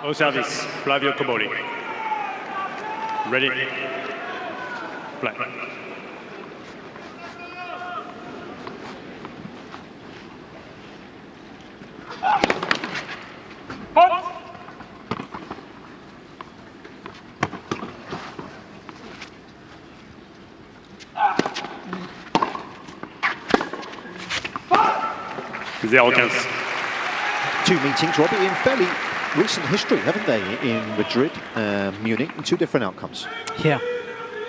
Au service, Flavio Cobolli. Ready. Play. Two meetings, Robbie, in fairly recent history, haven't they, in Madrid, Munich, two different outcomes. Yeah,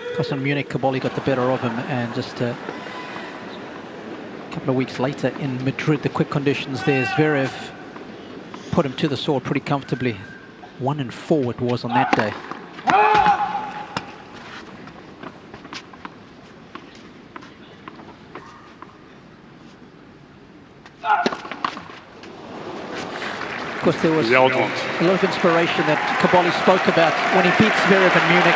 because in Munich, Cobolli got the better of him, and just a couple of weeks later in Madrid, the quick conditions there, Zverev put him to the sword pretty comfortably. 1-4 it was on that day. Of course, there was a lot of inspiration that Cobolli spoke about when he beat Zverev in Munich.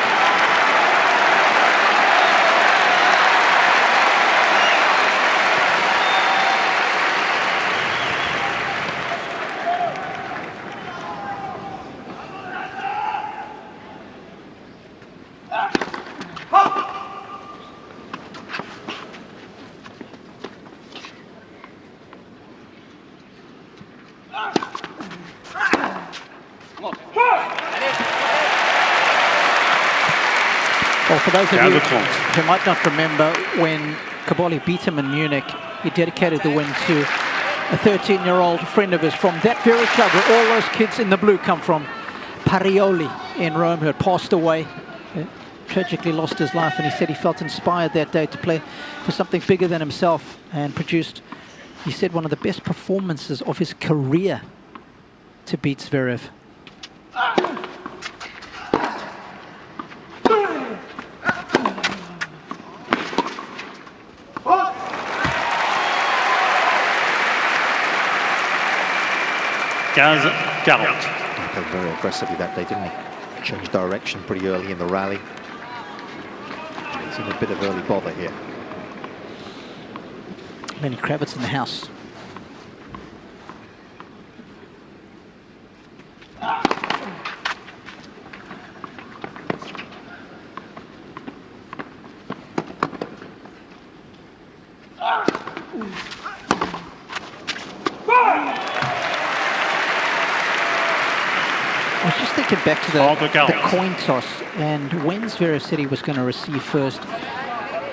Well, for those of you who might not remember, when Cobolli beat him in Munich, he dedicated the win to a 13-year-old friend of his from that very club where all those kids in the blue come from, Parioli in Rome, who had passed away, tragically lost his life, and he said he felt inspired that day to play for something bigger than himself, and produced, he said, one of the best performances of his career to beat Zverev. He played very aggressively that day, didn't he? Changed direction pretty early in the rally. He's in a bit of early bother here. Lenny Kravitz in the house. I was just thinking back to the coin toss, and when Zverev said he was going to receive first,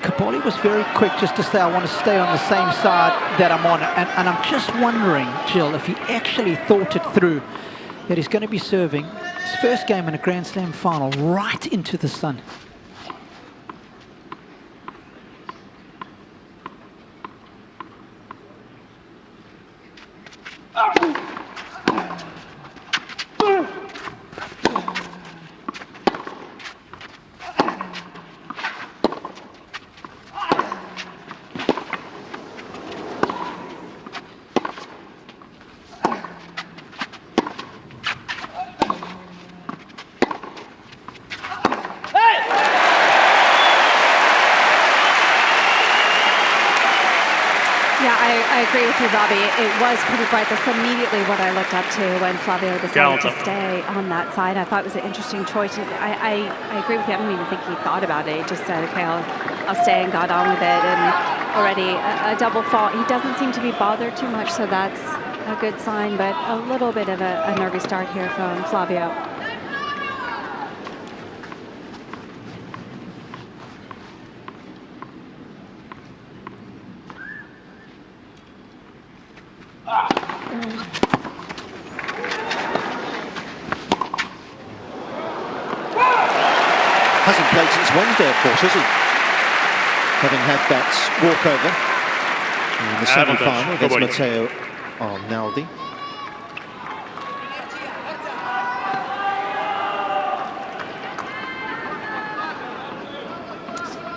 Cobolli was very quick just to say, I want to stay on the same side that I'm on. And I'm just wondering, Jill, if he actually thought it through, that he's going to be serving his first game in a Grand Slam final right into the sun. I agree with you, Robbie. It was pretty bright. That's immediately what I looked up to when Flavio decided to stay on that side. I thought it was an interesting choice. I agree with you. I don't even think he thought about it. He just said, okay, I'll stay, and got on with it. And already a double fault. He doesn't seem to be bothered too much, so that's a good sign. But a little bit of a nervy start here from Flavio. Hasn't played since Wednesday, of course, has he? Having had that walkover in the semi-final against Matteo Arnaldi.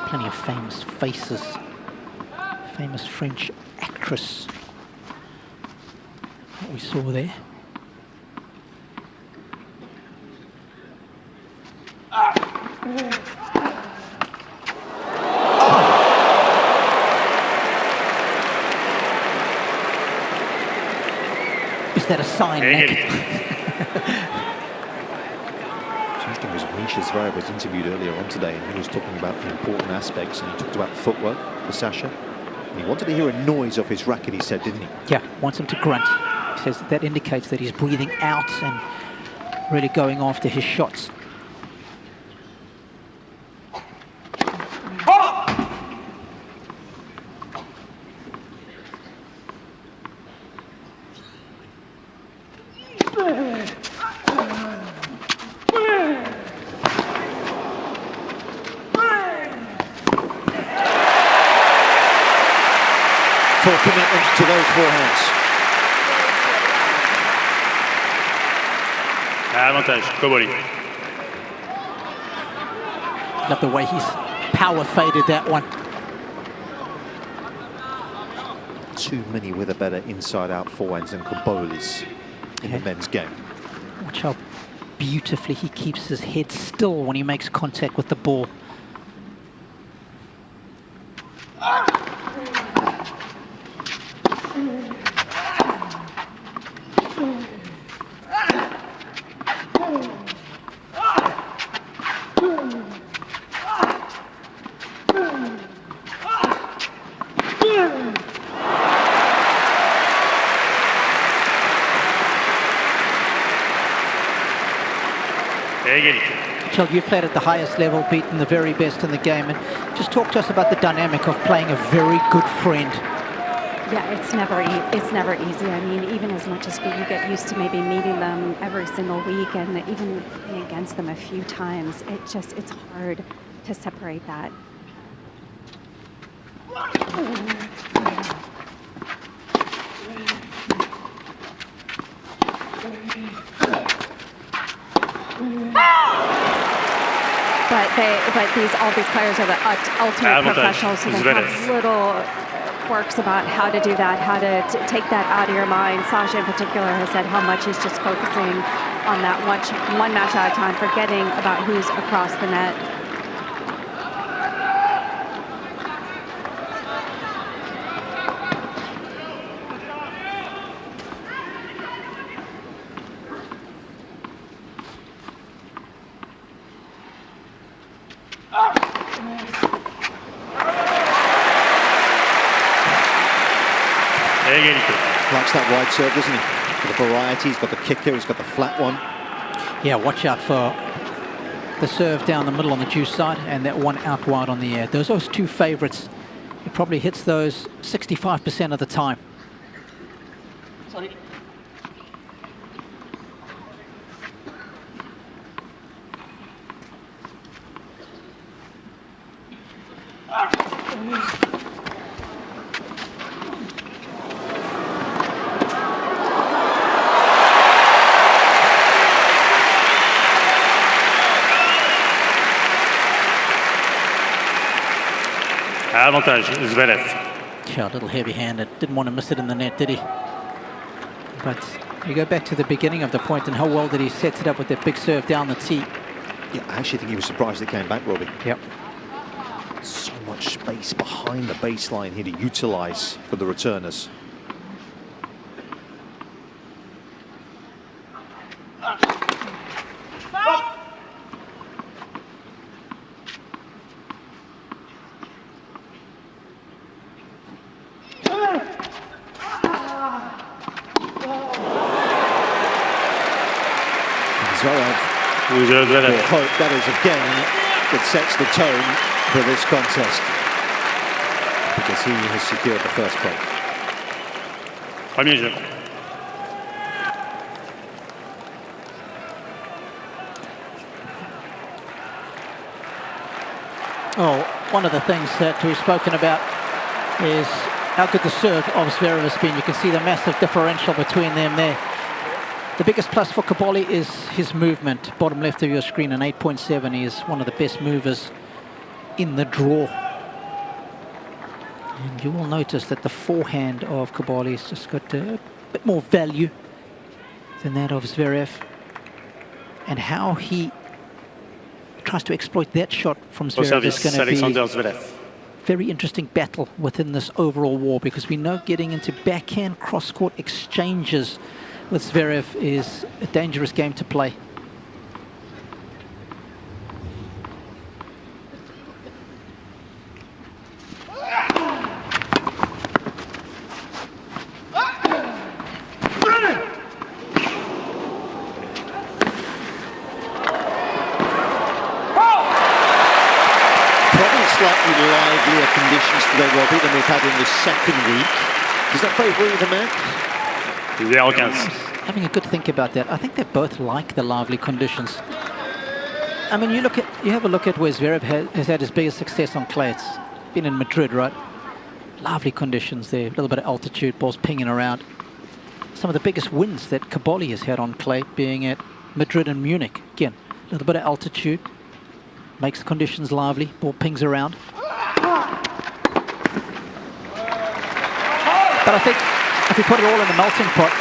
Plenty of famous faces. Famous French actress that we saw there. Is that a sign, Nick? Misha Zverev was interviewed earlier on today, and he was talking about the important aspects, and he talked about footwork for Sasha. And he wanted to hear a noise off his racket, he said, didn't he? Yeah, wants him to grunt. He says that indicates that he's breathing out and really going after his shots. Full commitment to those forehands. Avantage, Cobolli. Love the way he's power faded that one. Too many with a better inside-out forehands than Cobolli's in the men's game. Watch how beautifully he keeps his head still when he makes contact with the ball. Chel, you've played at the highest level, beaten the very best in the game, and just talk to us about the dynamic of playing a very good friend. Yeah, it's never easy. I mean, even as much as you get used to maybe meeting them every single week and even playing against them a few times, it's hard to separate that. But all these players are the ultimate professionals, so they have little quirks about how to do that, how to take that out of your mind. Sasha in particular has said how much he's just focusing on that one match at a time, forgetting about who's across the net. Likes that wide serve, doesn't he? Got the variety, he's got the kicker, he's got the flat one. Yeah, watch out for the serve down the middle on the juice side and that one out wide on the air. Those are his two favorites. He probably hits those 65% of the time. Sorry. Avantage, Zverev. Yeah, a little heavy-handed. Didn't want to miss it in the net, did he? But you go back to the beginning of the point and how well did he set it up with that big serve down the tee. Yeah, I actually think he was surprised it came back, Robbie. Yep. So much space behind the baseline here to utilise for the returners. Zverev. Hope that is again that sets the tone for this contest, because he has secured the first point. Premier jeu. Oh, one of the things that we've spoken about is how good the serve of Zverev has been. You can see the massive differential between them there. The biggest plus for Cobolli is his movement. Bottom left of your screen, an 8.7. He is one of the best movers in the draw. And you will notice that the forehand of Cobolli has just got a bit more value than that of Zverev. And how he tries to exploit that shot from Zverev is going to be a very interesting battle within this overall war, because we know getting into backhand cross-court exchanges with Zverev is a dangerous game to play. better conditions today, Robbie, than we've had in the second week. Does that favour either man? 0-15. Having a good think about that. I think they both like the lively conditions. I mean, you have a look at where Zverev has had his biggest success on clay. It's been in Madrid, right? Lively conditions there, a little bit of altitude, balls pinging around. Some of the biggest wins that Cobolli has had on clay being at Madrid and Munich. Again, a little bit of altitude, makes the conditions lively, ball pings around. But I think if you put it all in the melting pot,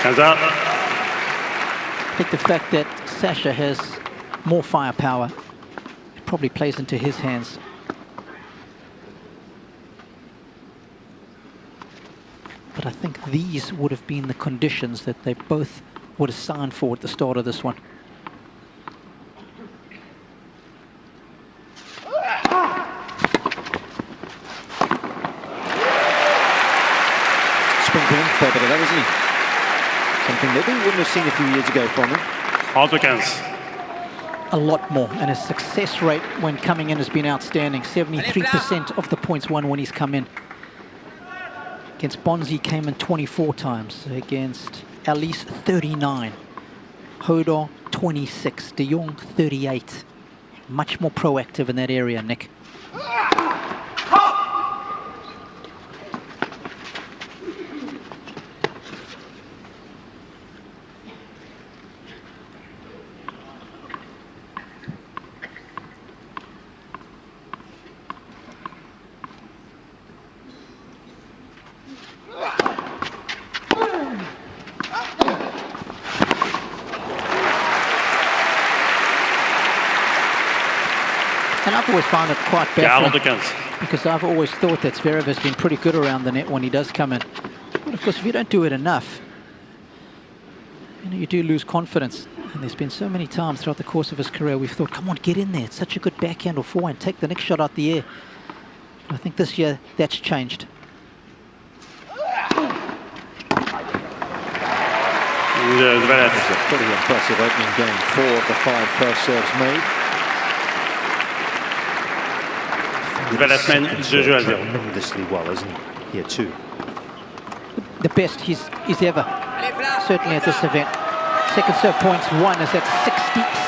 Hands up. I think the fact that Sasha has more firepower, it probably plays into his hands. But I think these would have been the conditions that they both would have signed for at the start of this one. Sprinkling, fair bit of that, isn't he? Something that we wouldn't have seen a few years ago from him. 30-15. A lot more, and his success rate when coming in has been outstanding. 73% of the points won when he's come in. Against Bonzi came in 24 times. Against Alice, 39. Hodor, 26. De Jong, 38. Much more proactive in that area, Nick. And I've always found it quite baffling because I've always thought that Zverev has been pretty good around the net when he does come in. But of course, if you don't do it enough, you do lose confidence. And there's been so many times throughout the course of his career we've thought, come on, get in there. It's such a good backhand or forehand. Take the next shot out the air. I think this year that's changed. Zverev. It's a pretty impressive opening game. 4 of the 5 first serves made. Zverev mène 2-0. Tremendously well, isn't he? Here too. The best he's ever, certainly at this event. Second serve points won is at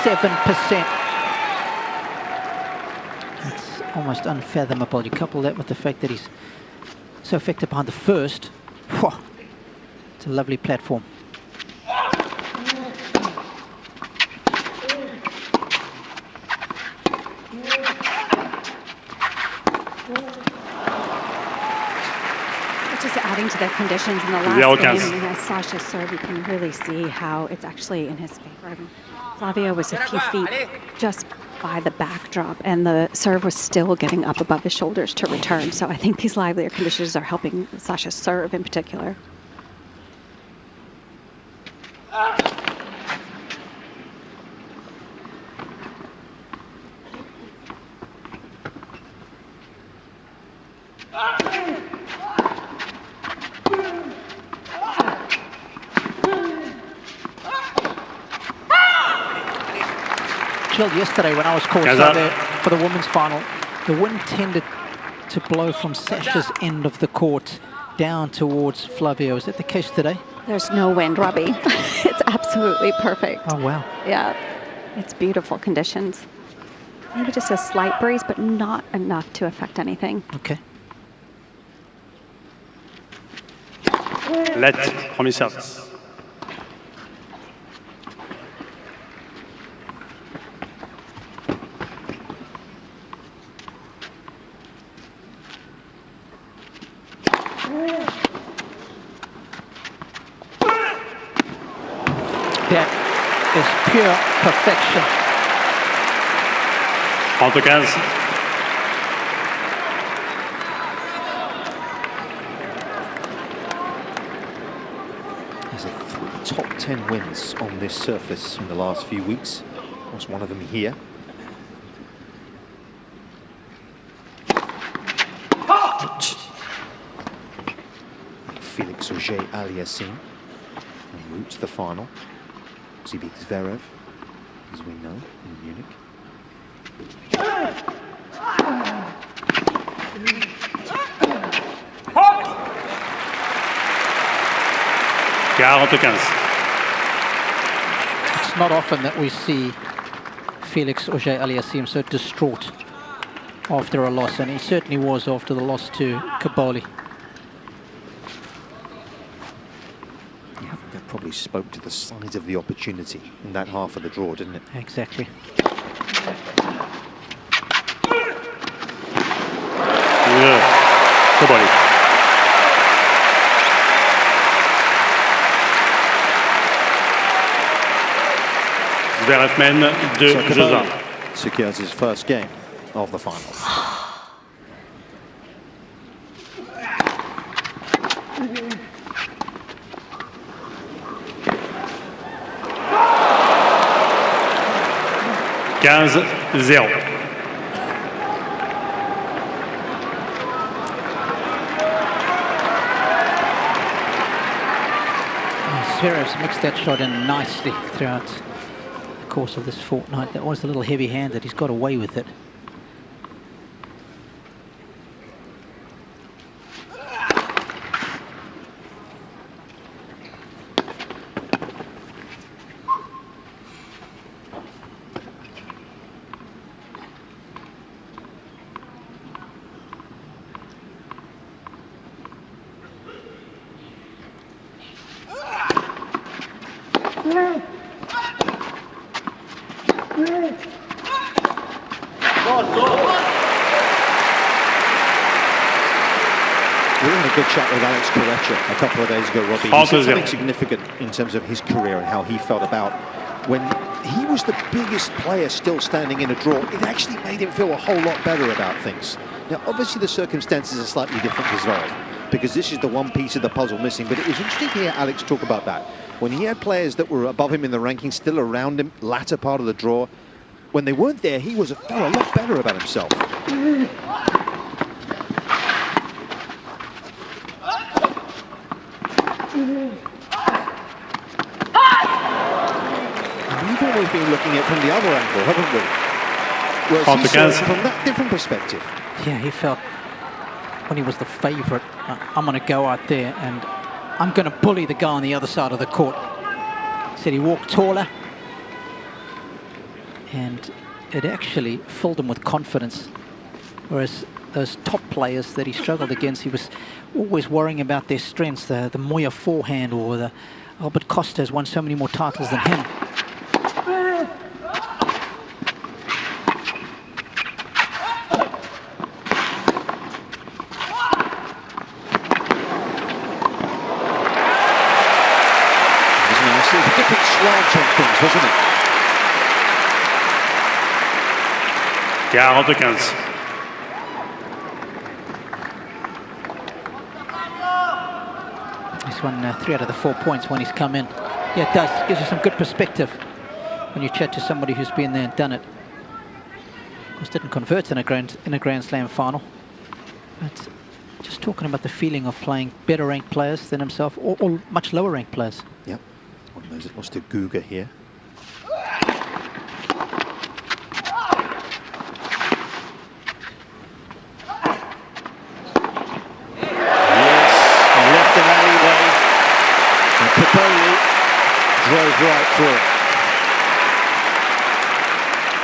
67%. It's almost unfathomable. You couple that with the fact that he's so effective behind the first. Whew, it's a lovely platform. Just adding to the conditions in the last game, Sasha's serve, you can really see how it's actually in his favor. I mean, Flavio was a few feet just by the backdrop, and the serve was still getting up above his shoulders to return. So I think these livelier conditions are helping Sasha's serve in particular. Yesterday when I was called there for the women's final, the wind tended to blow from Sasha's end of the court down towards Flavio. Is that the case today? There's no wind, Robbie. It's absolutely perfect. Oh, wow. Yeah, it's beautiful conditions. Maybe just a slight breeze, but not enough to affect anything. Okay. Let, premier service. That is pure perfection. 30-15. There's 3 top 10 wins on this surface in the last few weeks. Of course, one of them here. Felix Auger-Aliassime en route to the final. He beat Zverev, as we know, in Munich. 45. It's not often that we see Felix Auger-Aliassime so distraught after a loss, and he certainly was after the loss to Cobolli. Yeah, that probably spoke to the size of the opportunity in that half of the draw, didn't it? Exactly. Cobolli. Zverev mène 2-1. Secures his first game of the final. Zverev's mixed that shot in nicely throughout the course of this fortnight. That was a little heavy-handed. He's got away with it. We were in a good chat with Alex Correcha a couple of days ago, Robbie. He said something significant in terms of his career and how he felt about when he was the biggest player still standing in a draw. It actually made him feel a whole lot better about things. Now, obviously, the circumstances are slightly different for Zverev, because this is the one piece of the puzzle missing. But it was interesting to hear Alex talk about that. When he had players that were above him in the rankings still around him, latter part of the draw, when they weren't there, he felt a lot better about himself. We've always been looking at it from the other angle, haven't we? Whereas he saw it from that different perspective. Yeah, he felt when he was the favourite, I'm going to go out there and I'm going to bully the guy on the other side of the court. He said he walked taller, and it actually filled him with confidence. Whereas those top players that he struggled against, he was always worrying about their strengths. The Moya forehand, or the Albert Costa has won so many more titles than him. It was a different slant on things, wasn't it? 45. He's won 3 out of the 4 points when he's come in. Yeah, it does. Gives you some good perspective when you chat to somebody who's been there and done it. Of course, didn't convert in a Grand Slam final. But just talking about the feeling of playing better ranked players than himself, or much lower ranked players. Yep. One of those that lost to Guga here. Cobolli drove right through.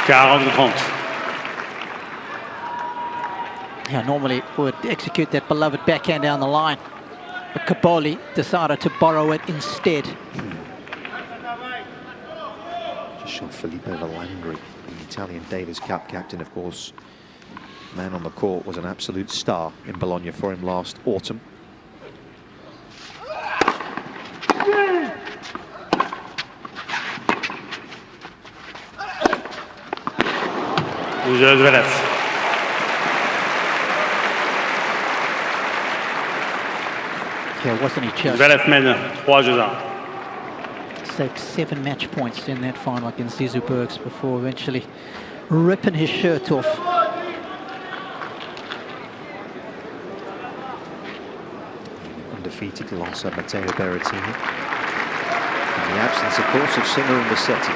40-30. Yeah, normally would execute that beloved backhand down the line, but Cobolli decided to borrow it instead. Just shot Felipe Valangri, the Italian Davis Cup captain, of course. Man on the court was an absolute star in Bologna for him last autumn. Zverev. Yeah, wasn't he just? Zverev mène 3-1. Saved 7 match points in that final against Zizou Bergs before eventually ripping his shirt off. Undefeated alongside Matteo Berrettini. In the absence, of course, of Sinner and Musetti.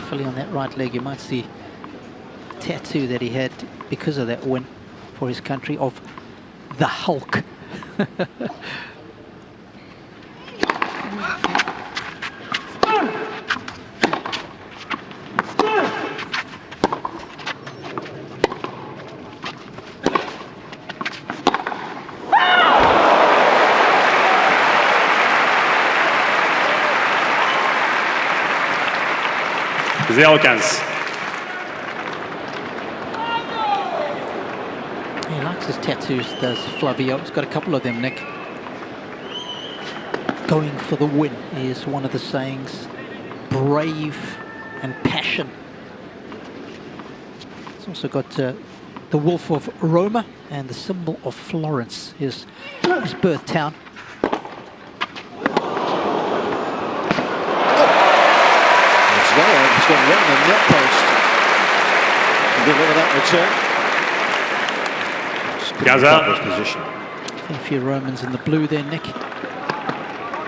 carefully on that right leg. You might see a tattoo that he had because of that win for his country of the Hulk. He likes his tattoos, does Flavio. He's got a couple of them, Nick. Going for the win is one of the sayings. Brave and passion. He's also got the wolf of Roma and the symbol of Florence, his birth town. Zverev has gone round the net post to deliver that return. Gaza. Position. A few Romans in the blue there, Nick. A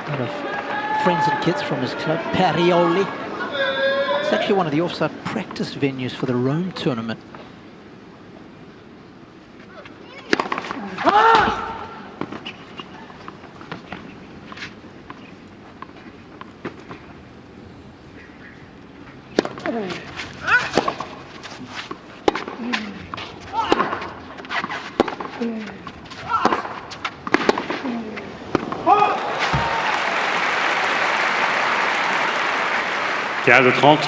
lot of friends and kids from his club, Parioli. It's actually one of the offside practice venues for the Rome tournament. De 30.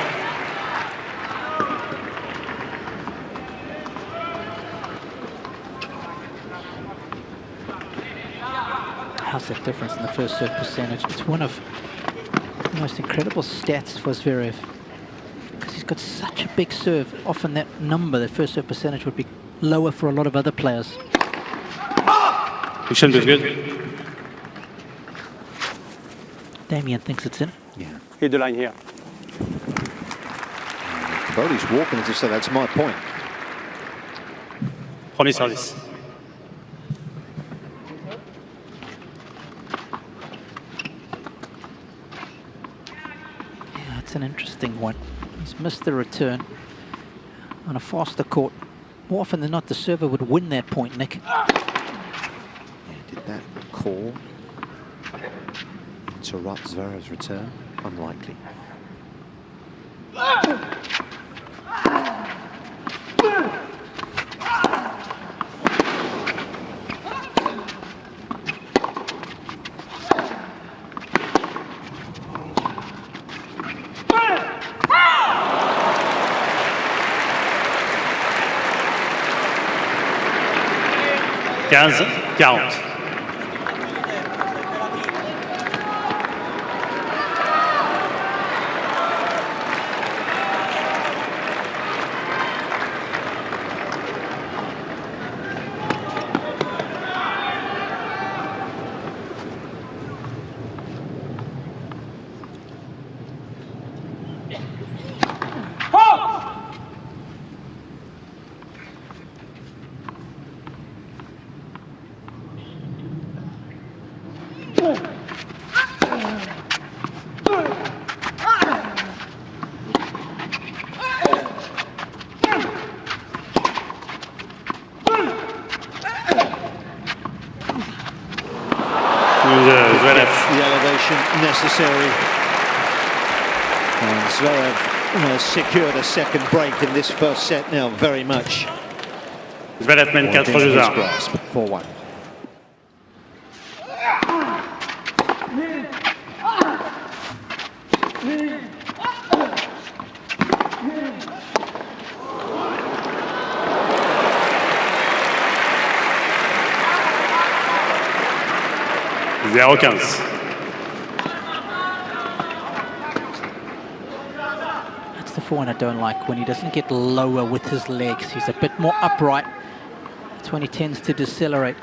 How's that difference in the first serve percentage? It's one of the most incredible stats for Zverev, because he's got such a big serve. Often that number, the first serve percentage, would be lower for a lot of other players. He shouldn't be good. Damien thinks it's in. Yeah. Hit the line here. Cobolli's walking as if so that's my point. Premier service. Yeah, it's an interesting one. He's missed the return on a faster court. More often than not, the server would win that point, Nick. Yeah, did that call interrupt Zverev's return? Unlikely. Quinze, 40. Zverev. The elevation necessary. And Zverev has secured a second break in this first set now, very much. Zverev mène 4-2. Grasp, 4-1. That's the forehand I don't like, when he doesn't get lower with his legs. He's a bit more upright. That's when he tends to decelerate.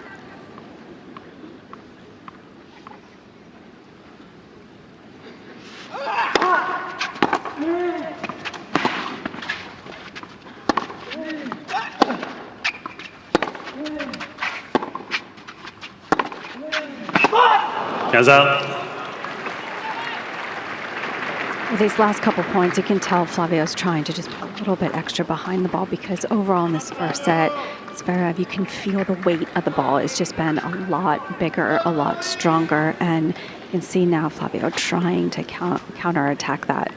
These last couple points, you can tell Flavio's trying to just put a little bit extra behind the ball, because overall in this first set, Zverev, you can feel the weight of the ball. It's just been a lot bigger, a lot stronger, and you can see now Flavio trying to counterattack that.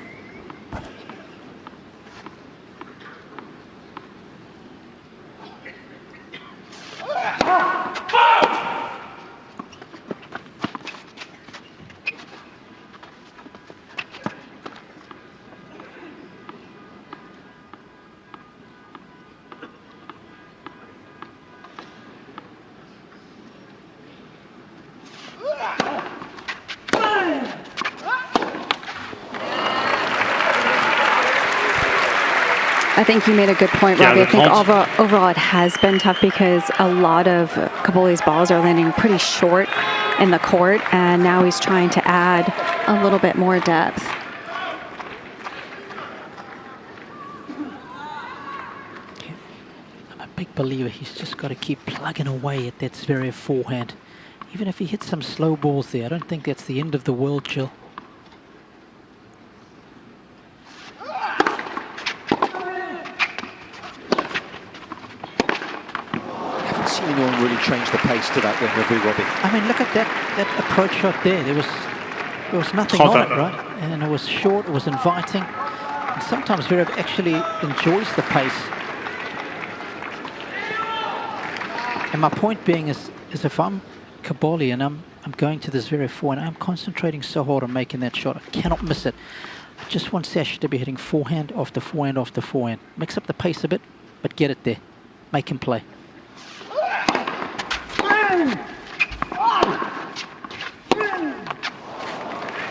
I think you made a good point, Robbie. I think overall it has been tough, because a lot of Cobolli's balls are landing pretty short in the court, and now he's trying to add a little bit more depth. I'm a big believer he's just got to keep plugging away at that Zverev forehand. Even if he hits some slow balls there, I don't think that's the end of the world, Jill. Anyone really change the pace to that win, have we, Robbie? I mean, look at that approach shot there. There was nothing on it, right? And it was short, it was inviting. And sometimes Zverev actually enjoys the pace. And my point being is if I'm Cobolli and I'm going to the Zverev forehand, I'm concentrating so hard on making that shot. I cannot miss it. I just want Sash to be hitting forehand after forehand after forehand. Mix up the pace a bit, but get it there. Make him play.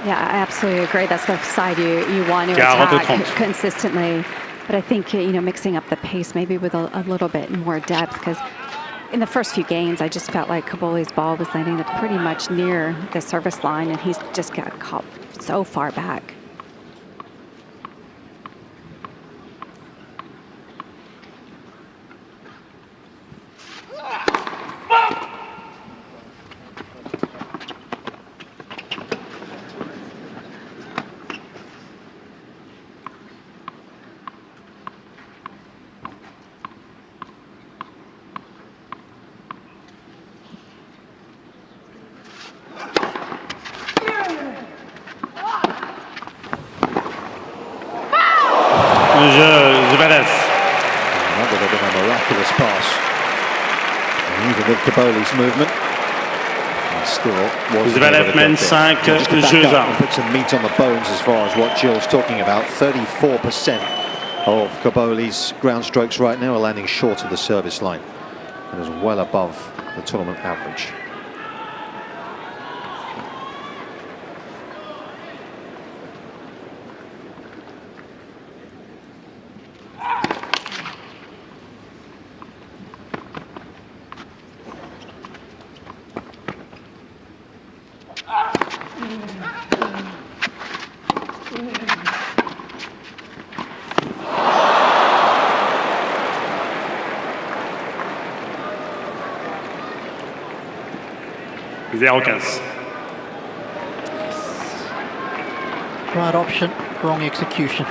Yeah, I absolutely agree. That's the side you want to attack consistently. But I think, mixing up the pace maybe with a little bit more depth, because in the first few games, I just felt like Cobolli's ball was landing pretty much near the service line, and he's just got caught so far back. Zverev. That would have been a miraculous pass. And even with Cobolli's movement, he still wasn't able to mène get there. 5 Just to back jeux up à and put some meat on the bones as far as what Jill's talking about. 34% of Cobolli's ground strokes right now are landing short of the service line, and is well above the tournament average. Right option, wrong execution.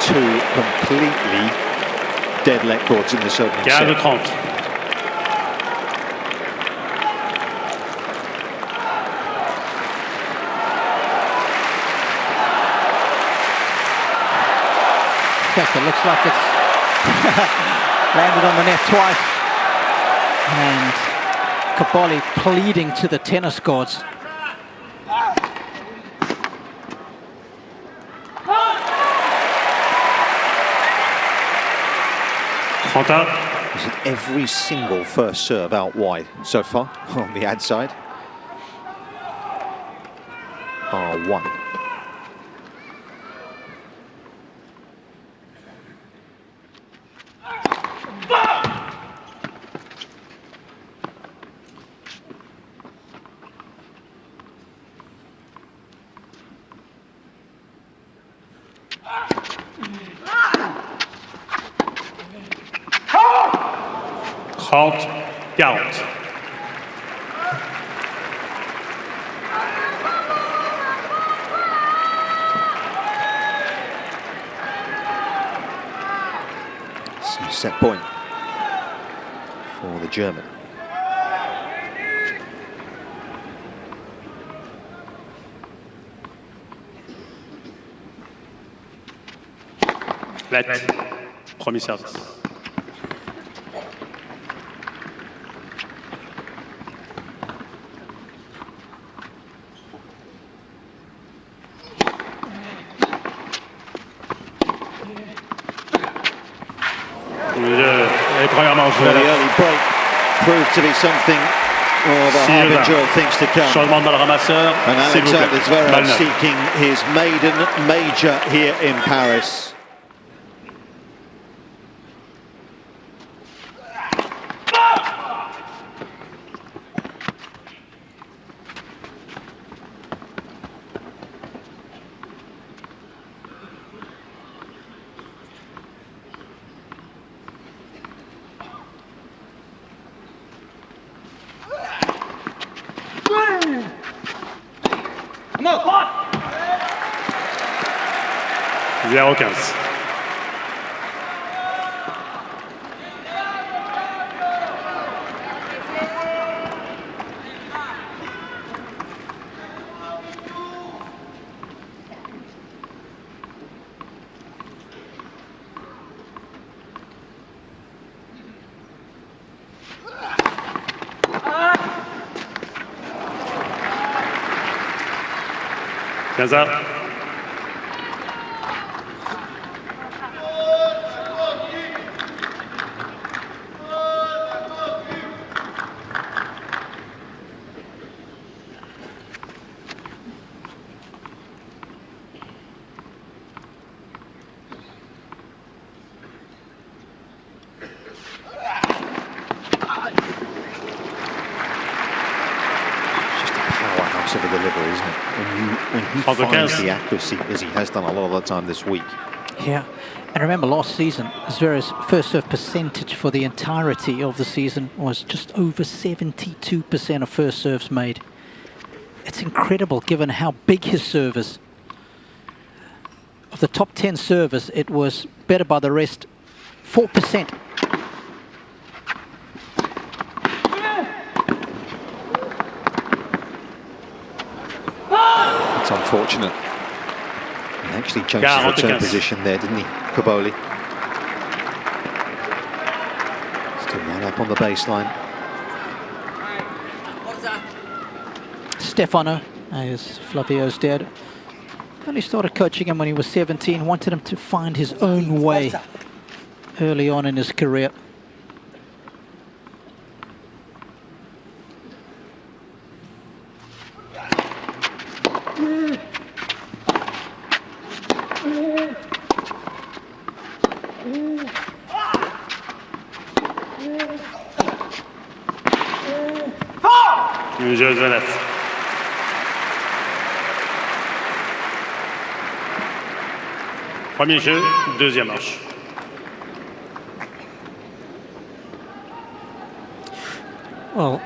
Two completely dead-let courts in this opening set. 15-30. fact, it looks like it's landed on the net twice. And Cobolli pleading to the tennis gods. Is it every single first serve out wide so far on the ad side? R1. Gallant. So set point for the German. Premier service. The early break proved to be something of a harbinger of things to come. And Alexander Zverev seeking his maiden major here in Paris. Zéro 15. Gaza. Of a delivery, isn't it? When he finds the accuracy, as he has done a lot of the time this week. Yeah, and remember last season, Zverev's first serve percentage for the entirety of the season was just over 72% of first serves made. It's incredible given how big his serve is. Of the top 10 servers, it was better by the rest, 4%. It's unfortunate. He actually changed his return position there, didn't he, Cobolli? Still right up on the baseline. Stefano, as Flavio's dad, only started coaching him when he was 17, wanted him to find his own way early on in his career. Zverev. Premier jeu, deuxième manche. Well,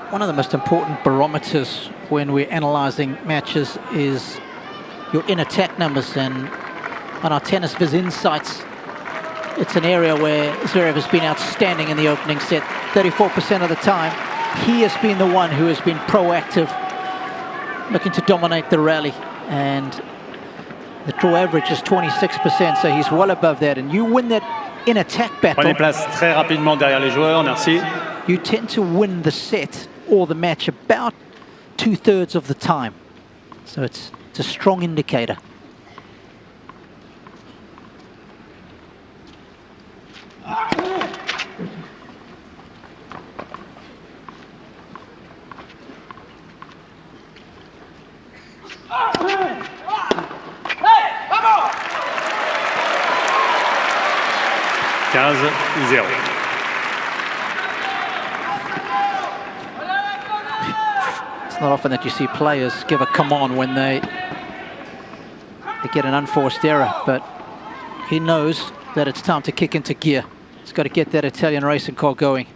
one of the most important barometers when we're analysing matches is your in-attack numbers, and on our Tennis Viz Insights, it's an area where Zverev has been outstanding in the opening set. 34% of the time, he has been the one who has been proactive, looking to dominate the rally. And The draw average is 26%, so he's well above that. And you win that in attack battle. Prenez place très rapidement derrière les joueurs, merci. You tend to win the set or the match about 2/3 of the time. So it's a strong indicator. It's not often that you see players give a come on when they get an unforced error, but he knows that it's time to kick into gear. He's got to get that Italian racing car going.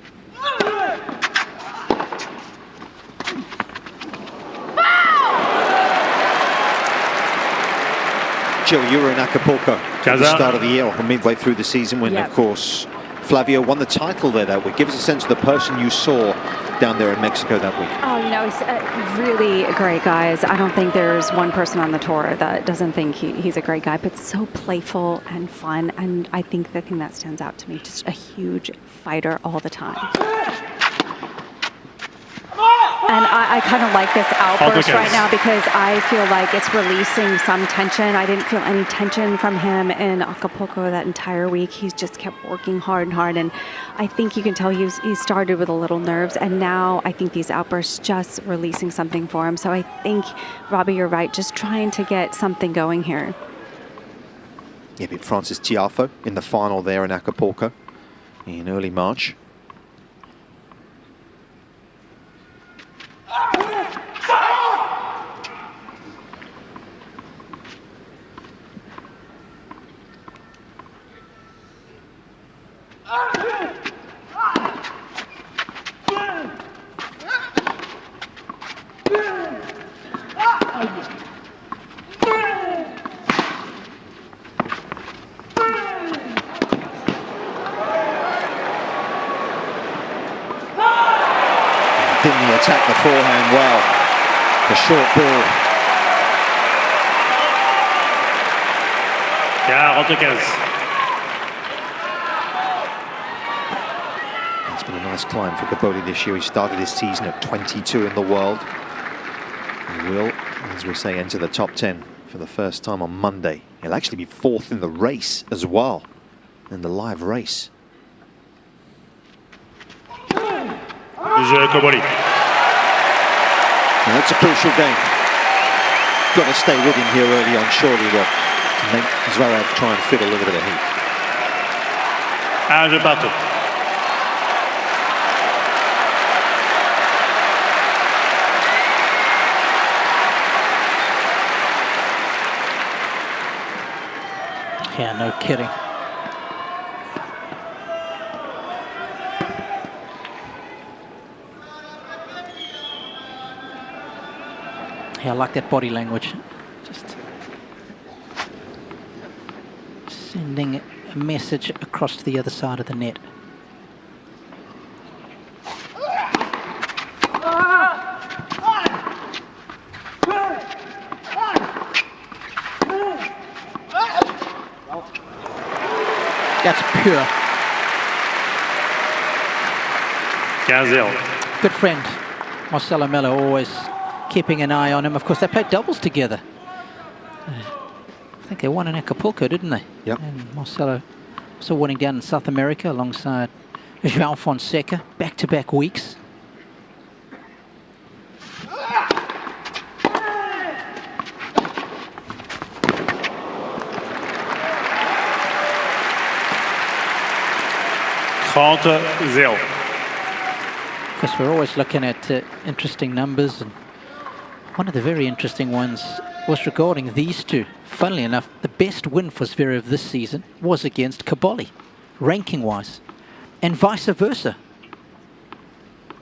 Joe, you were in Acapulco at the start of the year, or midway through the season, when, of course, Flavio won the title there that week. Give us a sense of the person you saw down there in Mexico that week. Oh, you know, he's really a great guy. I don't think there's one person on the tour that doesn't think he's a great guy, but so playful and fun. And I think the thing that stands out to me, just a huge fighter all the time. And I kind of like this outburst right now because I feel like it's releasing some tension. I didn't feel any tension from him in Acapulco that entire week. He's just kept working hard and hard. And I think you can tell he started with a little nerves. And now I think these outbursts just releasing something for him. So I think, Robbie, you're right, just trying to get something going here. Yeah, beat Francis Tiafoe in the final there in Acapulco in early March. Didn't attack the forehand well. The short ball. It's been a nice climb for Cobolli this year. He started his season at 22 in the world. He will, as we say, enter the top 10 for the first time on Monday. He'll actually be fourth in the race as well, in the live race. Cobolli. And that's a crucial game. Got to stay with him here early on, surely, Rob, to make Zverev try and fit a little bit of heat. Je partout. Yeah, no kidding. Yeah, I like that body language. Just sending a message across to the other side of the net. That's pure. 15-0. Good friend, Marcelo Melo, always keeping an eye on him. Of course, they played doubles together. I think they won in Acapulco, didn't they? Yep. And Marcelo also winning down in South America alongside João Fonseca, back-to-back weeks. Of course, we're always looking at interesting numbers, and one of the very interesting ones was regarding these two. Funnily enough, the best win for Zverev this season was against Cobolli, ranking-wise, and vice versa.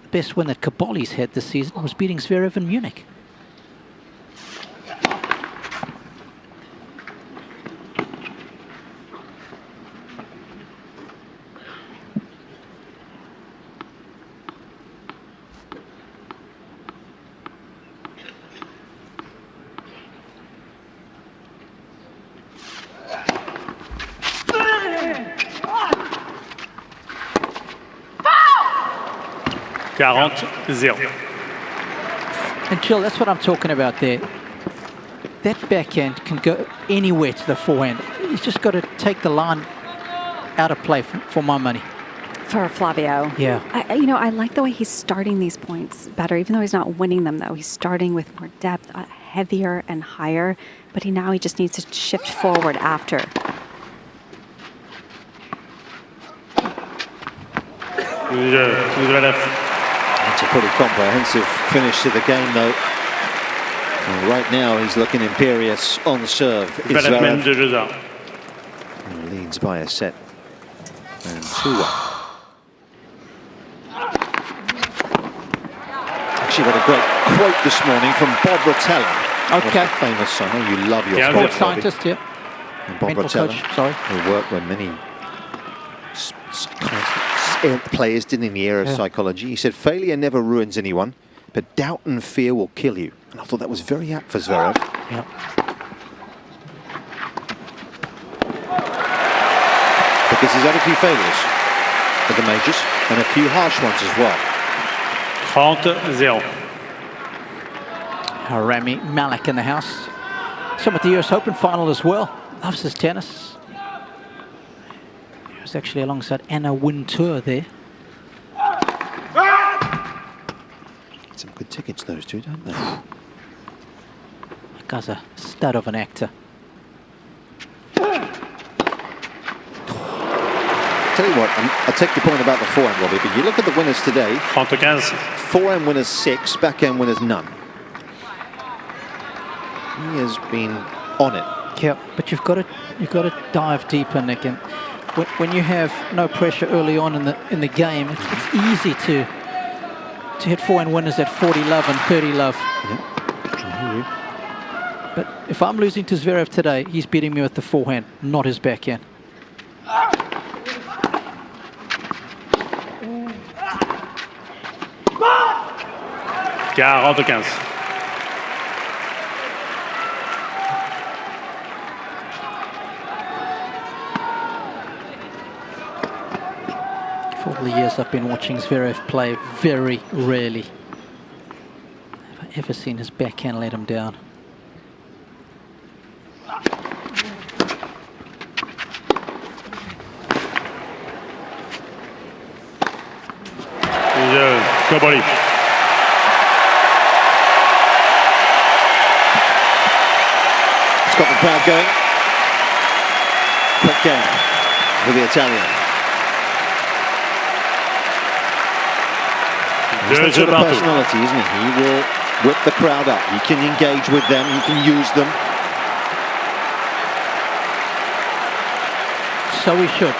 The best win that Cobolli's had this season was beating Zverev in Munich. 40-0. And Jill, that's what I'm talking about there. That backhand can go anywhere to the forehand. He's just got to take the line out of play for my money. For Flavio. Yeah. I like the way he's starting these points better, even though he's not winning them, though. He's starting with more depth, heavier and higher, but he just needs to shift forward after. Zverev. That's a pretty comprehensive finish to the game, though. And right now, he's looking imperious on serve. Zverev Leads by a set. And 2-1. Actually got a great quote this morning from Bob Rotella. Okay. Famous, I know you love your Sports scientist, yeah. And Bob Mental Rotella, coach, sorry. who worked with many players, didn't in the era of psychology. He said, failure never ruins anyone, but doubt and fear will kill you. And I thought that was very apt for Zverev. Yeah. Because he's had a few failures at the majors, and a few harsh ones as well. 30-0. Rami Malek in the house. Some at the US Open final as well. Loves his tennis. He was actually alongside Anna Wintour there. Some good tickets, those two, don't they? That guy's a stud of an actor. Tell you what, I take your point about the forehand, Robbie, but you look at the winners today. 30-15. Forehand winners 6, backhand winners none. He has been on it. Yeah, but you've got to dive deeper, Nick. And when you have no pressure early on in the game, it's easy to hit forehand winners at 40 love and 30 love. Yeah, I hear you. But if I'm losing to Zverev today, he's beating me with the forehand, not his backhand. 40-15. For all the years I've been watching Zverev play, very rarely have I ever seen his backhand let him down. Cobolli. It's got the crowd going. Quick game for the Italian. He's the sort of personality, isn't he? He will whip the crowd up. He can engage with them. He can use them. So he should.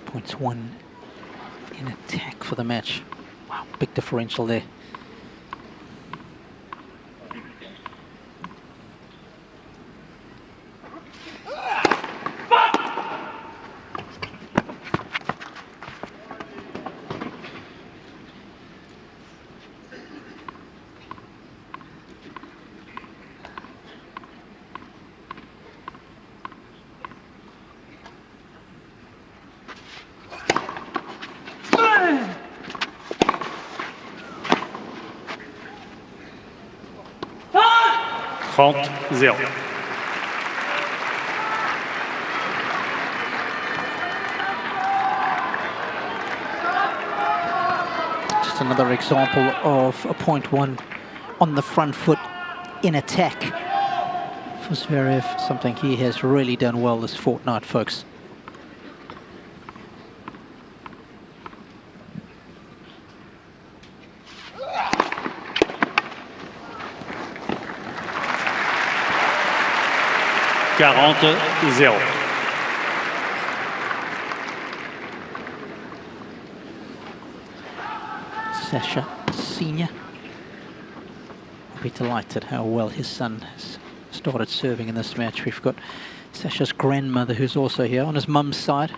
Points one in attack for the match. Wow, big differential there. Zero. Just another example of a point one on the front foot in attack for Zverev, something he has really done well this fortnight, folks. 40-0. Sasha Senior will be delighted how well his son has started serving in this match. We've got Sasha's grandmother, who's also here on his mum's side.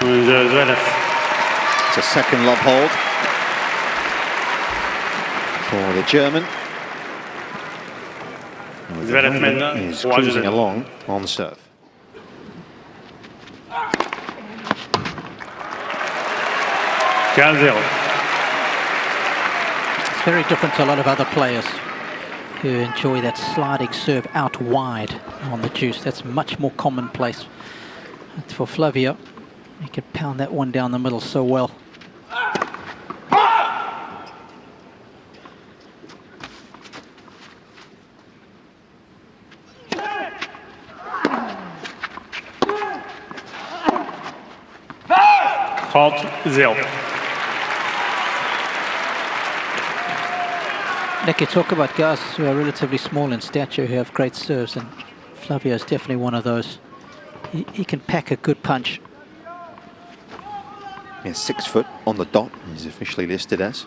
Zverev. It's a second love hold for the German. Zverev is cruising along on serve. It's very different to a lot of other players who enjoy that sliding serve out wide on the juice. That's much more commonplace. But for Flavio, he could pound that one down the middle so well. Nick, you talk about guys who are relatively small in stature who have great serves, and Flavio is definitely one of those. He can pack a good punch. Yeah, 6 foot on the dot, he's officially listed as.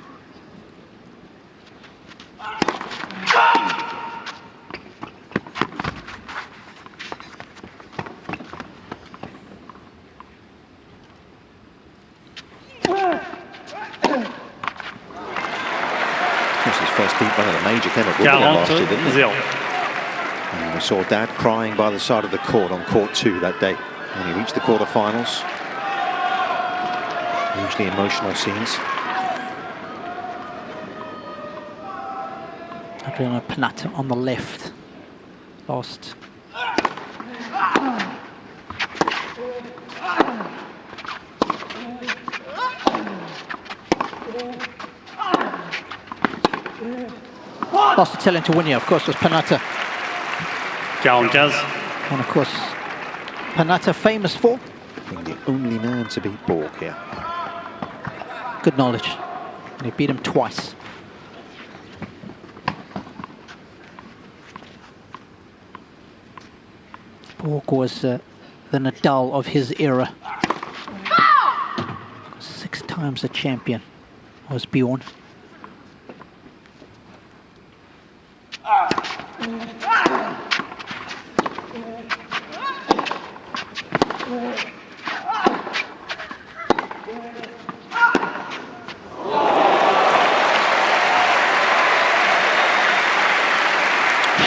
First deep run of the major came at Wimbledon last year, didn't it? And we saw Dad crying by the side of the court on court 2 that day when he reached the quarterfinals. Hugely emotional scenes. Adriano Panatta on the left. Lost. Lost Italian to Winia, of course, was Panatta. 45. And of course, Panatta famous for being the only man to beat Borg here. Good knowledge. And he beat him twice. Borg was the Nadal of his era. 6 times a champion was Bjorn.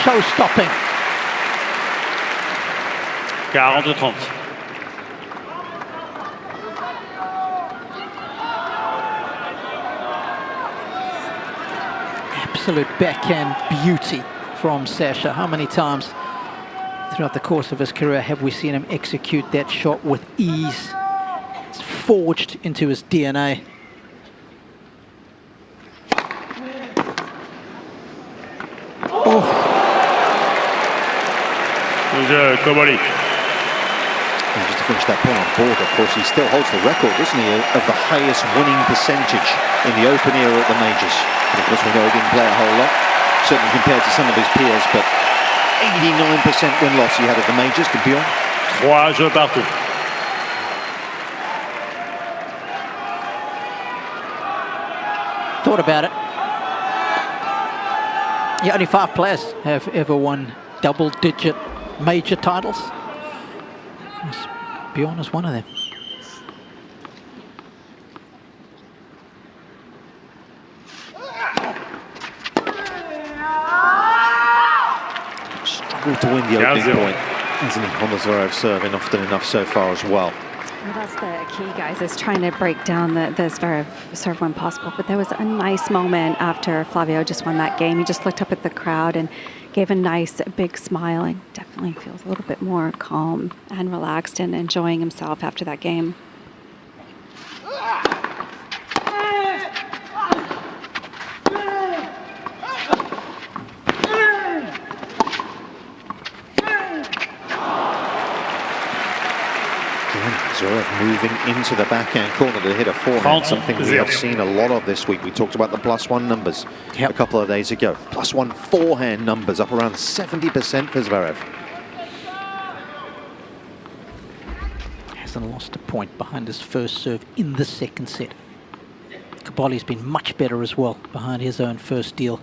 Show-stopping. 40-30. Absolute backhand beauty from Sasha. How many times throughout the course of his career have we seen him execute that shot with ease? It's forged into his DNA. Cobolli. And just to finish that point on Borg, of course, he still holds the record, doesn't he, of the highest winning percentage in the Open era at the majors. And of course, we know he didn't play a whole lot, certainly compared to some of his peers, but 89% win-loss he had at the majors to Bjorn. 3 jeux partout. Thought about it. Yeah, only 5 players have ever won double-digit major titles. Bjorn is one of them. Struggled to win the opening point, hasn't he, on the Zverev serving often enough so far as well. Well, that's the key, guys, is trying to break down the Zverev serve when possible. But there was a nice moment after Flavio just won that game. He just looked up at the crowd and gave a nice big smile and definitely feels a little bit more calm and relaxed and enjoying himself after that game. Zverev moving into the backhand corner to hit a forehand, something we have seen a lot of this week. We talked about the +1 numbers a couple of days ago. +1 forehand numbers up around 70% for Zverev. Hasn't lost a point behind his first serve in the second set. Cobolli's been much better as well behind his own first deal.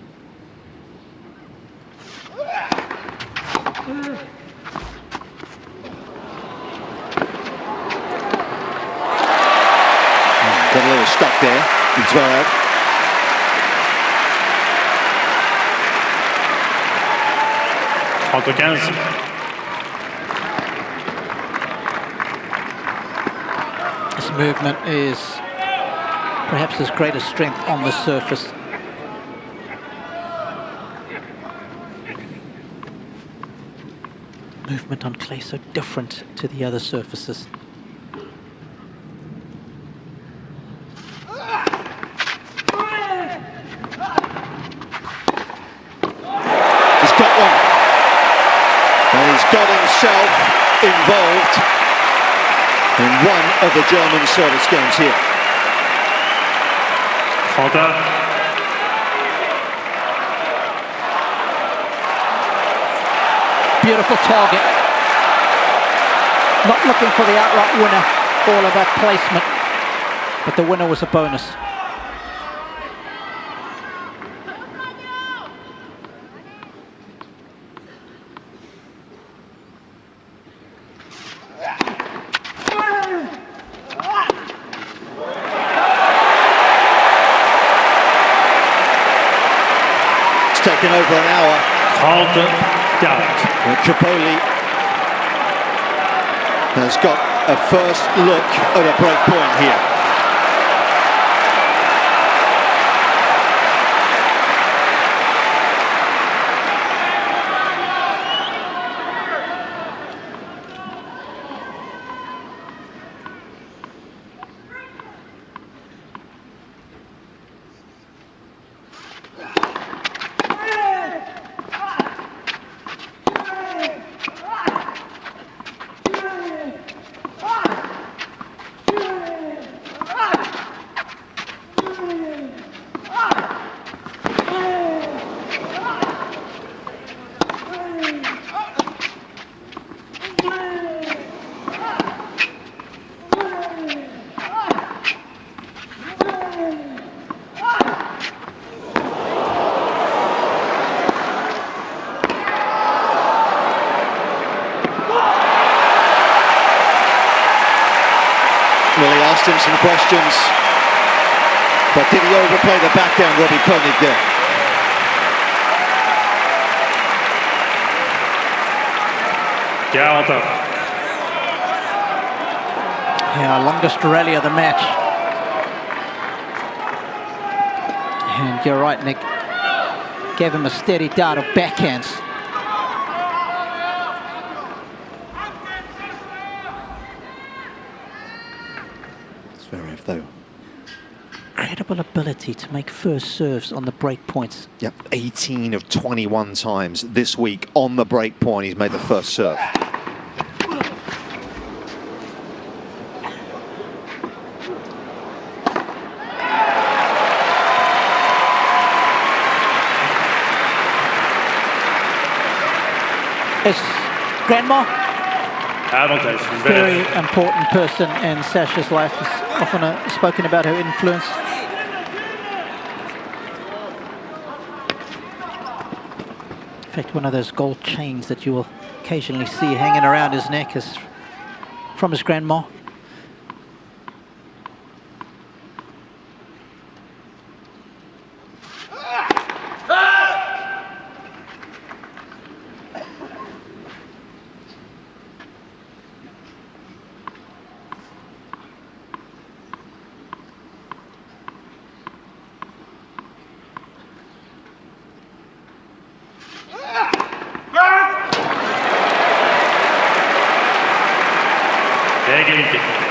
Got a little stuck there, Zverev. His movement is perhaps his greatest strength on the surface. Movement on clay so different to the other surfaces. Got himself involved in one of the German service games here. Beautiful target. Not looking for the outright winner, all about placement, but the winner was a bonus. Taken over an hour. Cobolli has got a first look at a break point here. Well, he asked him some questions, but did he overplay the backhand, Robbie Koenig there? Yeah, longest rally of the match. And you're right, Nick. Gave him a steady dart of backhands. Zverev, though. Incredible ability to make first serves on the break points. Yep, 18 of 21 times this week on the break point he's made the first serve. Is Grandma Advantage. very important person in Sasha's life. He's often spoken about her influence. In fact, one of those gold chains that you will occasionally see hanging around his neck is from his grandma.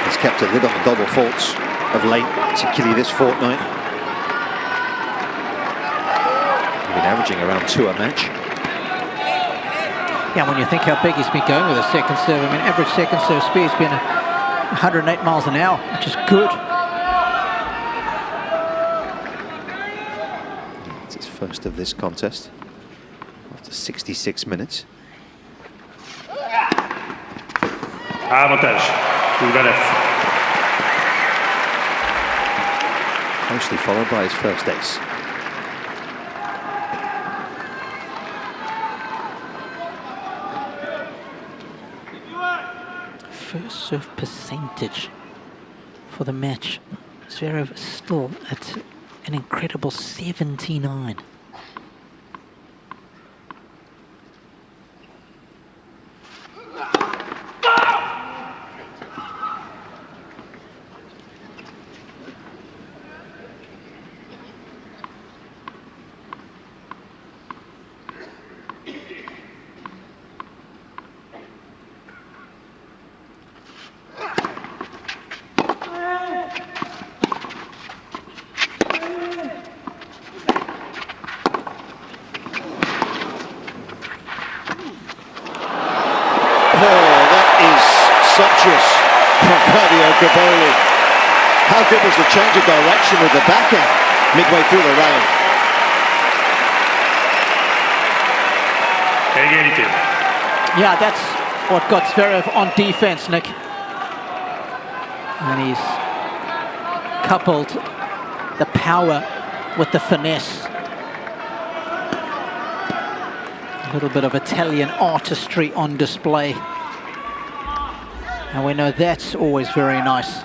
He's kept a lid on the double faults of late, particularly this fortnight. He's been averaging around 2 a match. Yeah, when you think how big he's been going with a second serve, I mean, average second serve speed's been 108 miles an hour, which is good. It's his first of this contest after 66 minutes. Avantage. Zverev. Closely followed by his first ace. First serve percentage for the match. Zverev still at an incredible 79. Sumptuous from Flavio Cobolli. How good was the change of direction with the backhand midway through the rally? Yeah, that's what got Zverev on defense, Nick. And he's coupled the power with the finesse. A little bit of Italian artistry on display. And we know that's always very nice.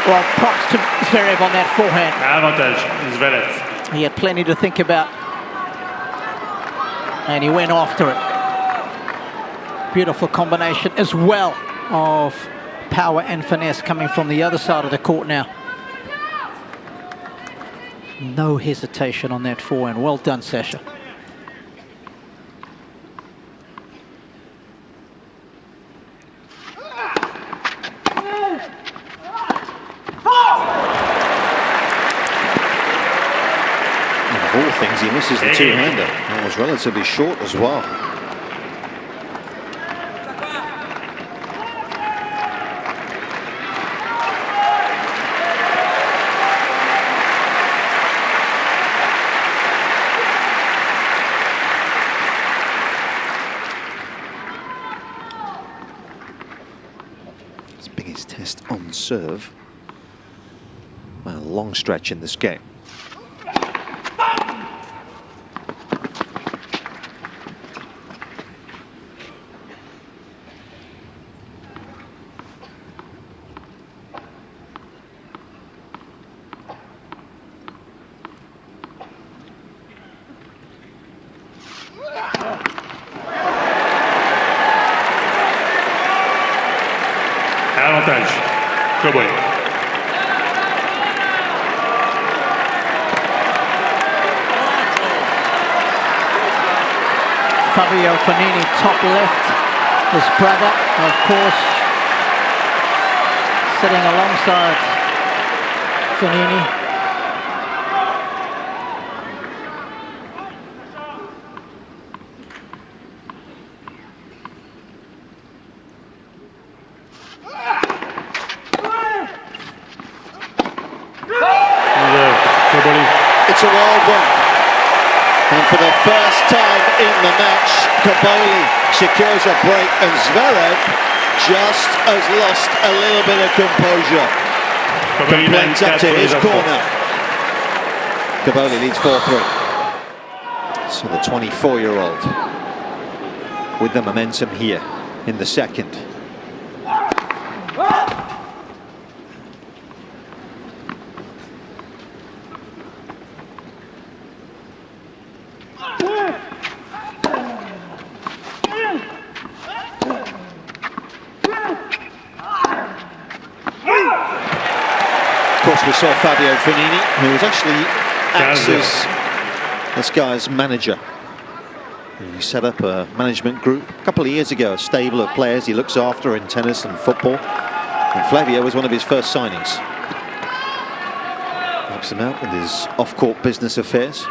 Well, props to Zverev on that forehand. Avantage, Zverev. He had plenty to think about. And he went after it. Beautiful combination as well of power and finesse coming from the other side of the court now. No hesitation on that forehand. Well done, Sasha. Of all things, he misses the two-hander. That was relatively short as well. His biggest test on serve by a long stretch in this game. Avantage, Cobolli. Flavio Fognini, top left. His brother, of course, sitting alongside Fognini. It's a wild one. And for the first time in the match, Cobolli secures a break and Zverev just has lost a little bit of composure. complaints up to his corner. Cobolli leads 4-3. So the 24-year-old with the momentum here in the second. Of course, we saw Flavio who was actually acts as this guy's manager. He set up a management group a couple of years ago, a stable of players he looks after in tennis and football. And Flavio was one of his first signings. Helps him out with his off-court business affairs.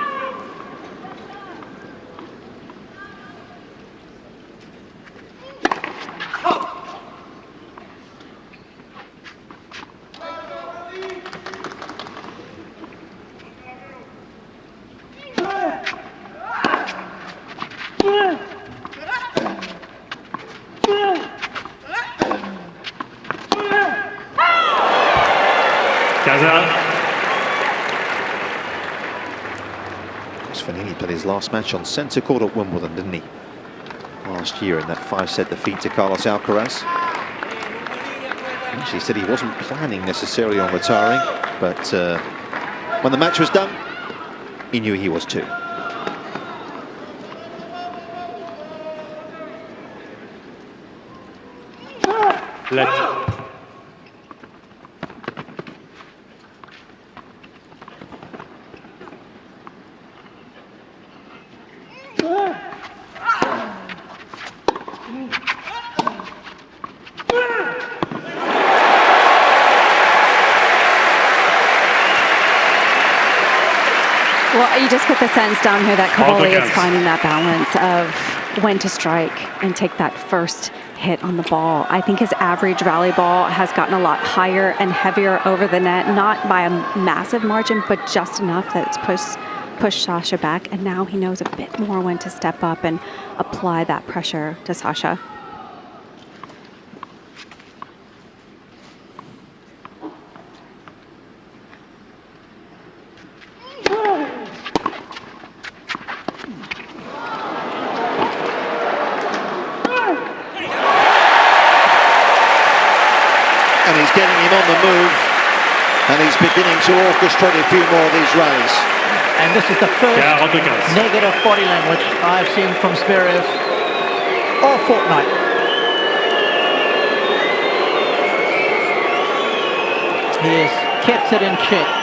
Fanini played his last match on centre court at Wimbledon, didn't he? Last year in that 5-set defeat to Carlos Alcaraz. Actually said he wasn't planning necessarily on retiring, but when the match was done, he knew he was too. Well, you just get the sense down here that Cobolli is finding that balance of when to strike and take that first hit on the ball. I think his average rally ball has gotten a lot higher and heavier over the net, not by a massive margin, but just enough that it's pushed Sasha back. And now he knows a bit more when to step up and apply that pressure to Sasha. And he's getting him on the move, and he's beginning to orchestrate a few more of these rallies. And this is the first negative body language I've seen from Zverev all fortnight. He has kept it in check.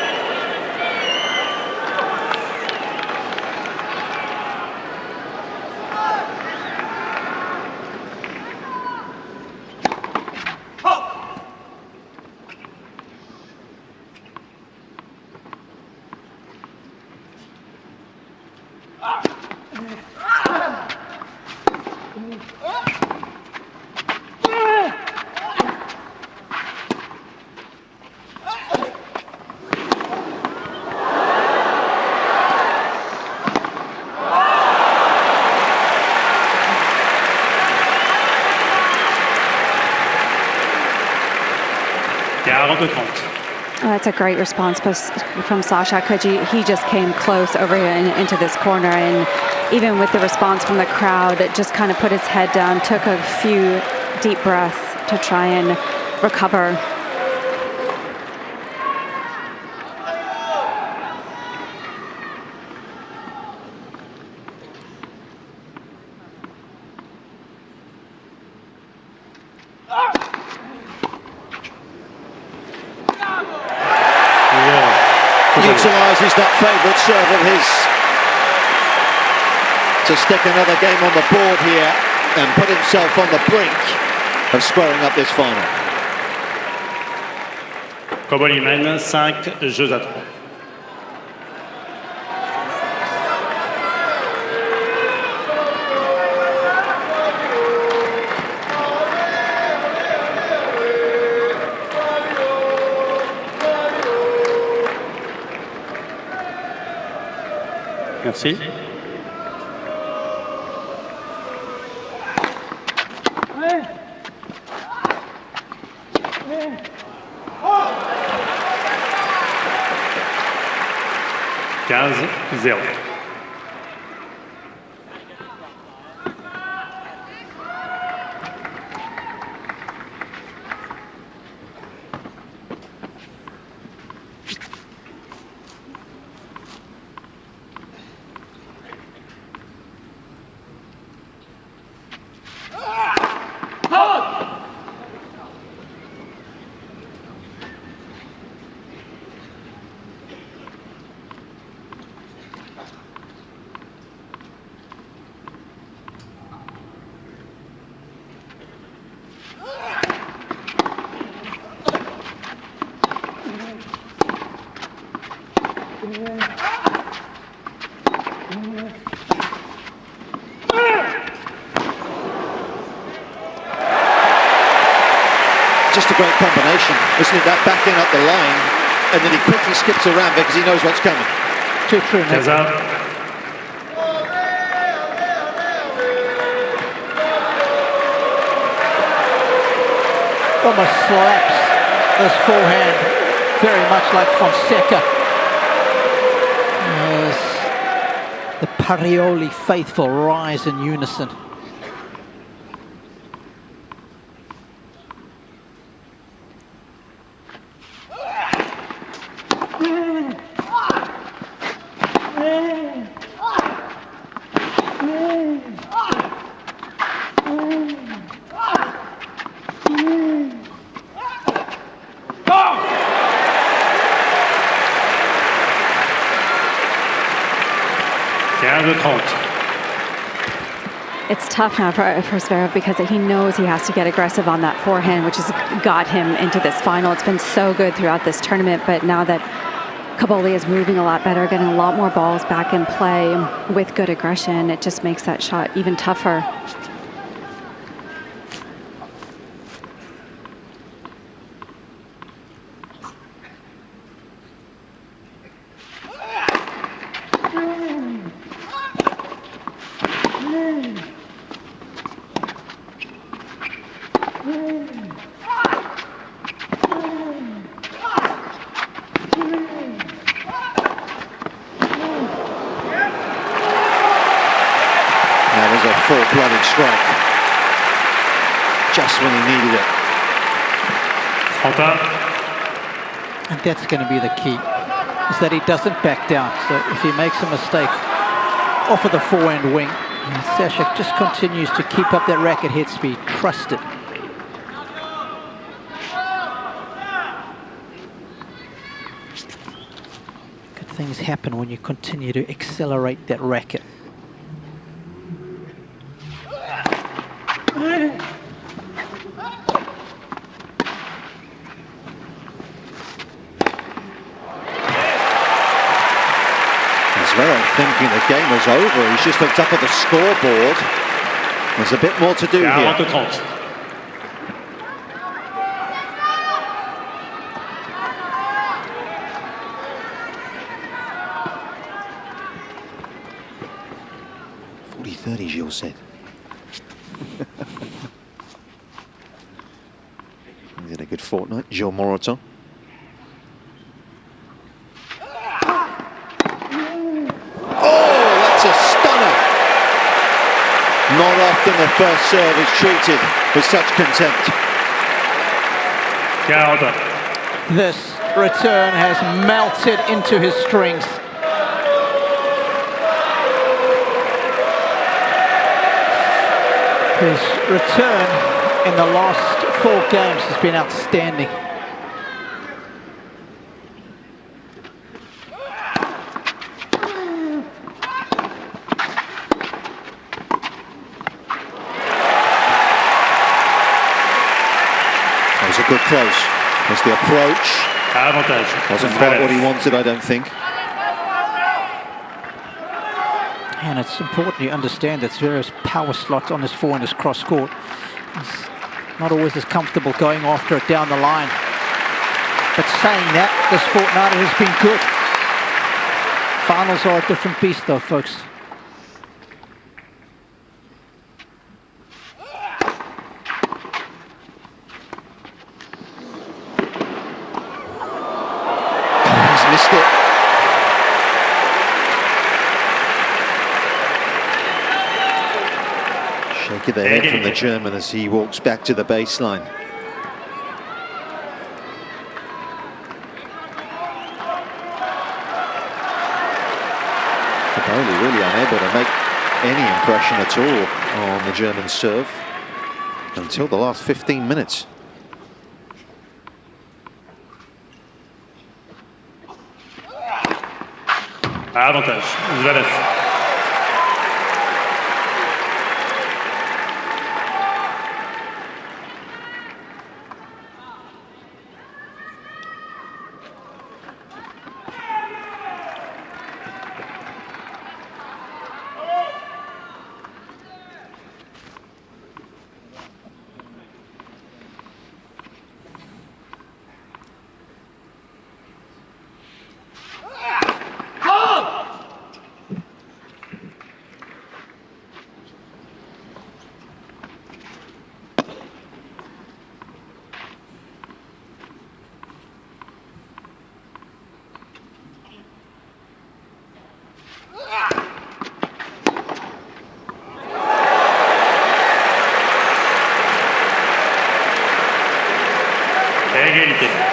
That's a great response from Sasha, because he just came close over into this corner, and even with the response from the crowd, it just kind of put his head down, took a few deep breaths to try and recover. Utilises that favourite serve of his to stick another game on the board here and put himself on the brink of squaring up this final. Cobolli mène 5-3. Merci. 5-0. Just a great combination. Isn't it, that backhand up the line, and then he quickly skips around because he knows what's coming. Too true, Nick. Almost slaps this forehand, very much like Fonseca. As the Parioli faithful rise in unison. It's tough now for Zverev because he knows he has to get aggressive on that forehand, which has got him into this final. It's been so good throughout this tournament, but now that Cobolli is moving a lot better, getting a lot more balls back in play with good aggression, it just makes that shot even tougher. That was a full-blooded strike, just when he needed it. And that's going to be the key, is that he doesn't back down. So if he makes a mistake off of the forehand wing, Sasha just continues to keep up that racket head speed. Trust it. Good things happen when you continue to accelerate that racket. Zverev thinking the game was over. He's just looked up at the scoreboard. There's a bit more to do here. 40-30, Gilles said. He had a good fortnight, Gilles Moroton. Not often the first serve is treated with such contempt. This return has melted into his strength. His return in the last 4 games has been outstanding. Good close. There's the approach. Wasn't quite what he wanted, I don't think. And it's important you understand that Zverev's power slot on his forehand is cross-court. He's not always as comfortable going after it down the line. But saying that, this fortnight has been good. Finals are a different beast though, folks. shake of the head from the German as he walks back to the baseline. Cobolli really unable to make any impression at all on the German serve until the last 15 minutes. Avantage, Zverev.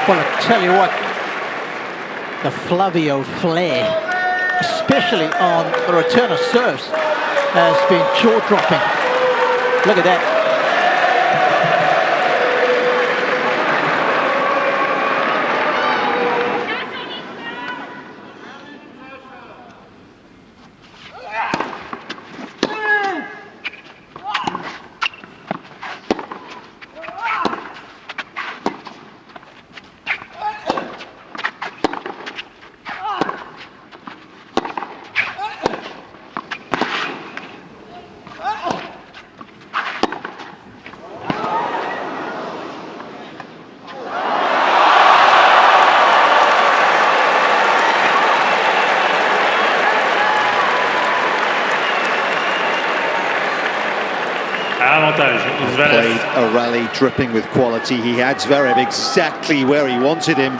Well, I tell you what, the Flavio flair, especially on the return of serves, has been jaw-dropping. Look at that. Played a rally dripping with quality. He had Zverev exactly where he wanted him.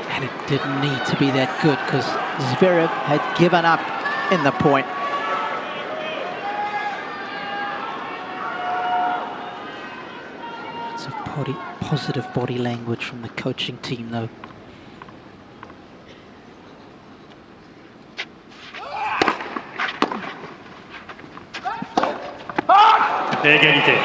And it didn't need to be that good because Zverev had given up in the point. It's a positive body language from the coaching team, though. Égalité.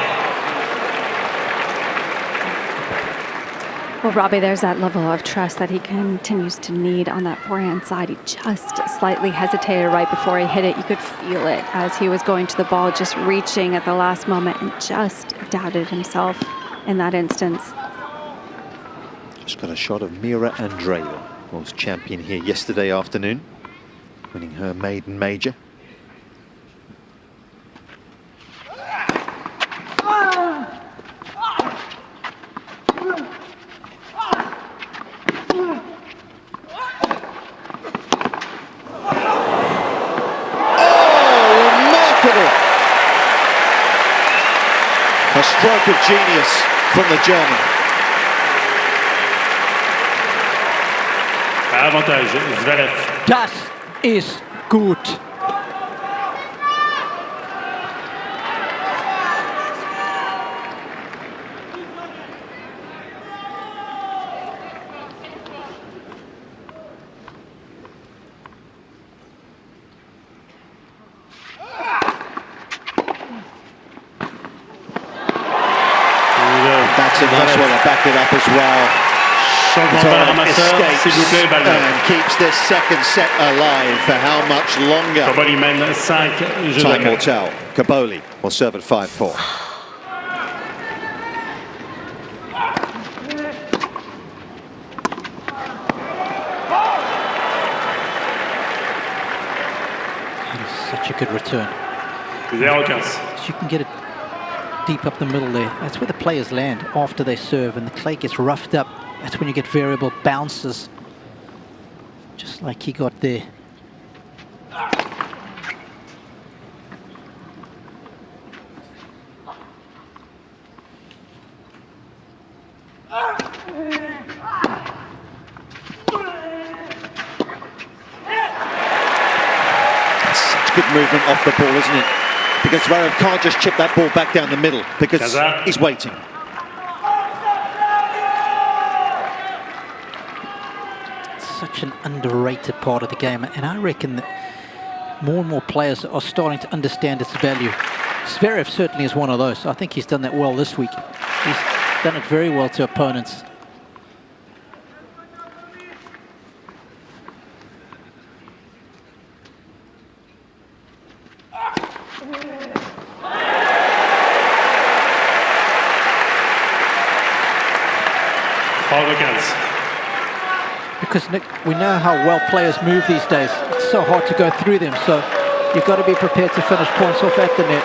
Well, Robbie, there's that level of trust that he continues to need on that forehand side. He just slightly hesitated right before he hit it. You could feel it as he was going to the ball, just reaching at the last moment, and just doubted himself in that instance. Just got a shot of Mira Andreeva, was champion here yesterday afternoon, winning her maiden major. A stroke of genius from the German. Avantage, Zverev. Das ist gut. That's a nice one to back it up as well. Escapes and keeps this second set alive for how much longer? Cobolli mène 5 jeux Time will tell. Cobolli will serve at 5-4. That is such a good return. 0-15. So you can get it deep up the middle there. That's where the players land after they serve, and the clay gets roughed up. That's when you get variable bounces, just like he got there. Such good movement off the ball, isn't it? because Zverev can't just chip that ball back down the middle because he's waiting. It's such an underrated part of the game, and I reckon that more and more players are starting to understand its value. Zverev certainly is one of those. I think he's done that well this week. He's done it very well to opponents. Because, Nick, we know how well players move these days. It's so hard to go through them, so you've got to be prepared to finish points off at the net.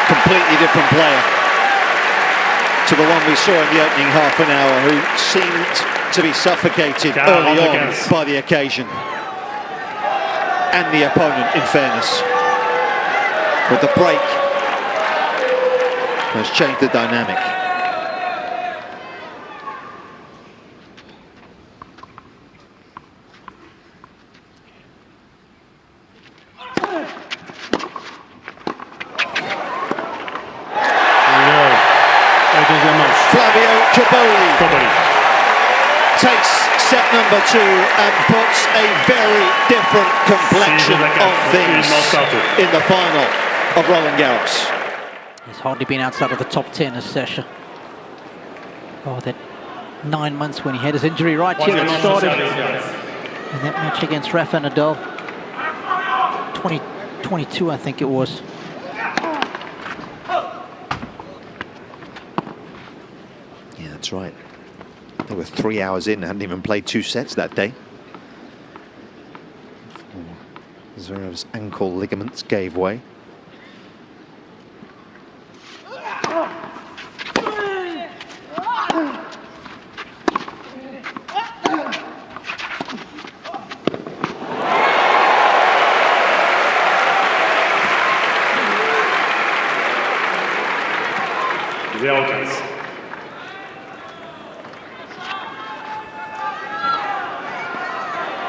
Completely different player to the one we saw in the opening half an hour, who seemed to be suffocated early on by the occasion and the opponent, in fairness. But the break has changed the dynamic. Flavio Cobolli takes set number 2 and puts a very different complexion on things in the final of Roland-Garros. He's hardly been outside of the top 10 this session. Oh, that 9 months when he had his injury right here that started in that match against Rafa Nadal. 2022, I think it was. That's right. They were 3 hours in, hadn't even played 2 sets that day. Zverev's ankle ligaments gave way.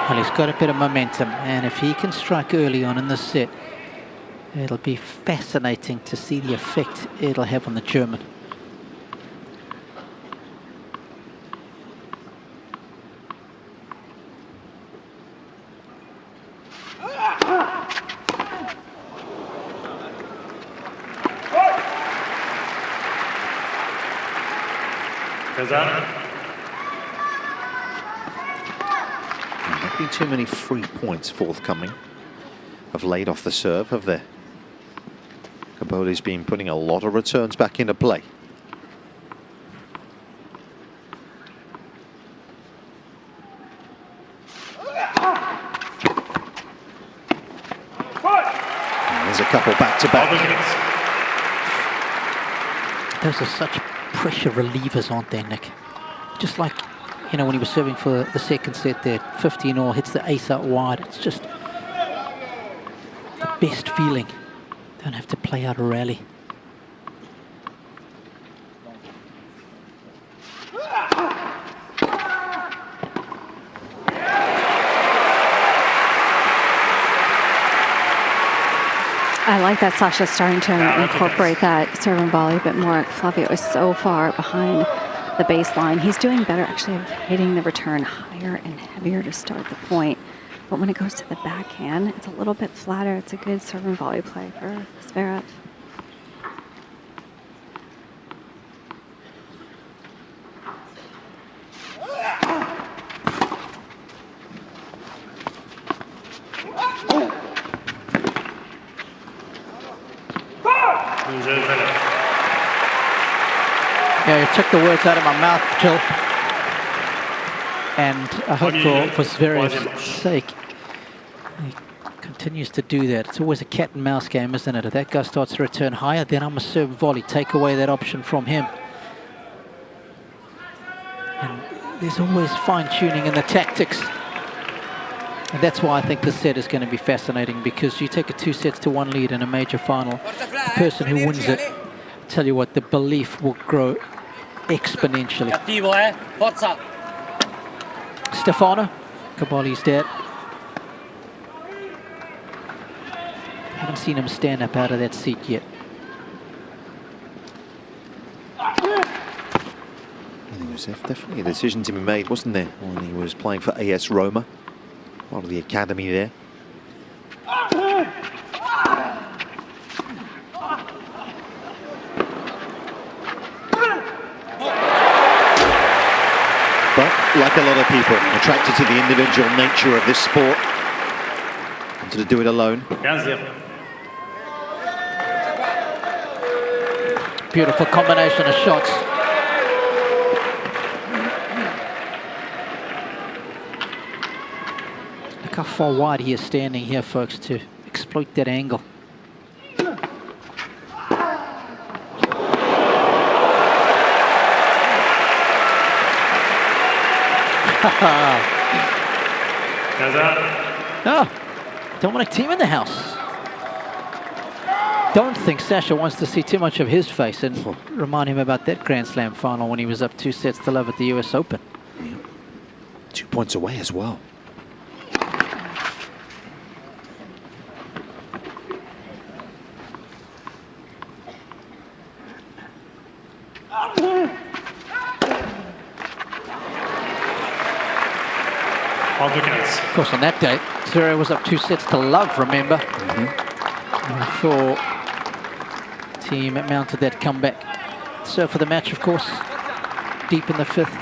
Well, he's got a bit of momentum, and if he can strike early on in this set, it'll be fascinating to see the effect it'll have on the German. Been too many free points forthcoming of late off the serve, have there? Cobolli's been putting a lot of returns back into play. And there's a couple back-to-back. Those are such pressure relievers, aren't they, Nick? Just like, you know, when he was serving for the second set there, 15-all, hits the ace out wide. It's just the best feeling. Don't have to play out a rally. I like that Sasha's starting to incorporate that serve and volley a bit more. Flavio is so far behind the baseline. He's doing better actually of hitting the return higher and heavier to start the point. But when it goes to the backhand, it's a little bit flatter. It's a good serve and volley play for Zverev. Yeah, you took the words out of my mouth, Jill. And I hope for Zverev's sake, he continues to do that. It's always a cat and mouse game, isn't it? If that guy starts to return higher, then I'm a serve and volley. Take away that option from him. there's always fine-tuning in the tactics. And that's why I think this set is going to be fascinating, because you take a 2-1 lead in a major final, the person who wins it, tell you what, the belief will grow exponentially. Stefano, Cobolli's dad. Haven't seen him stand up out of that seat yet. There was definitely a decision to be made, wasn't there, when he was playing for AS Roma, part of the academy there. But, like a lot of people, attracted to the individual nature of this sport, wanted to do it alone. Beautiful combination of shots. Look how far wide he is standing here, folks, to exploit that angle. Oh, Dominic Thiem in the house. Don't think Sasha wants to see too much of his face and remind him about that Grand Slam final when he was up 2-0 at the US Open. Yeah. 2 points away as well. Of course, on that day, Zverev was up 2-0, remember? Before Thiem mounted that comeback. So for the match, of course, deep in the 5th.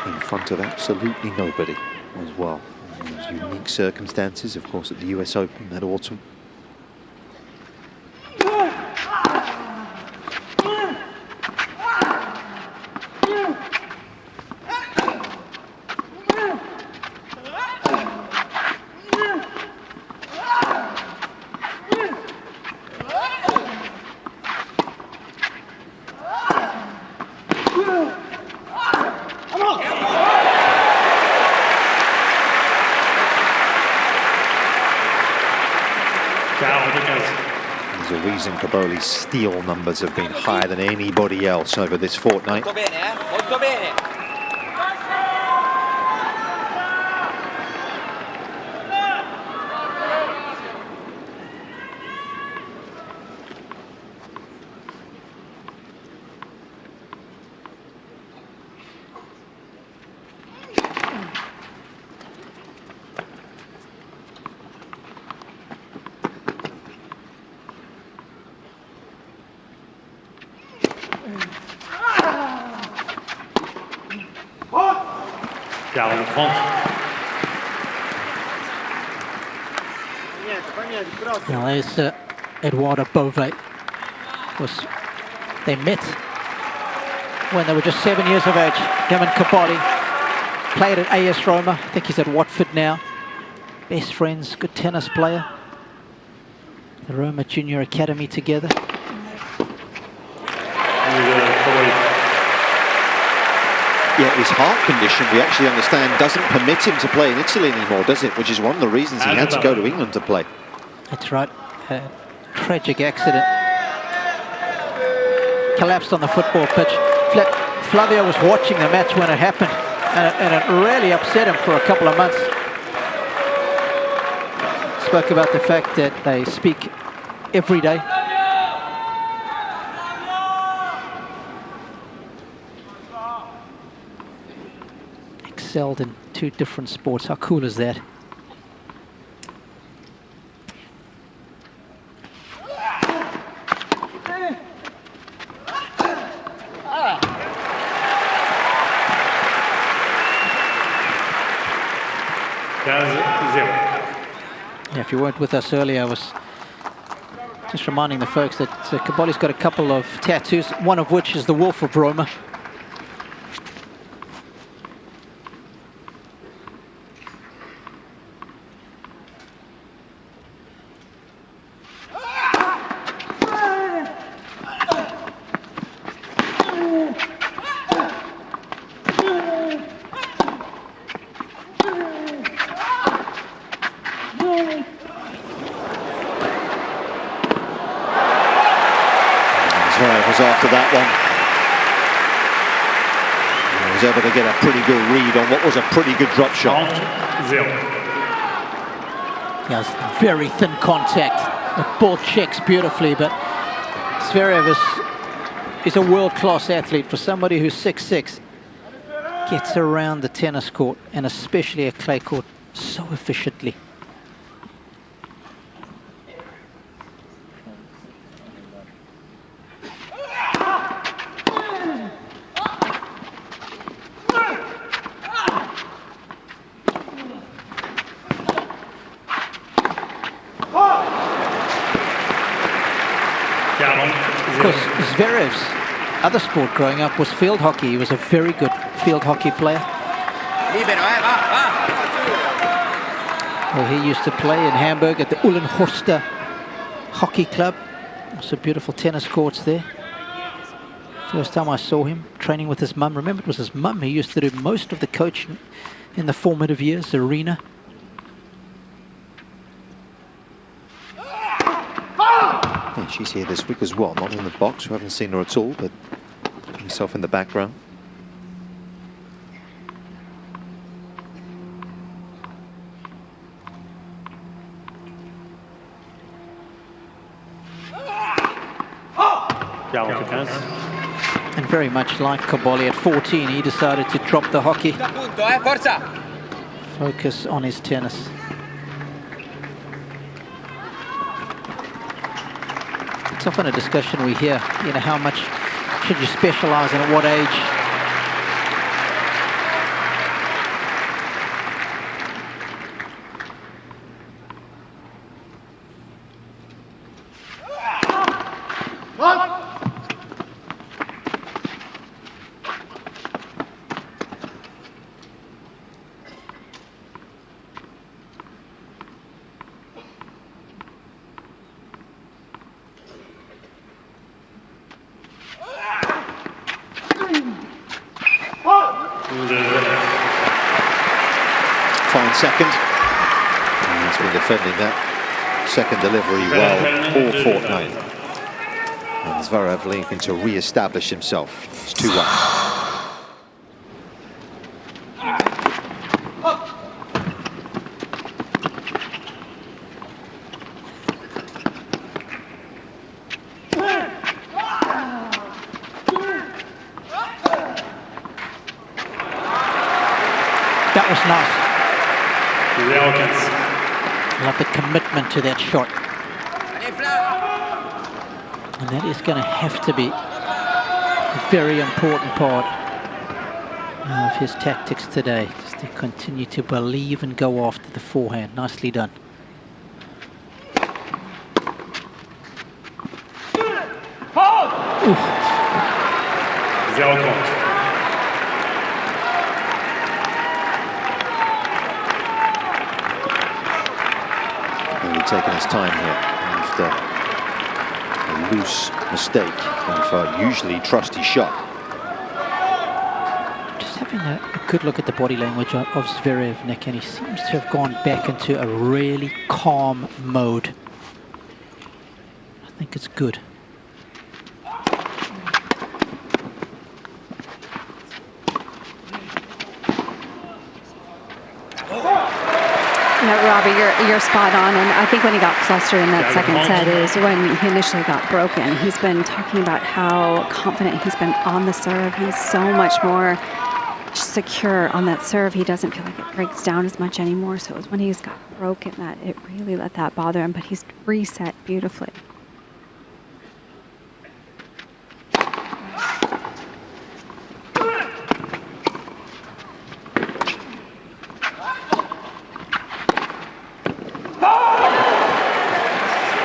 In front of absolutely nobody as well. Those unique circumstances, of course, at the US Open that autumn. There's a reason Cobolli's steal numbers have been higher than anybody else over this fortnight. Now there's Eduardo Bove. Of course, they met when they were just 7 years of age. Him and Cobolli played at AS Roma. I think he's at Watford now. Best friends, good tennis player. The Roma Junior Academy together. Yeah, his heart condition, we actually understand, doesn't permit him to play in Italy anymore, does it? Which is one of the reasons he had to go to England to play. That's right. A tragic accident. Collapsed on the football pitch. Flavio was watching the match when it happened, and it really upset him for a couple of months. Spoke about the fact that they speak every day. Excelled in 2 different sports. How cool is that? Yeah, if you weren't with us earlier, I was just reminding the folks that Cobolli's got a couple of tattoos, one of which is the Wolf of Roma. was after that one. He was able to get a pretty good read on what was a pretty good drop shot. 0. Yes, very thin contact. The ball checks beautifully, but Zverev is a world-class athlete. For somebody who's 6'6", gets around the tennis court, and especially a clay court, so efficiently. Of course, Zverev's other sport growing up was field hockey. He was a very good field hockey player. Well, he used to play in Hamburg at the Uhlenhorster Hockey Club. Some beautiful tennis courts there. First time I saw him training with his mum. Remember, it was his mum who used to do most of the coaching in the formative years, Arena. Yeah, she's here this week as well, not in the box. We haven't seen her at all, but himself in the background. And very much like Cobolli at 14, he decided to drop the hockey. Focus on his tennis. It's often a discussion we hear, you know, how much should you specialize and at what age? Fine second. And he's been defending that second delivery well all fortnight. And Zverev looking to re-establish himself. It's 2-1. That was nice. I love the commitment to that shot. And that is going to have to be a very important part of his tactics today, just to continue to believe and go after the forehand. Nicely done. Oof. 0-30. Taking his time here after a loose mistake of a usually trusty shot. Just having a good look at the body language of Zverev, Nick, and he seems to have gone back into a really calm mode. I think it's good. Yeah, Robbie, you're spot on, and I think when he got flustered in that second set is when he initially got broken. He's been talking about how confident he's been on the serve. He's so much more secure on that serve. He doesn't feel like it breaks down as much anymore. So it was when he's got broken that it really let that bother him, but he's reset beautifully.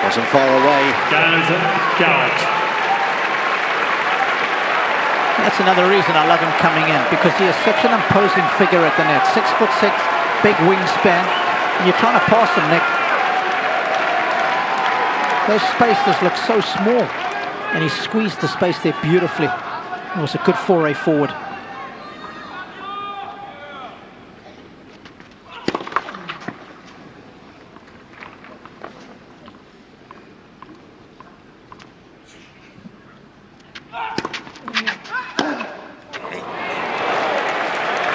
Wasn't far away. That's another reason I love him coming in, because he is such an imposing figure at the net. 6'6", big wingspan. And you're trying to pass him, Nick. Those spaces look so small, and he squeezed the space there beautifully. It was a good foray forward.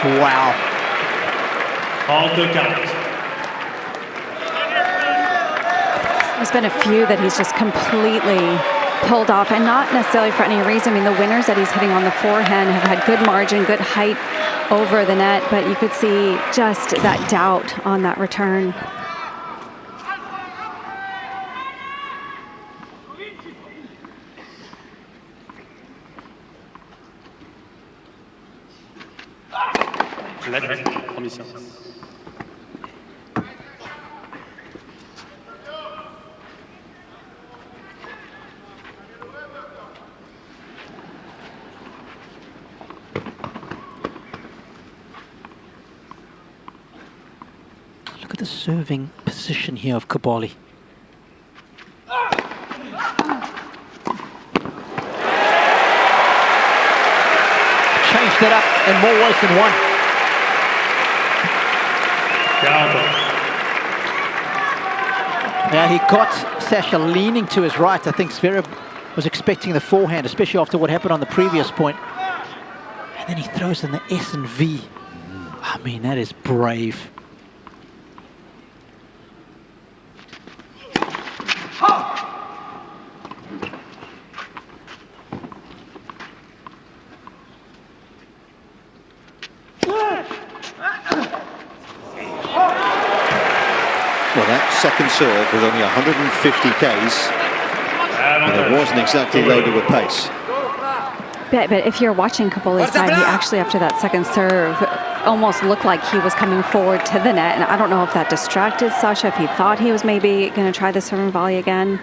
Wow. Trente quarante. There's been a few that he's just completely pulled off, and not necessarily for any reason. I mean, the winners that he's hitting on the forehand have had good margin, good height over the net, but you could see just that doubt on that return. Look at the serving position here of Cobolli. Changed it up in more ways than one. Yeah, he got Sasha leaning to his right. I think Zverev was expecting the forehand, especially after what happened on the previous point. And then he throws in the S and V. I mean, that is brave. Well, that second serve was only 150 Ks, and it wasn't exactly loaded with pace. But if you're watching Cobolli's side, he actually, after that second serve, almost looked like he was coming forward to the net. And I don't know if that distracted Sasha, if he thought he was maybe going to try the serve and volley again.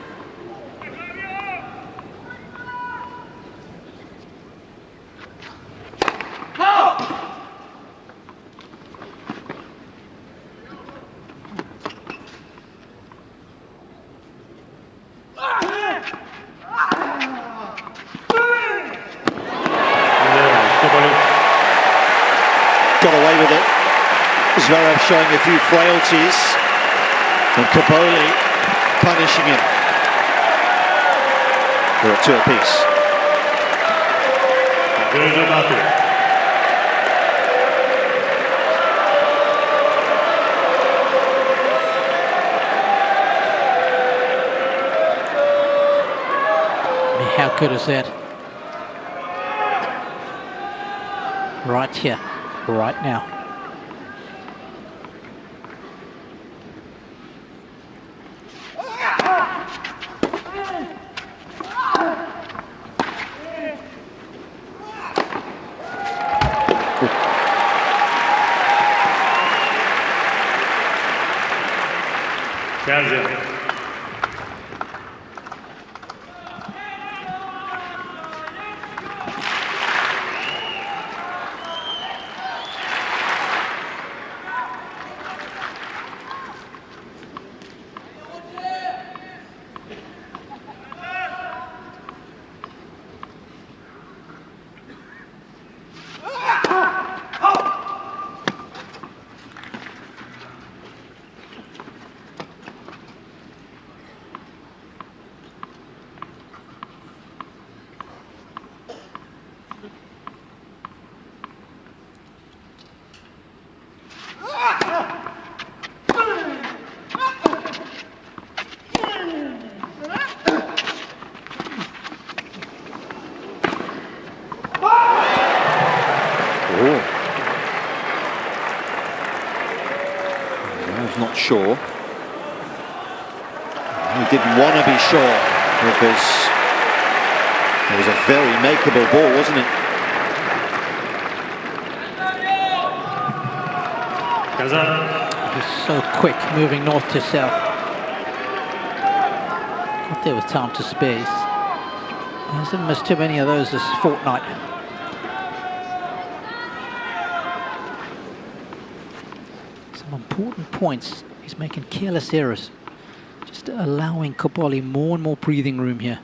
Got away with it. Zverev showing a few frailties, and Cobolli punishing him. We're at 2 apiece. How good is that? Right here, right now. Not sure. He didn't want to be sure because it was a very makeable ball, wasn't it? He's so quick, moving north to south. Got there with time to spare. He hasn't missed too many of those this fortnight. Important points. He's making careless errors, just allowing Cobolli more and more breathing room here.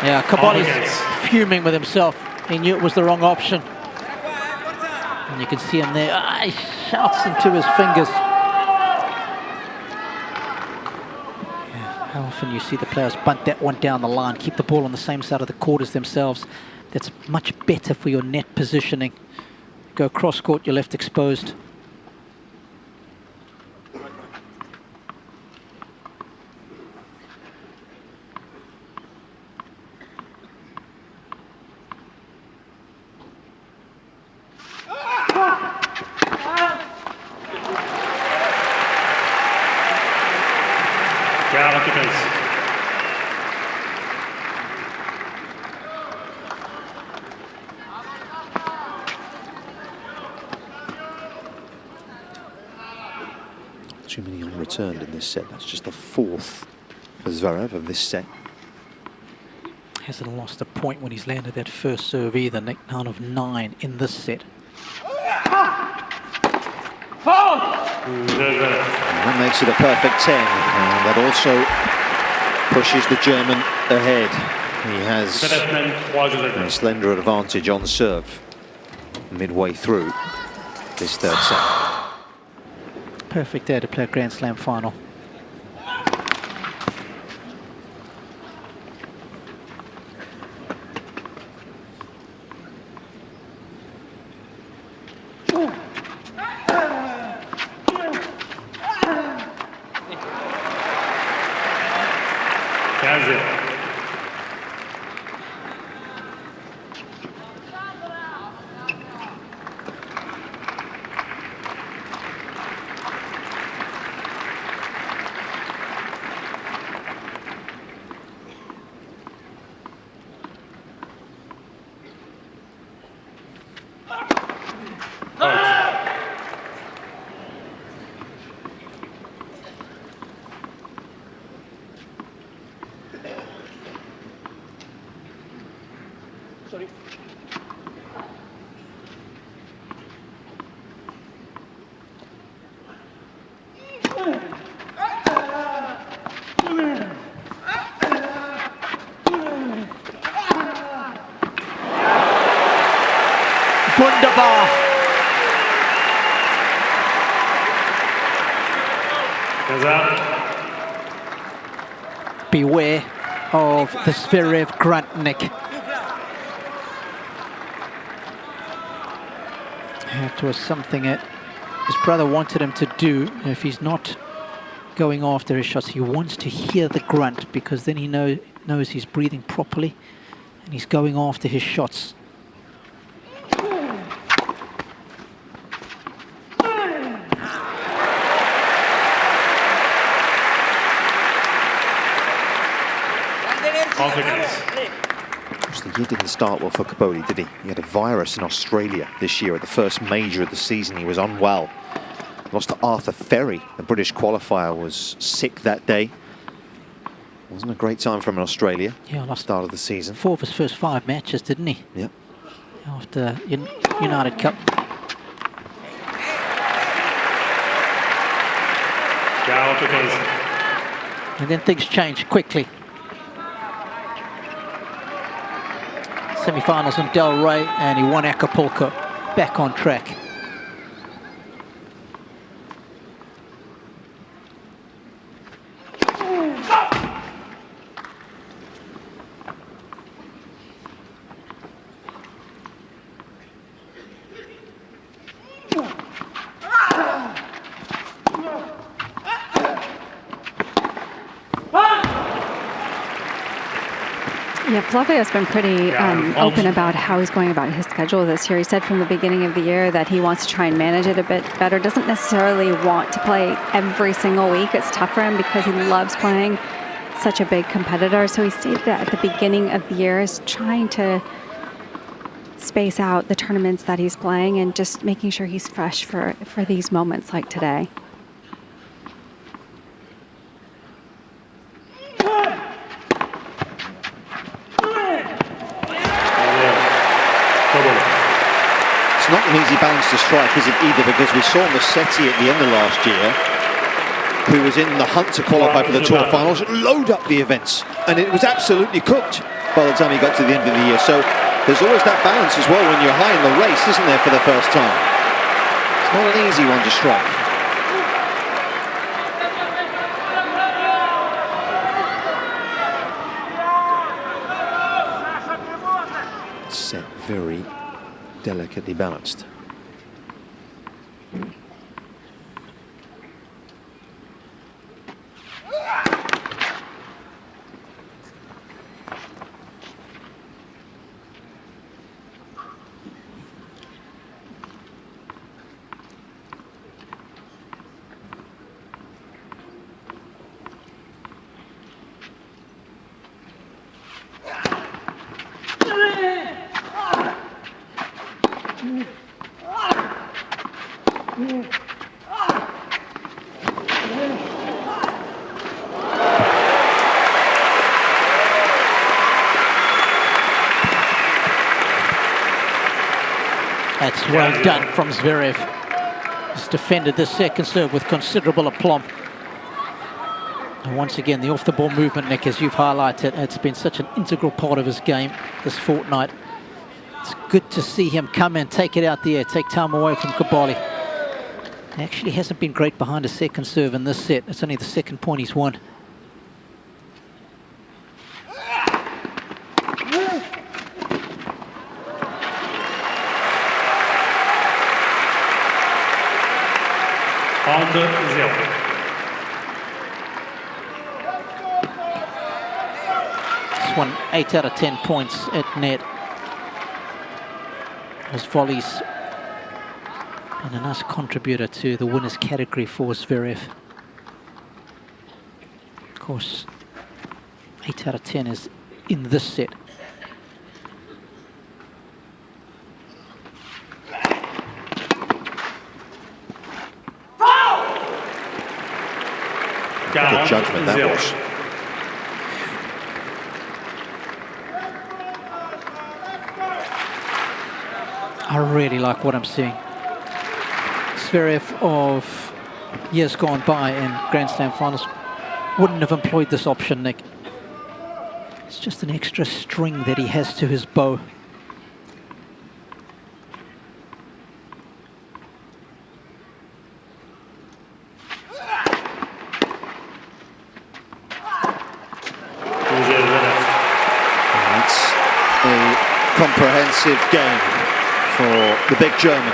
Yeah, Cobolli's fuming with himself. He knew it was the wrong option. And you can see him there. He shouts into his fingers. Yeah, how often you see the players bunt that one down the line, keep the ball on the same side of the court as themselves. That's much better for your net positioning. Go cross court, you're left exposed. Too many unreturned in this set. That's just the 4th for Zverev of this set. Hasn't lost a point when he's landed that first serve either. 9 of 9 in this set. And that makes it a perfect 10. And that also pushes the German ahead. He has a slender advantage on serve midway through this third set. Perfect there to play a Grand Slam final. That's it. Sorry. Wunderbar. Goes out. Beware of the Zverev grunt, Nick. That was something that his brother wanted him to do. If he's not going after his shots, he wants to hear the grunt, because then he knows he's breathing properly and he's going after his shots. The year didn't start well for Cobolli, did he? He had a virus in Australia this year at the first major of the season. He was unwell. Lost to Arthur Ferry. The British qualifier was sick that day. Wasn't a great time from Australia. Yeah, lost start of the season. 4 of his first 5 matches, didn't he? Yep. After United Cup. And then things changed quickly. Semi-finals in Del Rey, and he won Acapulco. Back on track. Yeah, Flavio's been pretty open about how he's going about his schedule this year. He said from the beginning of the year that he wants to try and manage it a bit better. Doesn't necessarily want to play every single week. It's tough for him because he loves playing such a big competitor. So he stated that at the beginning of the year is trying to space out the tournaments that he's playing and just making sure he's fresh for these moments like today. It's not an easy balance to strike, is it, either, because we saw Musetti at the end of last year, who was in the hunt to qualify for the Tour finals, load up the events, and it was absolutely cooked. by the time he got to the end of the year. So there's always that balance as well when you're high in the race, isn't there, for the first time? It's not an easy one to strike. Set very delicately balanced. That's well done from Zverev. He's defended this second serve with considerable aplomb. And once again, the off-the-ball movement, Nick, as you've highlighted, it's been such an integral part of his game this fortnight. It's good to see him come in, take it out the air, take time away from Cobolli. He actually hasn't been great behind a second serve in this set. It's only the second point he's won. This one, 8 out of 10 points at net. His volleys and a nice contributor to the winners category for Zverev. Of course, 8 out of 10 is in this set. Good judgment that was. I really like what I'm seeing. Zverev of years gone by in Grand Slam finals wouldn't have employed this option, Nick. It's just an extra string that he has to his bow. Comprehensive game for the big German.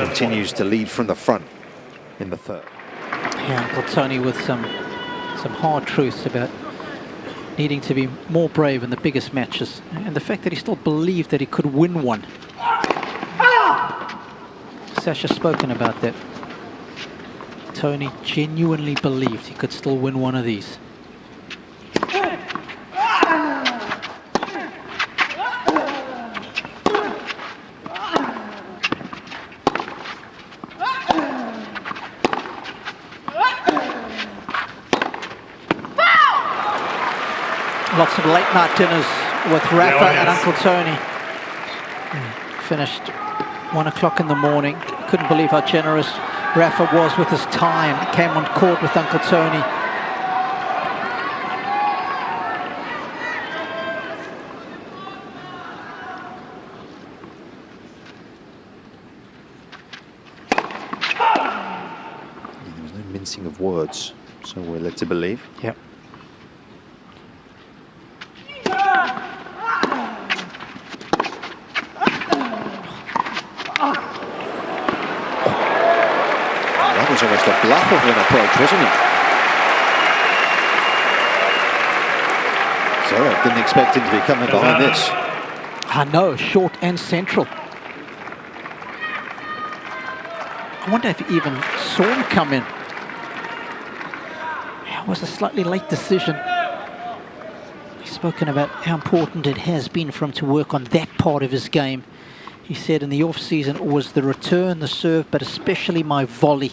Continues to lead from the front in the third. Yeah, Uncle Tony with some hard truths about needing to be more brave in the biggest matches, and the fact that he still believed that he could win one. Sasha's spoken about that. Tony genuinely believed he could still win one of these. Lots of late night dinners with Rafa and Uncle Tony. Finished 1 o'clock in the morning. Couldn't believe how generous Rafa was with his time. Came on court with Uncle Tony. There was no mincing of words, so we're led to believe. Yep. That was almost a bluff of an approach, wasn't it? Zverev didn't expect him to be coming behind this. I know, short and central. I wonder if he even saw him come in. It was a slightly late decision. He's spoken about how important it has been for him to work on that part of his game. He said in the off-season it was the return, the serve, but especially my volley.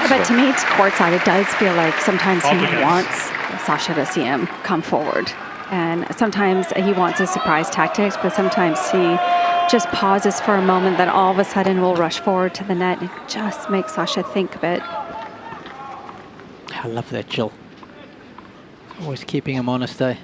But to me, it's courtside. It does feel like sometimes he wants Sasha to see him come forward. And sometimes he wants a surprise tactics, but sometimes he just pauses for a moment, then all of a sudden will rush forward to the net. It just makes Sasha think a bit. I love that, Jill. Always keeping him honest, eh?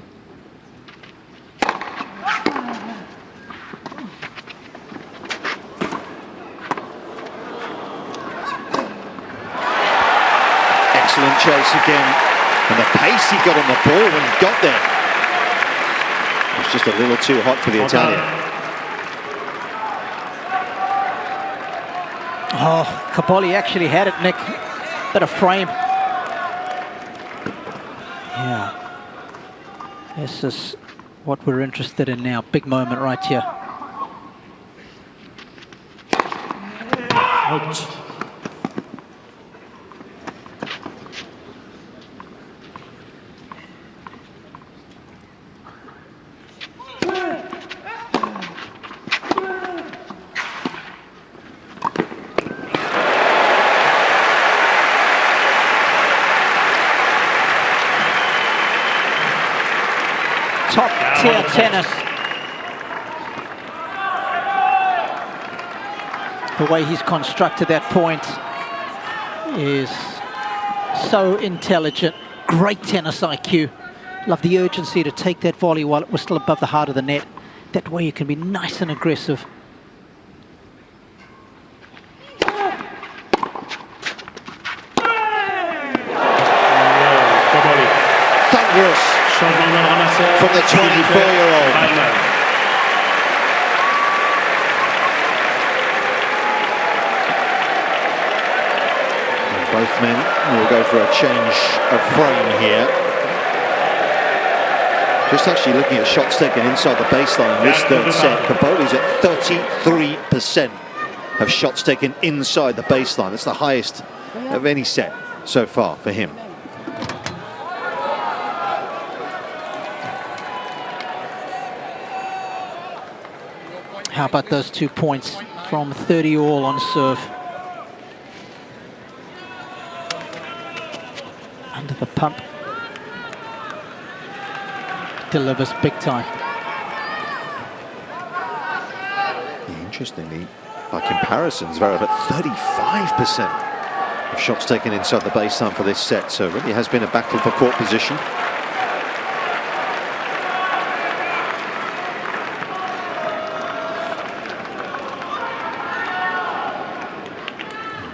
Excellent chase again. And the pace he got on the ball when he got there. It was just a little too hot for the Italian. Oh, Cobolli actually had it, Nick. Bit of frame. Yeah. This is what we're interested in now. Big moment right here. Out. Top tier tennis. The way he's constructed that point is so intelligent. Great tennis IQ. Love the urgency to take that volley while it was still above the heart of the net. That way you can be nice and aggressive. Thunderous from the 24-year-old. Both men will go for a change of frame here. Just actually looking at shots taken inside the baseline in this third set, Cobolli's at 33% of shots taken inside the baseline. That's the highest of any set so far for him. How about those 2 points from 30 all on serve? Under the pump. Delivers big time. Yeah, interestingly, by comparison, Zverev at 35% of shots taken inside the baseline for this set. So it really has been a battle for court position.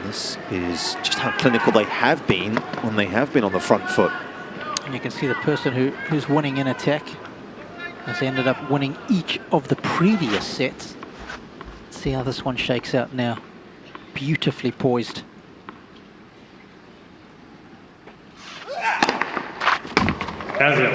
This is just how clinical they have been when they have been on the front foot. And you can see the person who's winning in attack has ended up winning each of the previous sets. Let's see how this one shakes out now. Beautifully poised. Brazil.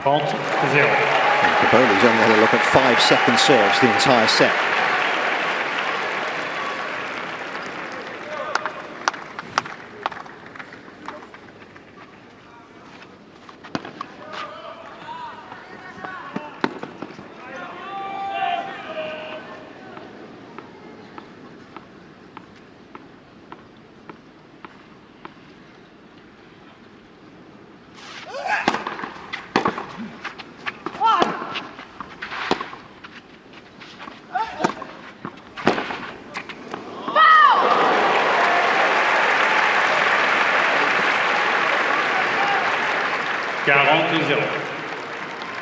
Fault 0. Cobolli's only had a look at 5-second serves the entire set.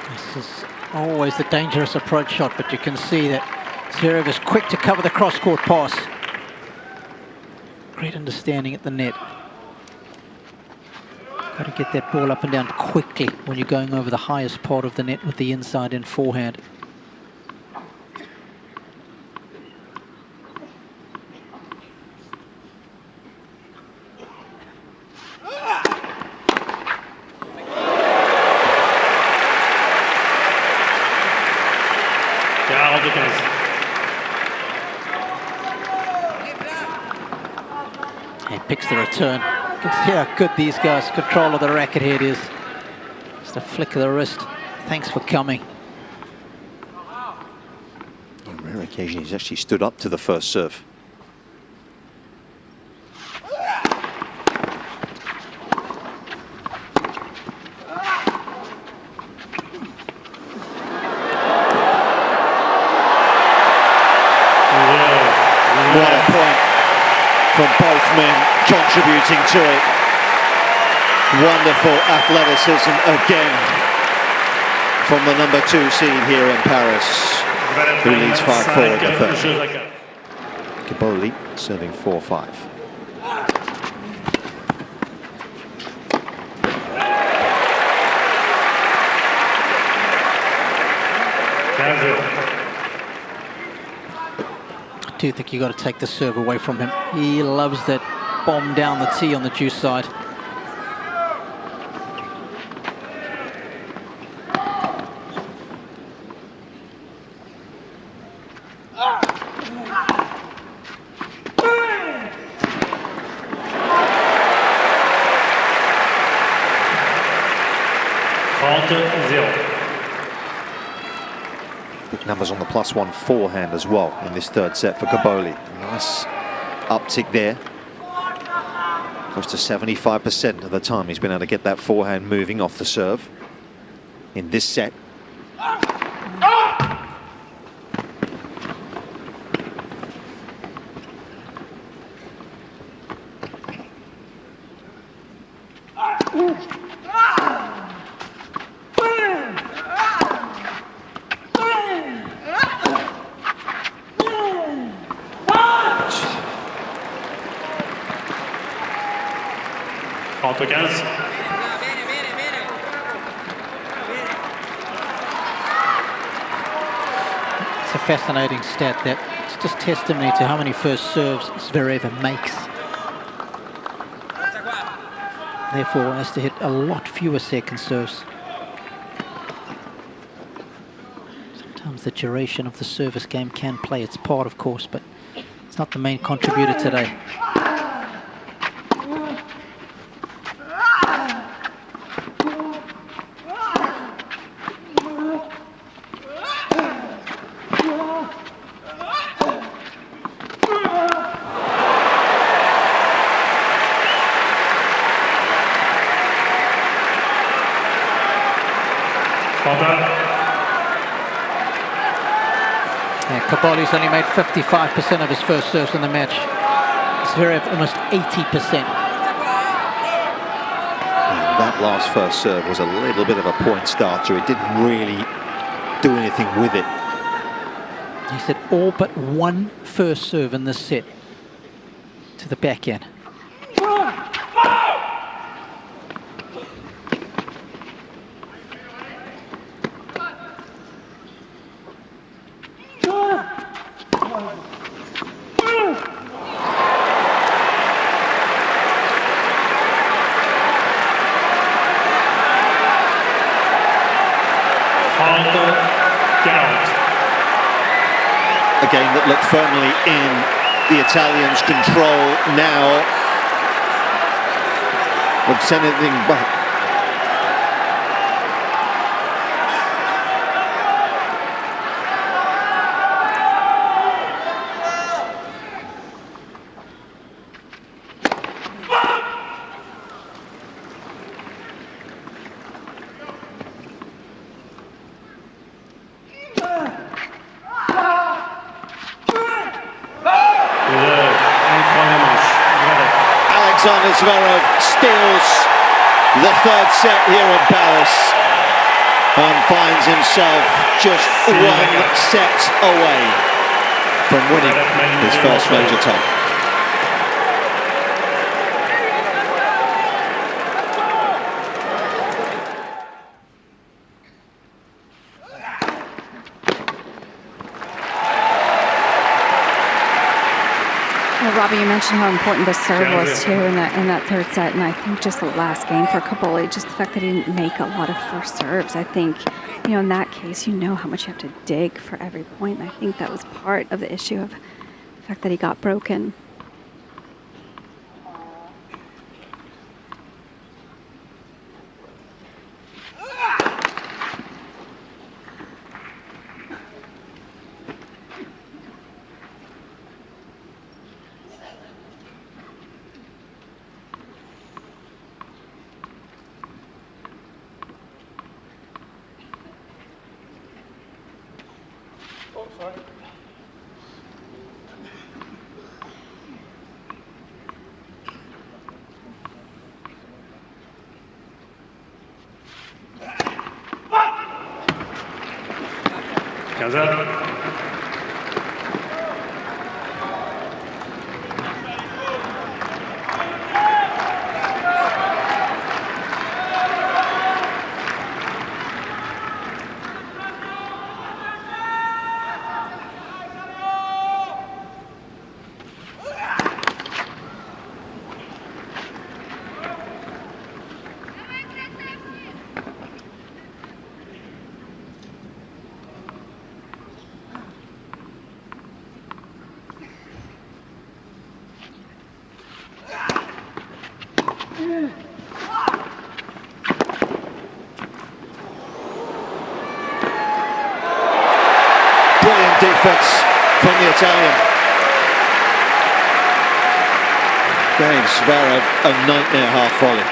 This is always the dangerous approach shot, but you can see that Zverev is quick to cover the cross-court pass. Great understanding at the net. Got to get that ball up and down quickly when you're going over the highest part of the net with the inside-in forehand. Faute de 15. He picks the return. You can see how good these guys' control of the racket head is. Just a flick of the wrist. Thanks for coming. On rare occasion, he's actually stood up to the first serve. What a point from both men contributing to it. Wonderful athleticism again from the number 2 seed here in Paris, who leads 5-4 in the third. Cobolli serving 4-5. I do think you got to take the serve away from him. He loves that bomb down the tee on the juice side. Big numbers on the +1 forehand as well in this third set for Cobolli. Nice uptick there. Close to 75% of the time he's been able to get that forehand moving off the serve in this set. Faute de 15. It's a fascinating stat that it's just testimony to how many first serves Zverev makes. Therefore, has to hit a lot fewer second serves. Sometimes the duration of the service game can play its part, of course, but it's not the main contributor today. Yeah, Cobolli's only made 55% of his first serves in the match. Zverev almost 80%. And that last first serve was a little bit of a point starter. It didn't really do anything with it. He said all but one first serve in this set to the backhand. A game that looked firmly in the Italians' control now looks anything but. Zverev steals the third set here in Paris and finds himself just one set away from winning his first major title. Robbie, you mentioned how important the serve was too in that third set, and I think just the last game for Cobolli, just the fact that he didn't make a lot of first serves, I think you know, in that case, you know how much you have to dig for every point. And I think that was part of the issue of the fact that he got broken. Brilliant defense from the Italian. Gave Zverev a nightmare half volley.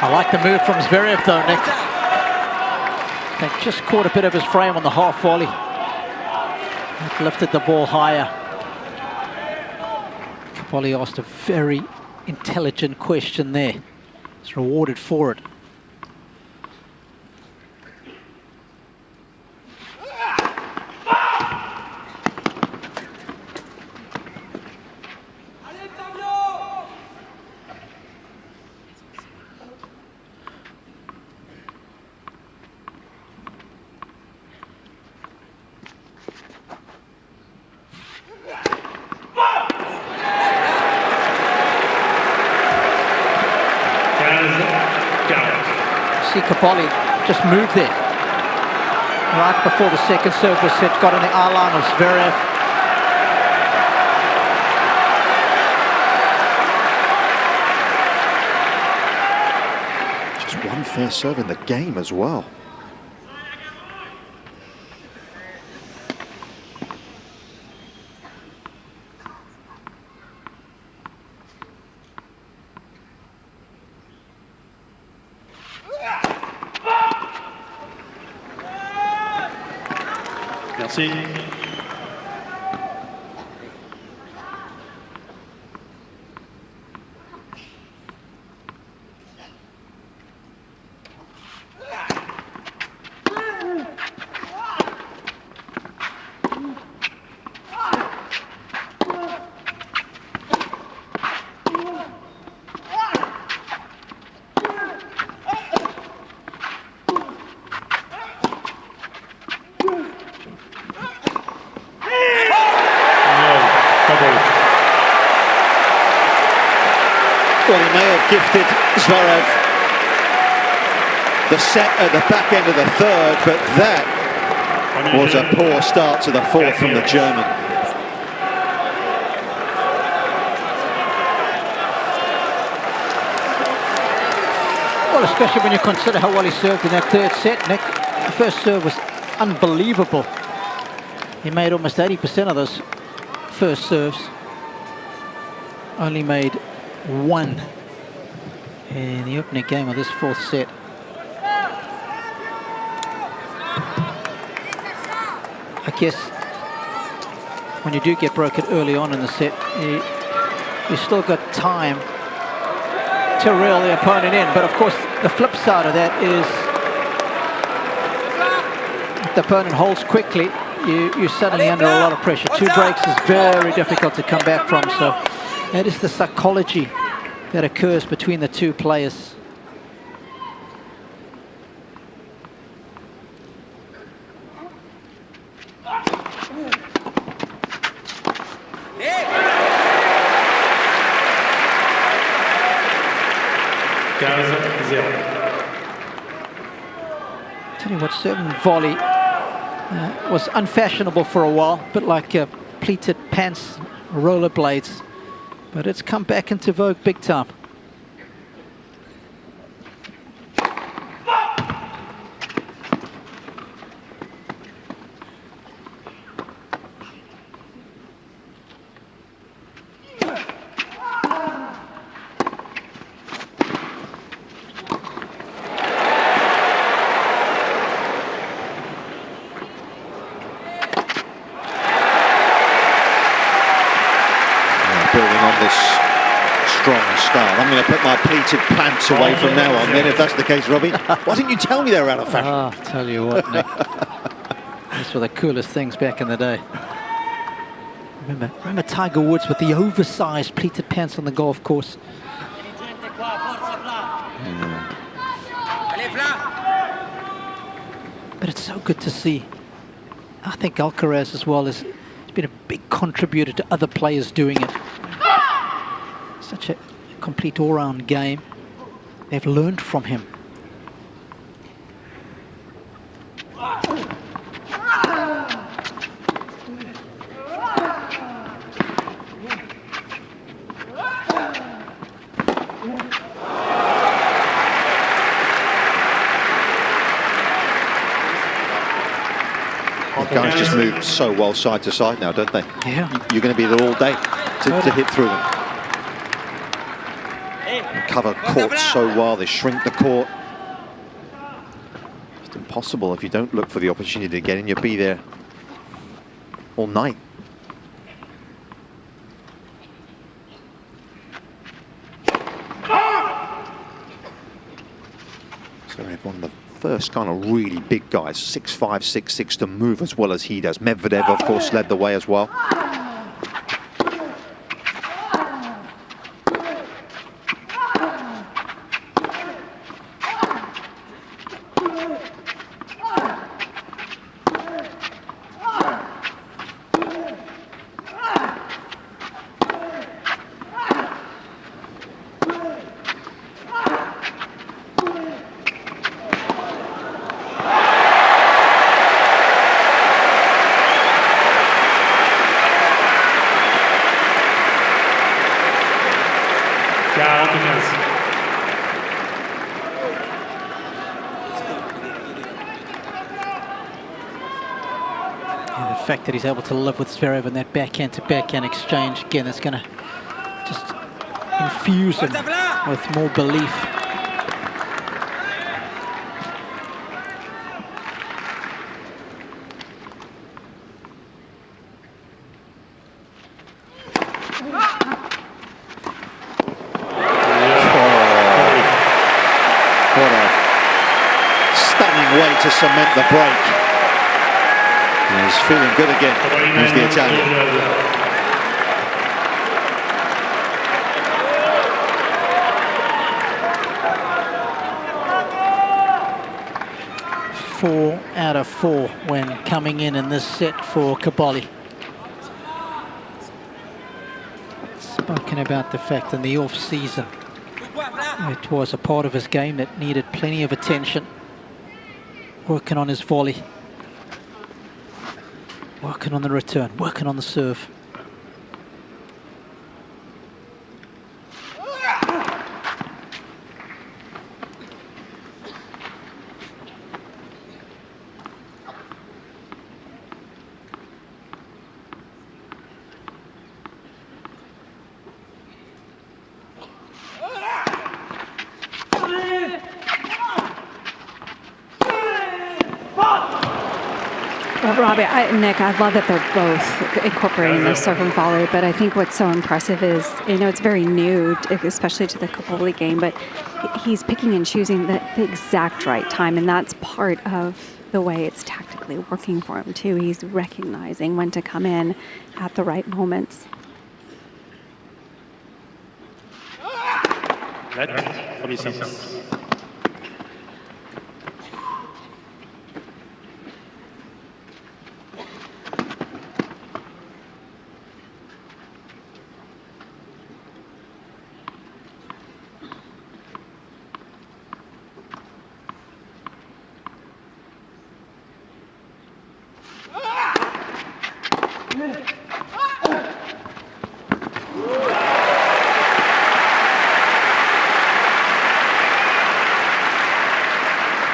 I like the move from Zverev though, Nick. They just caught a bit of his frame on the half volley. It lifted the ball higher. Cobolli asked a very intelligent question there. He's rewarded for it. See Cobolli just move there. Right before the second serve was set, got on the eye line of Zverev. Just one fair serve in the game as well. Merci. Well, he may have gifted Zverev the set at the back end of the third, but that was a poor start to the fourth from the German. Well, especially when you consider how well he served in that third set, Nick. The first serve was unbelievable. He made almost 80% of those first serves. Only made one in the opening game of this fourth set. I guess when you do get broken early on in the set, you still got time to reel the opponent in. But of course, the flip side of that is if the opponent holds quickly, you're suddenly under a lot of pressure. Two breaks is very difficult to come back from. So that is the psychology that occurs between the two players. Guys, Tell you what, certain volley was unfashionable for a while, a bit like pleated pants, rollerblades, but it's come back into vogue big time. Building on this strong start. I'm going to put my pleated pants away from now on then, if that's the case, Robbie. Why didn't you tell me they were out of fashion? Ah, tell you what, Nick. These were the coolest things back in the day. Remember Tiger Woods with the oversized pleated pants on the golf course. But it's so good to see. I think Alcaraz as well has been a big contributor to other players doing it. Such a complete all-round game. They've learned from him. The guys just move so well side to side now, don't they? Yeah. You're going to be there all day to hit through them. They cover court so well, they shrink the court. It's impossible if you don't look for the opportunity to get in. You'll be there all night. Zverev, one of the first kind of really big guys, 6'5", 6'6", to move as well as he does. Medvedev, of course, led the way as well. And the fact that he's able to live with Zverev in that backhand to backhand exchange, again, that's going to just infuse him with more belief. What a stunning way to cement the break. He's feeling good again. He's the Italian. Four out of four when coming in this set for Cobolli. Spoken about the fact in the off-season it was a part of his game that needed plenty of attention. Working on his volley. Working on the return, working on the serve. Robbie, Nick, I love that they're both incorporating their serve and volley, but I think what's so impressive is, it's very new, especially to the Cobolli game, but he's picking and choosing the exact right time, and that's part of the way it's tactically working for him, too. He's recognizing when to come in at the right moments.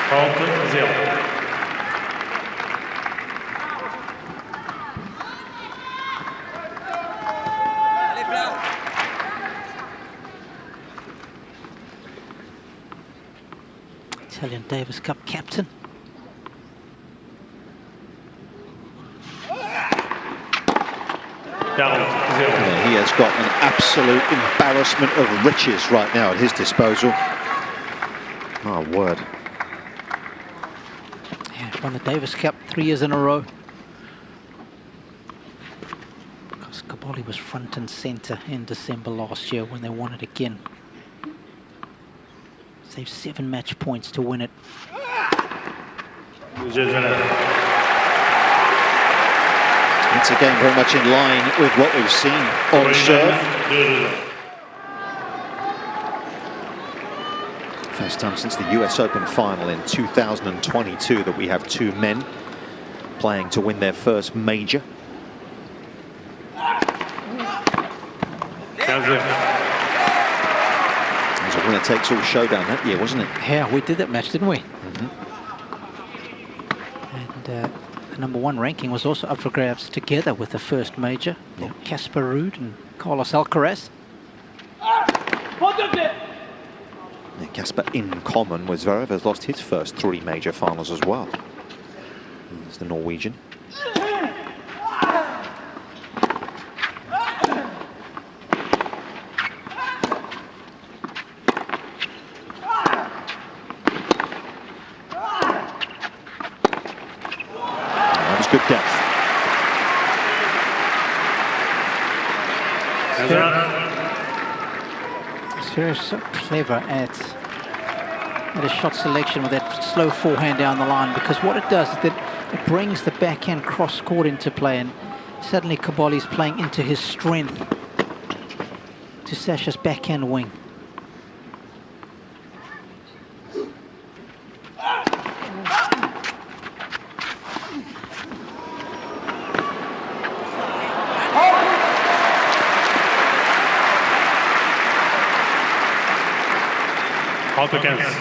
30-0. Italian Davis Cup captain. Yeah, he has got an absolute embarrassment of riches right now at his disposal. My word. Yeah, won the Davis Cup 3 years in a row. Because Cobolli was front and centre in December last year when they won it again. Saved 7 match points to win it. It's again very much in line with what we've seen on serve. First time since the US Open final in 2022 that we have 2 men playing to win their first major. It was a winner-takes-all showdown that year, wasn't it? Yeah, we did that match, didn't we? And the #1 ranking was also up for grabs together with the first major. Yeah. Casper Ruud and Carlos Alcaraz. And Casper, in common with Zverev, has lost his first 3 major finals as well. He's the Norwegian. That was good depth. Zverev's so clever at a shot selection with that slow forehand down the line, because what it does is that it brings the backhand cross court into play, and suddenly Cobolli's playing into his strength to Sasha's backhand wing. Out against.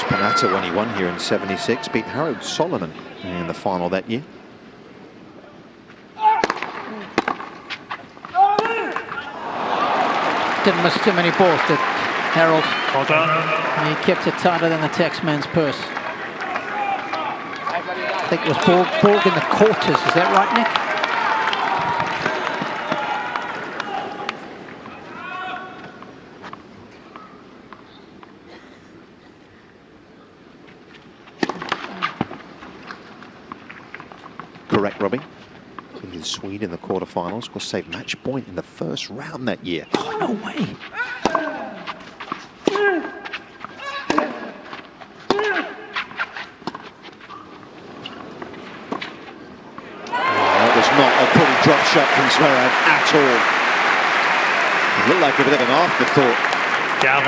Panatta, when he won here in '76, beat Harold Solomon in the final that year. Didn't miss too many balls, did Harold? He kept it tighter than the taxman's purse. I think it was Borg in the quarters, is that right, Nick? Correct, Robbie. He was Swede in the quarterfinals. Of course, saved match point in the first round that year. Oh, no way. That was not a pretty drop shot from Zverev at all. It looked like a bit of an afterthought. Yeah,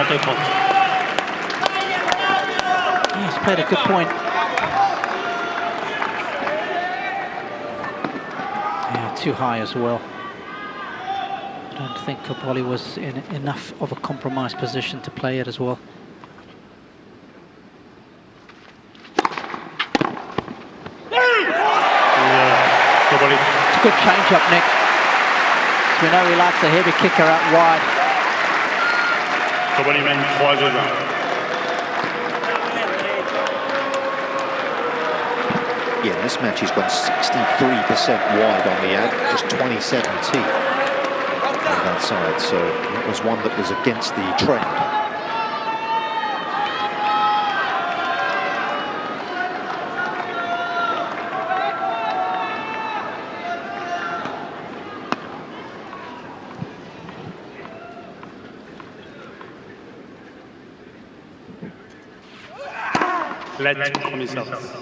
he's played a good point. Yeah, too high as well. I don't think Cobolli was in enough of a compromised position to play it as well. It's a good change-up, Nick. So we know he likes a heavy kicker out wide. Cobolli mène 3-2. Yeah, this match he's gone 63% wide on the ad, just 27T on that side. So that was one that was against the trend. Let's premier service.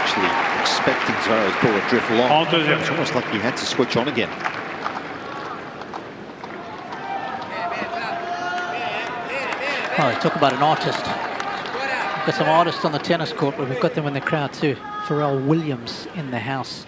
actually expecting Zverev's ball to drift long. Deuxième. It's almost like he had to switch on again. Oh, talk about an artist. We've got some artists on the tennis court, but we've got them in the crowd too. Pharrell Williams in the house.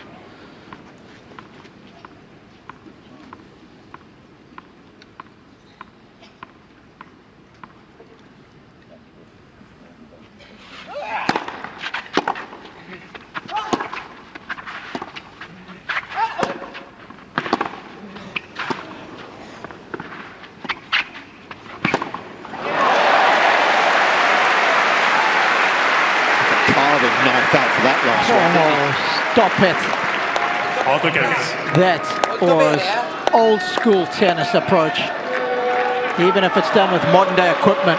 Stop it. That was old school tennis approach, even if it's done with modern day equipment.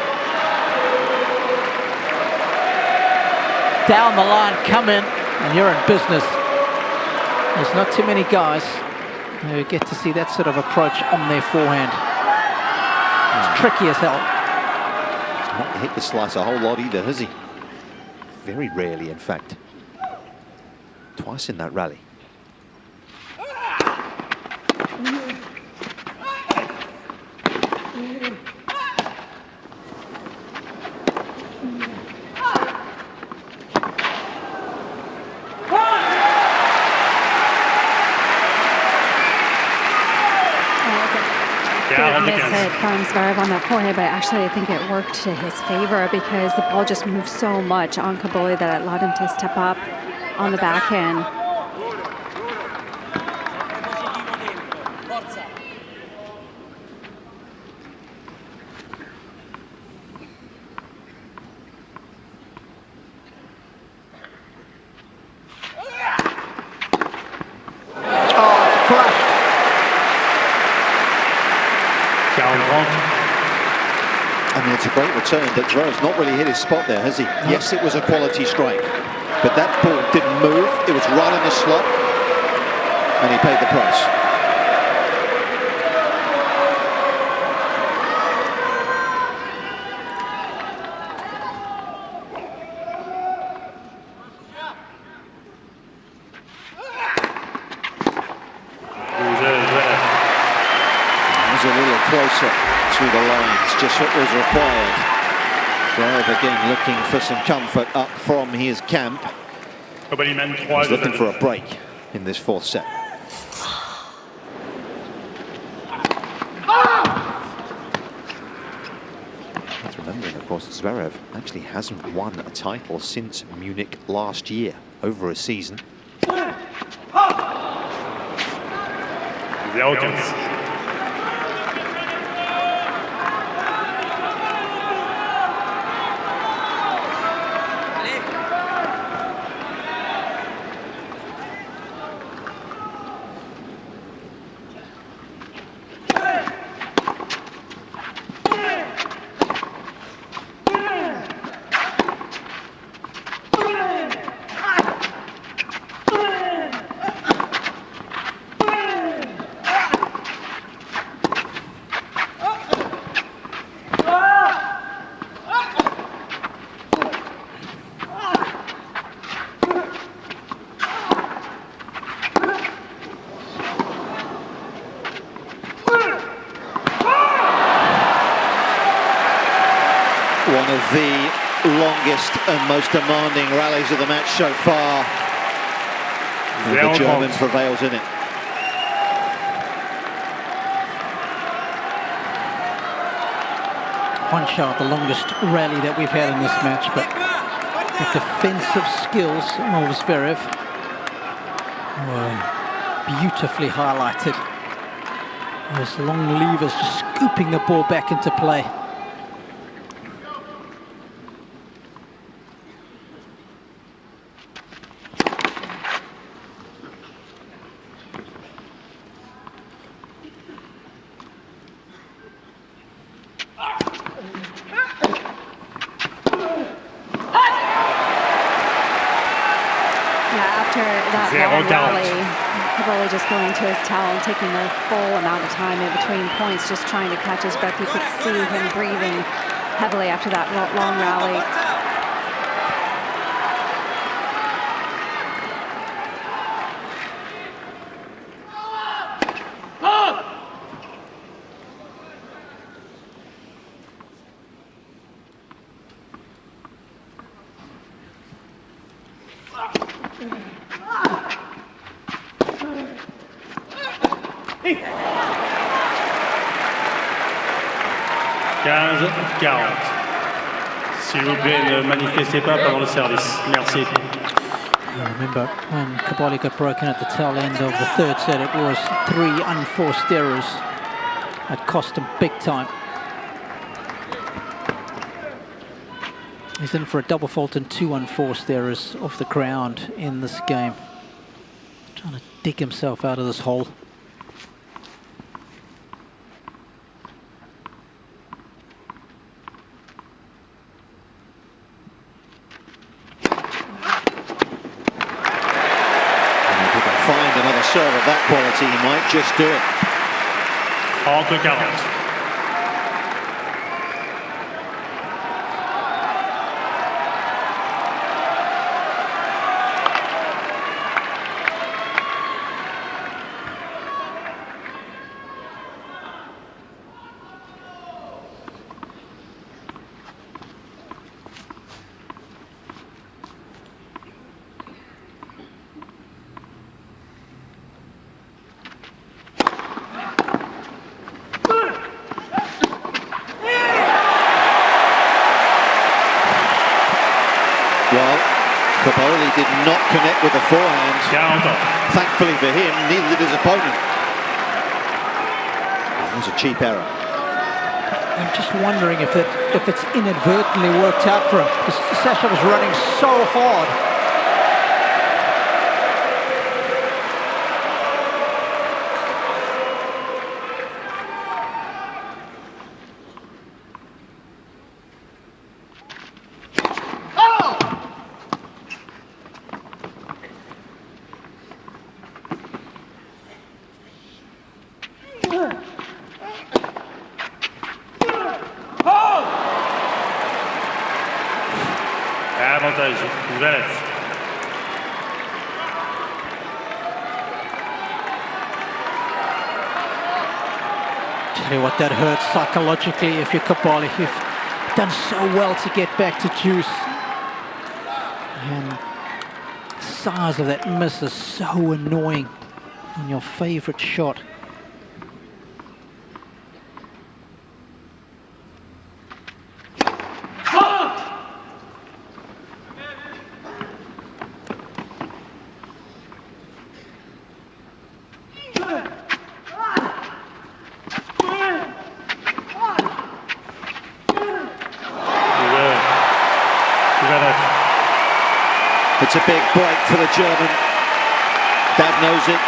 Down the line, come in, and you're in business. There's not too many guys who get to see that sort of approach on their forehand. It's tricky as hell. Not hit the slice a whole lot either, has he? Very rarely, in fact. Twice in that rally. Hit from Zverev on that forehand, but actually I think it worked to his favor because the ball just moved so much on Cobolli that it allowed him to step up on the backhand. I mean, it's a great return, but Zverev's not really hit his spot there, has he? Yes, it was a quality strike, but that ball didn't move. It was right in the slot, and he paid the price. A little closer to the lines, just what was required. Zverev again looking for some comfort up from his camp. He's looking for a break in this fourth set. Let's remember, of course, Zverev actually hasn't won a title since Munich last year, over a season. One of the longest and most demanding rallies of the match so far. And the German prevails in it. One shot, the longest rally that we've had in this match, but the defensive skills of Zverev were beautifully highlighted. Those long levers just scooping the ball back into play. Cobolli just going to his towel and taking the full amount of time in between points, just trying to catch his breath. You could see him breathing heavily after that long rally. S'il vous plaît, ne manifestez pas pendant le service. Merci. I remember when Cobolli got broken at the tail end of the third set, it was 3 unforced errors that cost him big time. He's in for a double fault and 2 unforced errors off the ground in this game. Trying to dig himself out of this hole. Serve of that quality, he might just do it. 30-40. Well, Cobolli did not connect with the forehand. Thankfully for him, neither did his opponent. That was a cheap error. I'm just wondering if it's inadvertently worked out for him, because Sasha was running so hard. Avantage, Zverev. Tell you what, that hurts psychologically if you're Cobolli. You've done so well to get back to juice. And the size of that miss is so annoying on your favorite shot. It's a big break for the German. Dad knows it.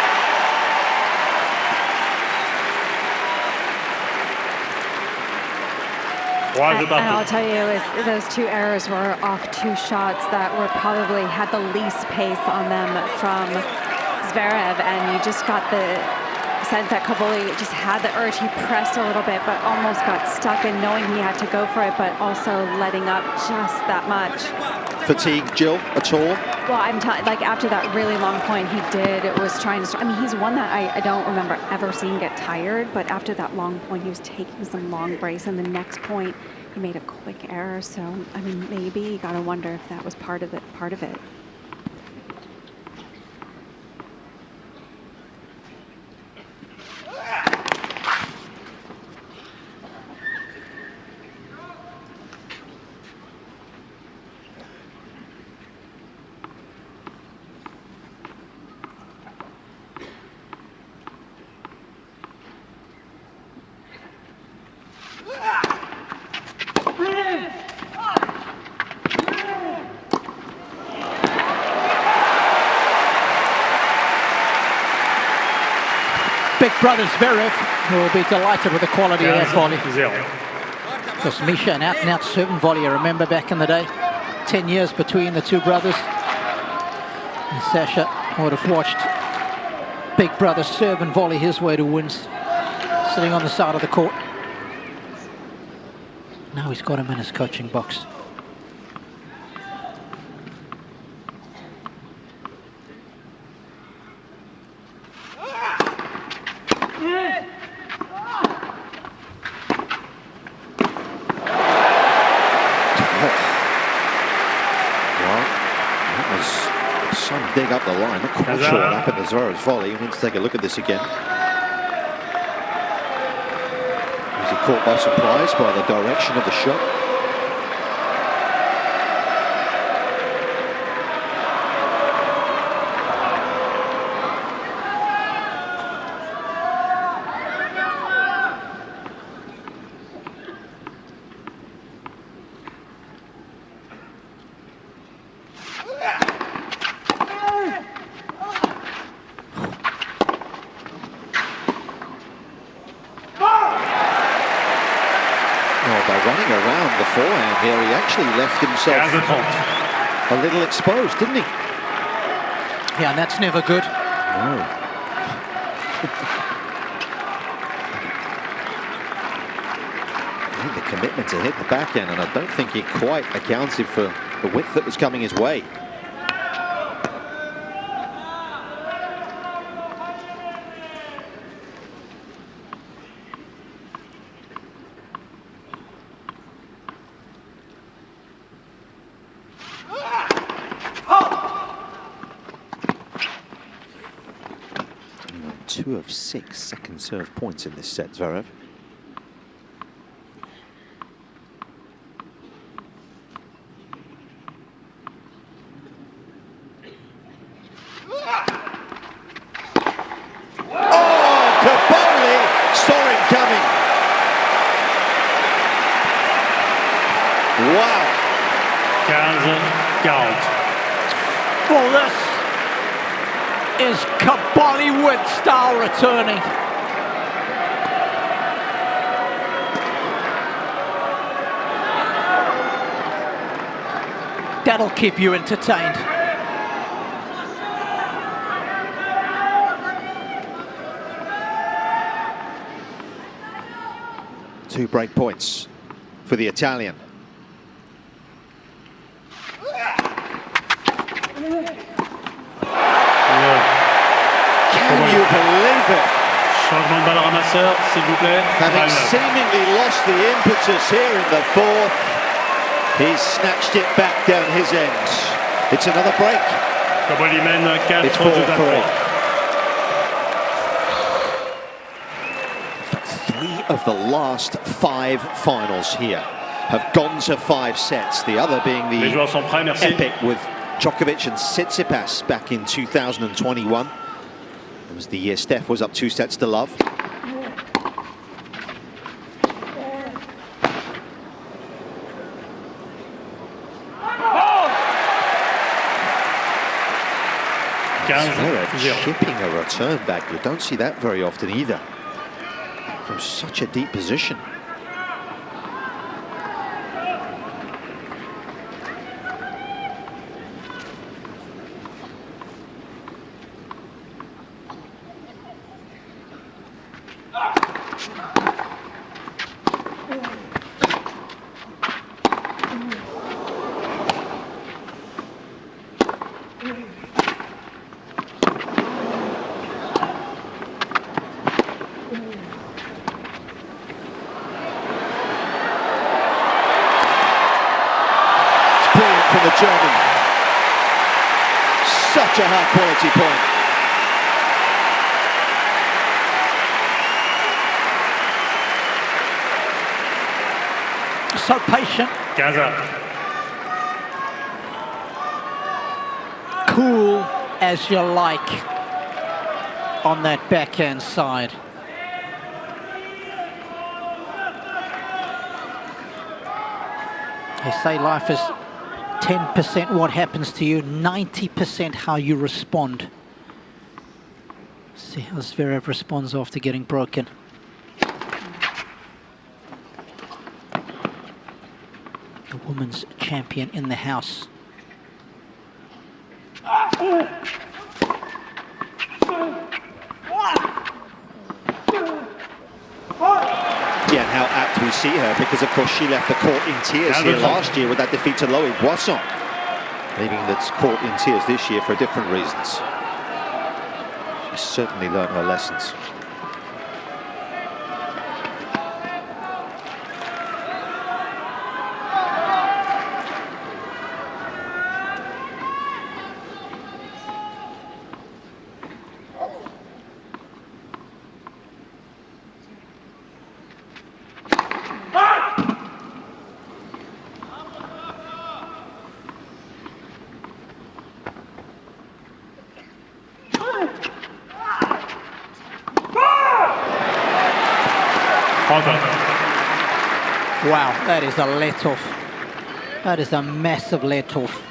And I'll tell you, those 2 errors were off 2 shots that were probably had the least pace on them from Zverev, and you just got the sense that Cobolli just had the urge. He pressed a little bit, but almost got stuck in knowing he had to go for it, but also letting up just that much. Fatigue, Jill, at all? Well, I'm like after that really long point, he was trying to. I mean, he's one that I don't remember ever seeing get tired. But after that long point, he was taking some long breaks, and the next point, he made a quick error. So, I mean, maybe you gotta wonder if that was part of it. Big brother Zverev will be delighted with the quality of that volley. Because Misha, an out-and-out serving volley, I remember back in the day. 10 years between the 2 brothers. And Sasha would have watched big brother serve and volley his way to wins, sitting on the side of the court. Now he's got him in his coaching box. Some dig up the line. Not quite sure what happened to Zverev's volley. We need to take a look at this again. Was he caught by surprise by the direction of the shot? Running around the forehand here, he actually left himself a little exposed, didn't he? Yeah, and that's never good. No. He had the commitment to hit the backhand, and I don't think he quite accounted for the width that was coming his way. Two of 6 second serve points in this set, Zverev. Oh, Cobolli saw him coming. Wow. 15-40. Well, this is Cobolli with style returning. That'll keep you entertained. Two break points for the Italian. Can you believe it? Changement de balle ramasseur, s'il vous plaît. Having seemingly lost the impetus here in the fourth, he's snatched it back down his end. It's another break. Cobolli mène 4 It's 4-3. In fact, 3 of the last 5 finals here have gone to 5 sets. The other being the epic with Djokovic and Tsitsipas back in 2021. It was the year Steph was up 2 sets to love. Zverev chipping a return back. You don't see that very often either. From such a deep position. From the German. Such a high quality point. So patient. Gaza. Cool as you like on that backhand side. They say life is 10% what happens to you, 90% how you respond. See how Zverev responds after getting broken. The women's champion in the house. Yeah, and how apt we see her, because of course she left the court in tears here last year with that defeat to Loïc Boisson, leaving the court in tears this year for different reasons. She's certainly learned her lessons. Wow, that is a let-off. That is a massive let-off.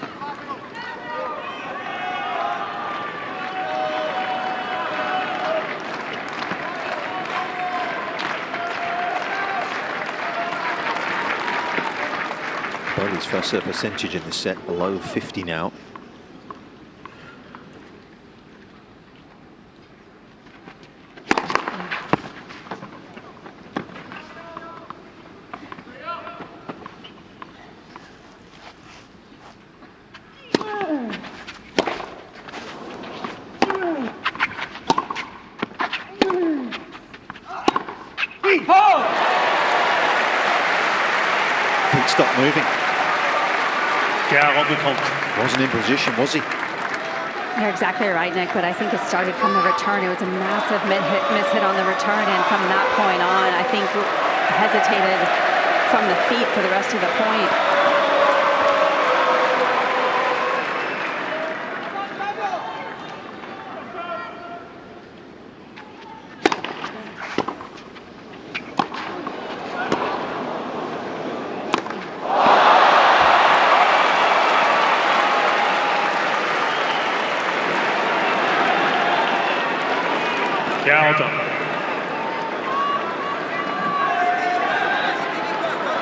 Cobolli's first serve percentage in the set below 50 now. Feet stopped moving. Wasn't in position, was he? You're exactly right, Nick, but I think it started from the return. It was a massive miss-hit on the return, and from that point on, I think hesitated from the feet for the rest of the point.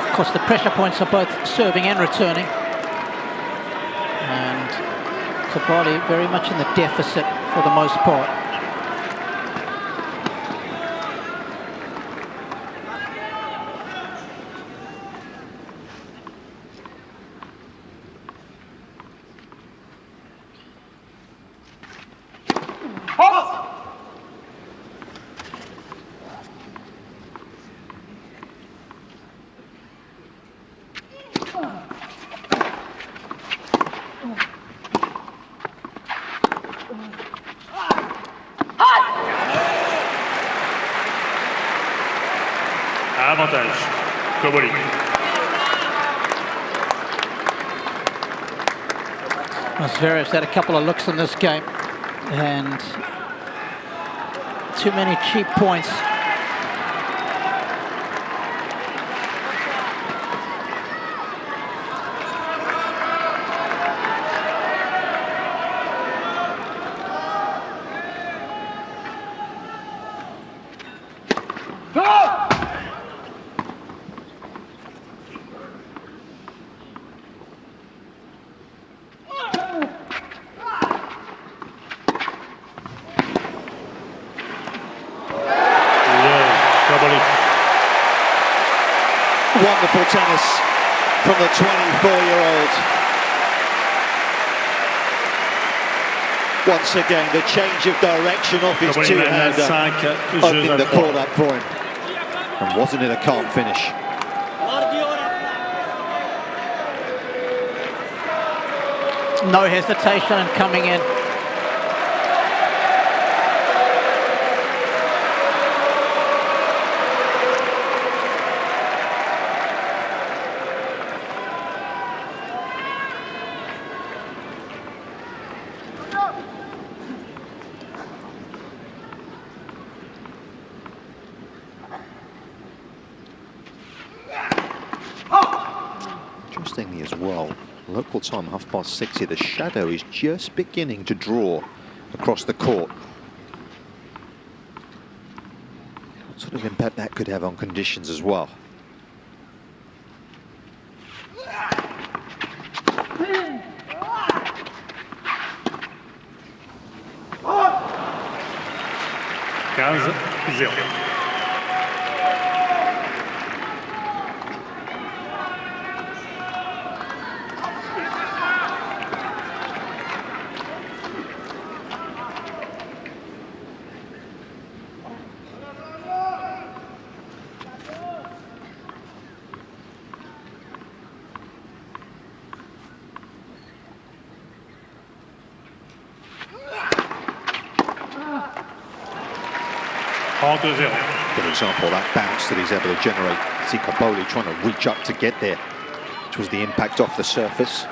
Of course, the pressure points are both serving and returning. And Cobolli very much in the deficit for the most part. Avantage, Cobolli. Zverev's had a couple of looks in this game, and too many cheap points. Wonderful tennis from the 24-year-old. Once again, the change of direction off his two-hander, opening the court up for him. And wasn't it a calm finish? No hesitation in coming in. Interestingly as well, local time 6:30 here, the shadow is just beginning to draw across the court. What sort of impact that could have on conditions as well? Good example, that bounce that he's able to generate. See Cobolli trying to reach up to get there, which was the impact off the surface.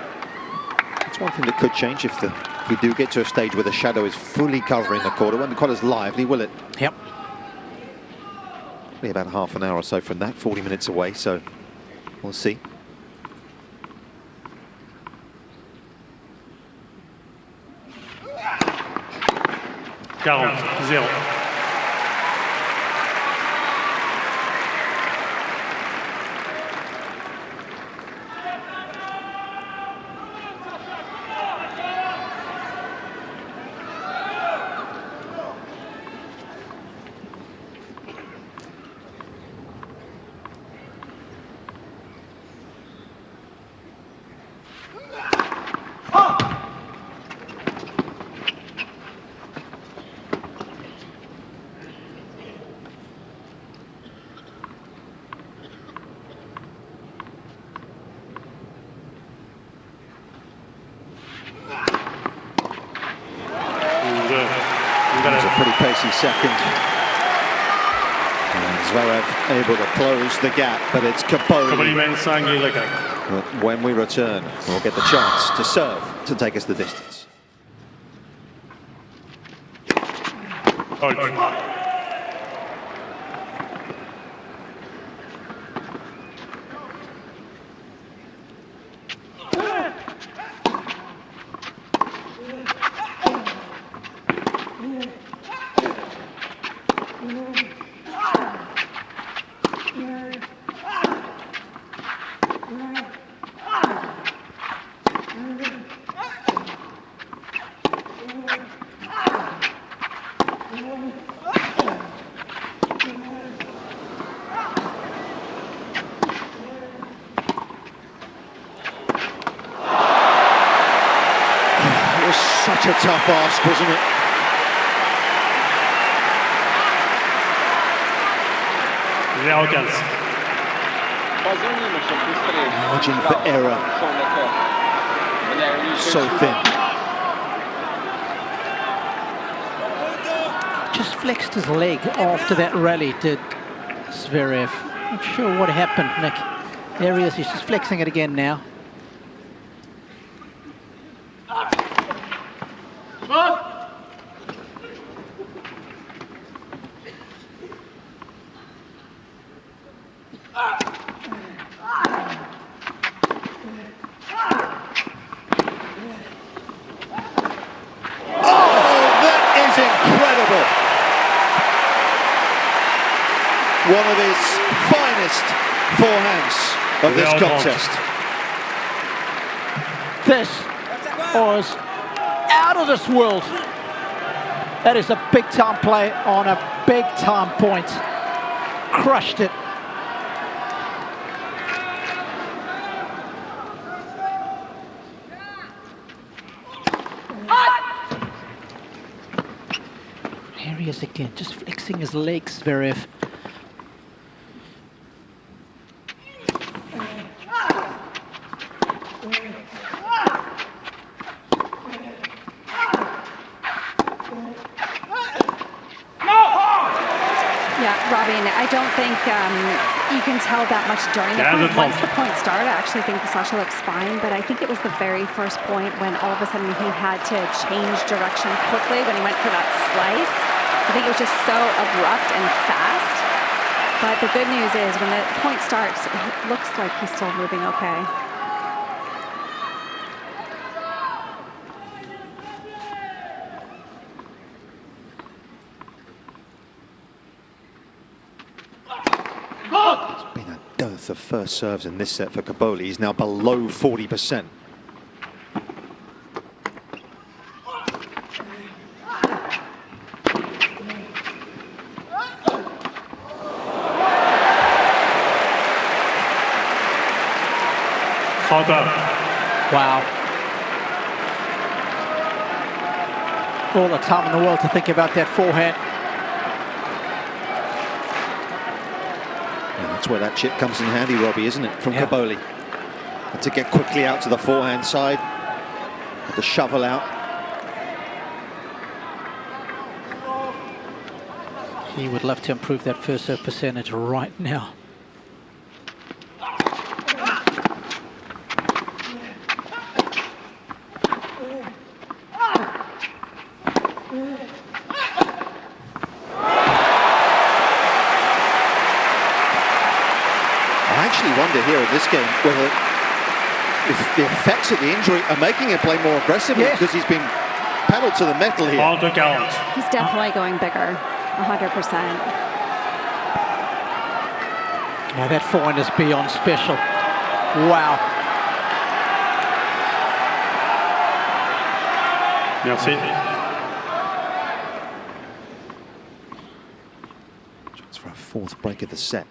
It's one thing that could change if we do get to a stage where the shadow is fully covering the court. It won't be quite as lively, will it? Yep. Be about half an hour or so from that, 40 minutes away, so We'll see. Zero. That was a pretty pacey second. And Zverev able to close the gap, but it's Cobolli. But when we return, we'll get the chance to serve to take us the distance. Such a tough ask, wasn't it? Margin for error. So thin. Just flexed his leg after that rally, did Zverev. Not sure what happened, Nick. There he is, he's just flexing it again now. One of his finest forehands of this contest. This was out of this world. That is a big time play on a big time point. Crushed it. Here he is again, just flexing his legs, Zverev. I don't think you can tell that much during the point. Once the point started, I actually think Sasha looks fine, but I think it was the very first point when all of a sudden he had to change direction quickly when he went for that slice. I think it was just so abrupt and fast. But the good news is when the point starts, it looks like he's still moving okay. It's been a dearth of first serves in this set for Cobolli. He's now below 40%. Wow. All the time in the world to think about that forehand. Yeah, that's where that chip comes in handy, Robbie, isn't it? From Cobolli. Had to get quickly out to the forehand side. Had to shovel out. He would love to improve that first serve percentage right now. I actually wonder wonder here in this game whether if the effects of the injury are making him play more aggressively, because he's been pedaled to the metal here. He's definitely going bigger, 100%. Now that forehand is beyond special. Wow. Merci. Chance for a fourth break of the set.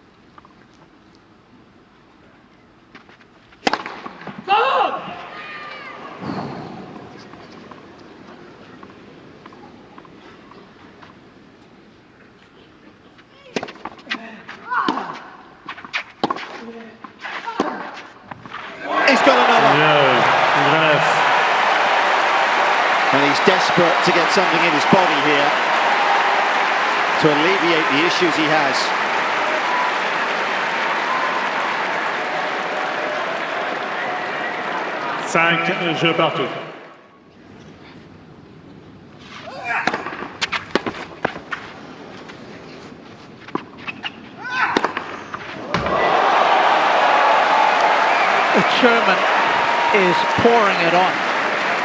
He's got another. Zverev. And he's desperate to get something in his body here to alleviate the issues he has. Cinq jeux partout. The German is pouring it on.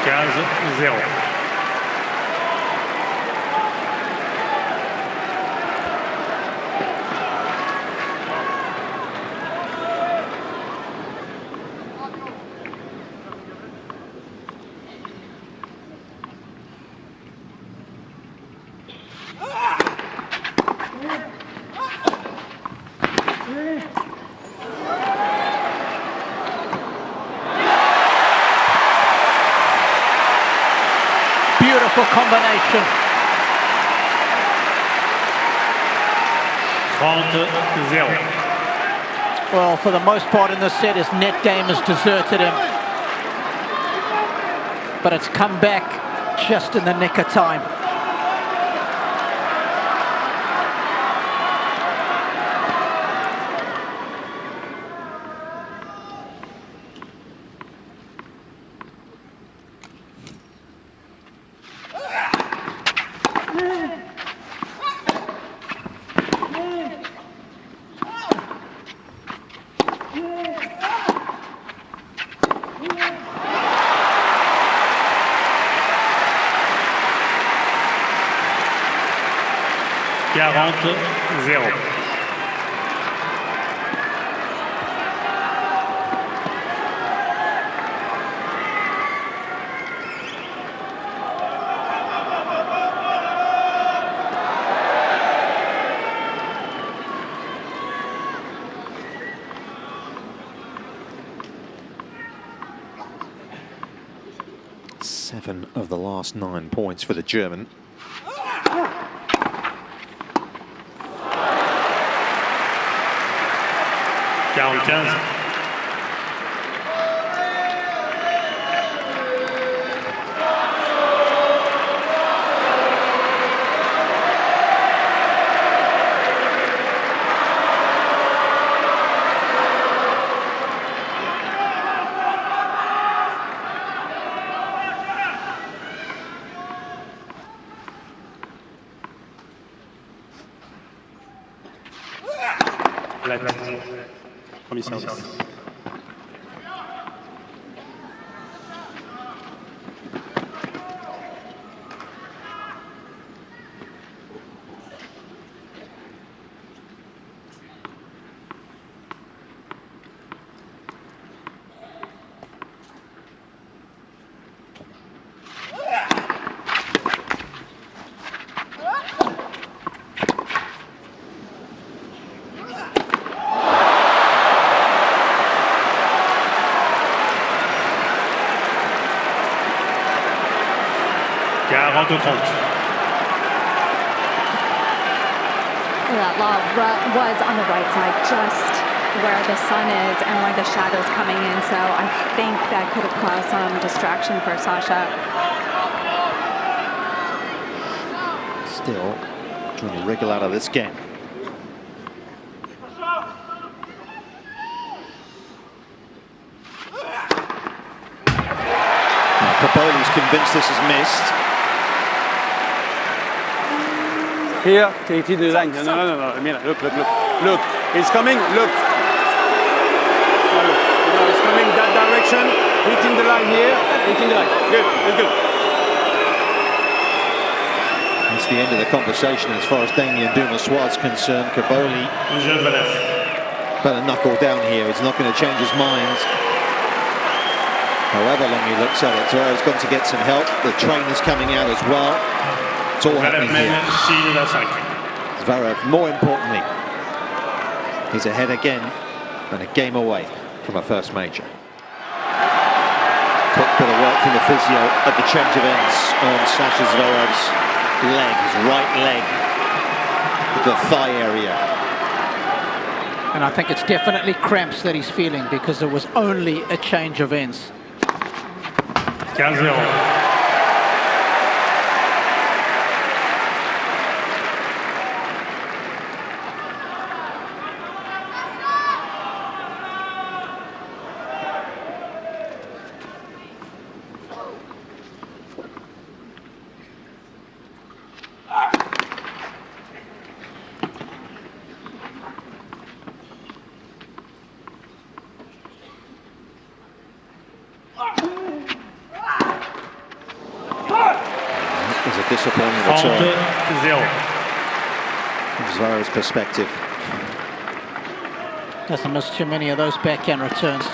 15-0. Beautiful combination. 30-0. Well, for the most part in this set, his net game has deserted him. But it's come back just in the nick of time. Zéro. Seven of the last 9 points for the German. Premier service. That lob was on the right side, just where the sun is and where the shadow's coming in. So I think that could have caused some distraction for Sasha. Still trying to wriggle out of this game. Now, Cobolli's convinced this is missed. Here, take the line. No, mira, look. Look, he's coming, look. Attention, hitting the line here, hitting the line. Good, good, good. It's the end of the conversation as far as Damien Dumas-Suar's concerned. Cobolli better knuckle down here. He's not going to change his mind. However long he looks at it, Zverev's got to get some help. The trainer's coming out as well. It's all happening here. Zverev, more importantly, he's ahead again and a game away from a first major. Quick bit of work from the physio at the change of ends on Sasha Zverev's leg, his right leg, the thigh area. And I think it's definitely cramps that he's feeling because it was only a change of ends. 15-0. It's a disappointing return from Zverev's perspective. Doesn't miss too many of those backhand returns.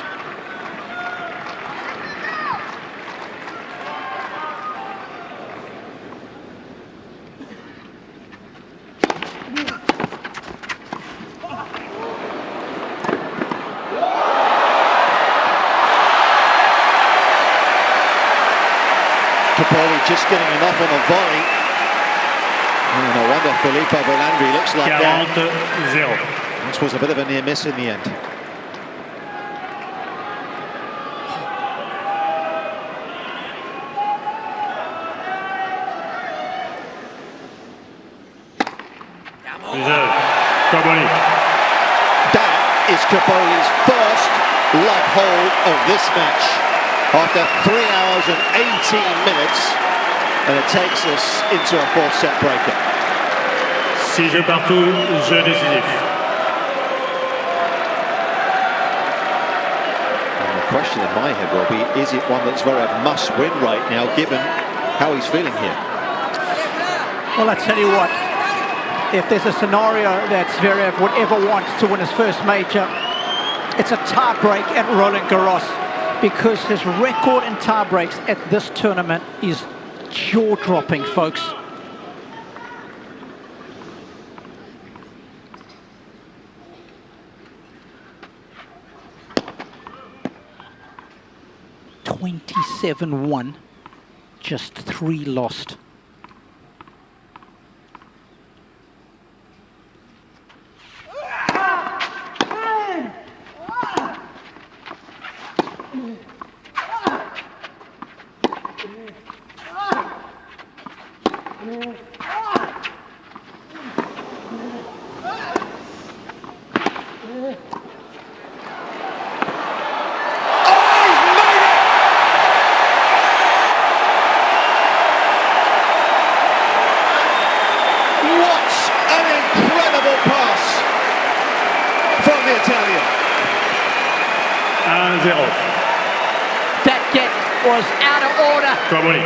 Cobolli just getting enough on the volley. Oh, no wonder Filippo Volandri looks like that. 40-0. This was a bit of a near miss in the end. Cobolli. That is Cobolli's first love hold of this match. After 3 hours and 18 minutes, and it takes us into a fourth set breaker. 6 jeux partout, jeu décisif. And the question in my head will be, is it one that Zverev must win right now, given how he's feeling here? Well, I tell you what, if there's a scenario that Zverev would ever want to win his first major, it's a tie break at Roland-Garros, because his record in tie breaks at this tournament is jaw-dropping, folks. (27-1), just 3 lost. That get was out of order. Cobolli.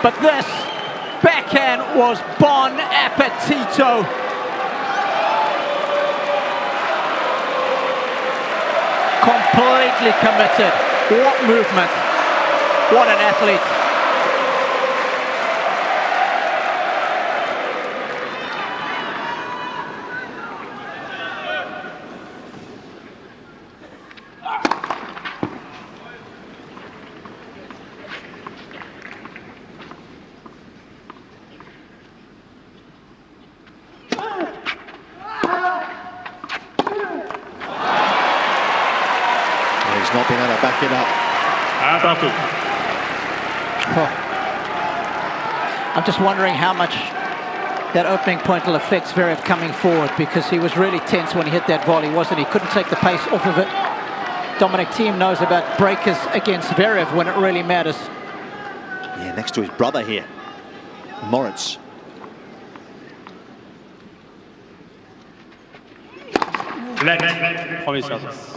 But this backhand was bon appetito. Completely committed. What movement. What an athlete. Not been able to back it up. Oh. I'm just wondering how much that opening point will affect Zverev coming forward, because he was really tense when he hit that volley, wasn't he? Couldn't take the pace off of it. Dominic Thiem knows about breakers against Zverev when it really matters. Yeah, next to his brother here, Moritz. Premier service.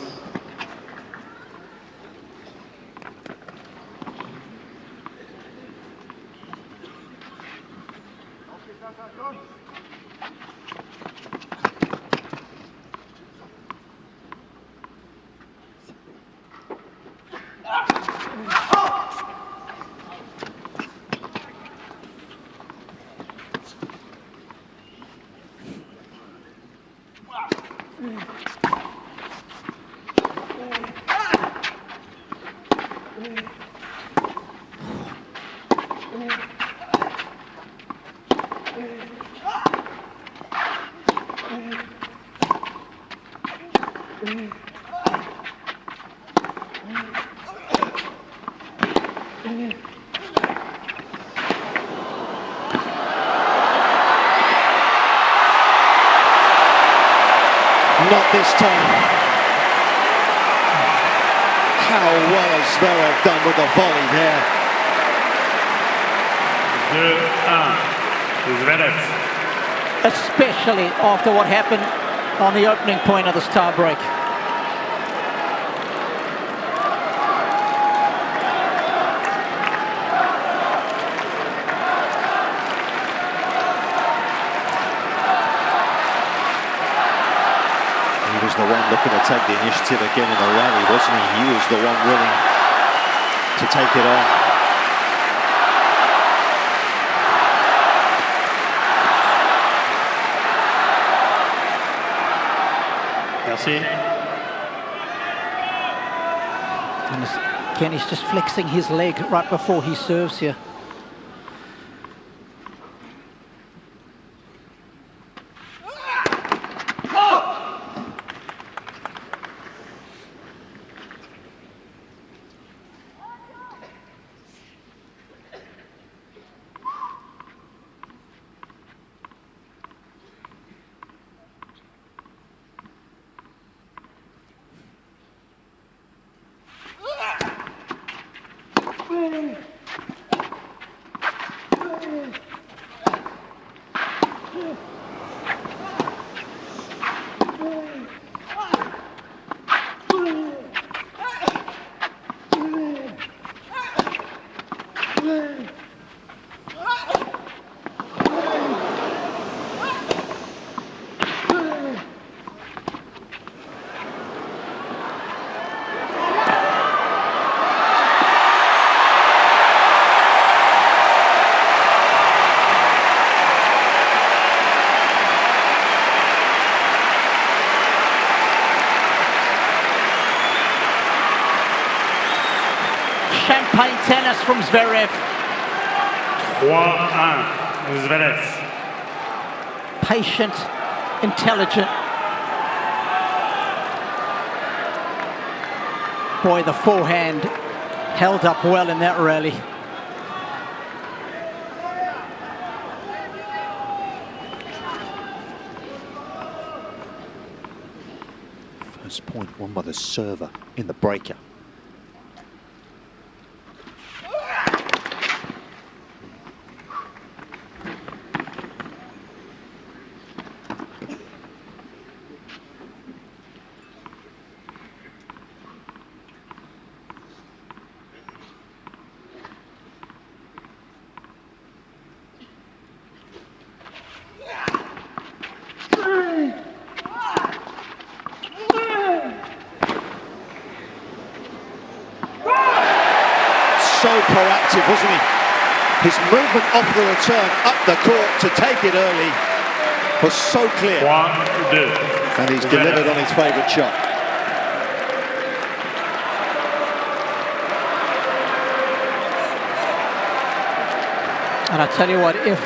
Not this time. How well has Zverev done with the volley there? 2-1. Zverev. Especially after what happened on the opening point of this tie break. He was the one looking to take the initiative again in the rally, wasn't he? He was the one willing to take it on. Merci. And again, he's just flexing his leg right before he serves here. Champagne tennis from Zverev. 3-1. Zverev. Patient, intelligent. Boy, the forehand held up well in that rally. First point won by the server in the breaker. So proactive, wasn't he? His movement off the return up the court to take it early was so clear. 3-2. And he's delivered on his favourite shot. And I tell you what, if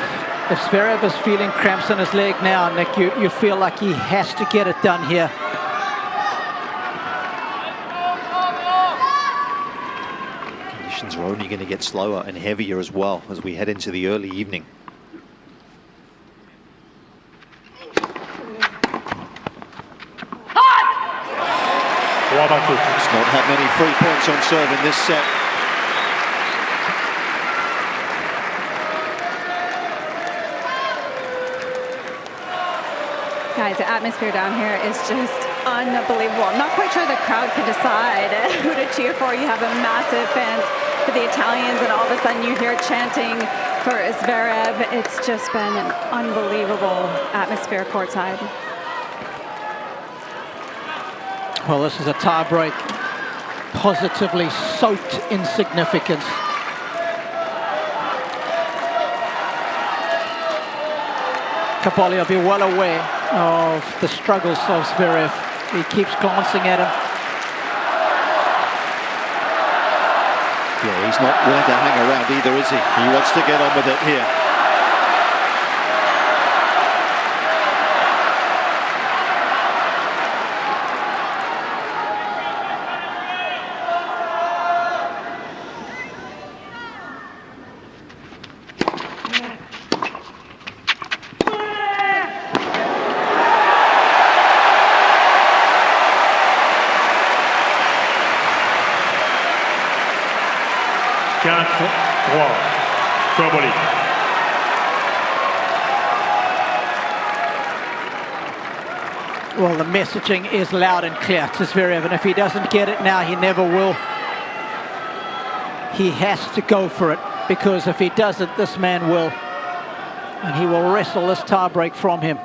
Zverev is feeling cramps in his leg now, Nick, you feel like he has to get it done here. Conditions are only going to get slower and heavier as well as we head into the early evening. He's not had many free points on serve in this set. Guys, the atmosphere down here is just unbelievable. I'm not quite sure the crowd can decide who to cheer for. You have a massive fans for the Italians, and all of a sudden you hear chanting For Zverev, it's just been an unbelievable atmosphere courtside. Well, this is a tie-break positively soaked in significance. Cobolli will be well aware of the struggles of Zverev. He keeps glancing at him. Yeah, he's not willing to hang around either, is he? He wants to get on with it here. Cobolli. Well, the messaging is loud and clear to Zverev, and if he doesn't get it now, he never will. He has to go for it, because if he doesn't, this man will. And he will wrestle this tie-break from him.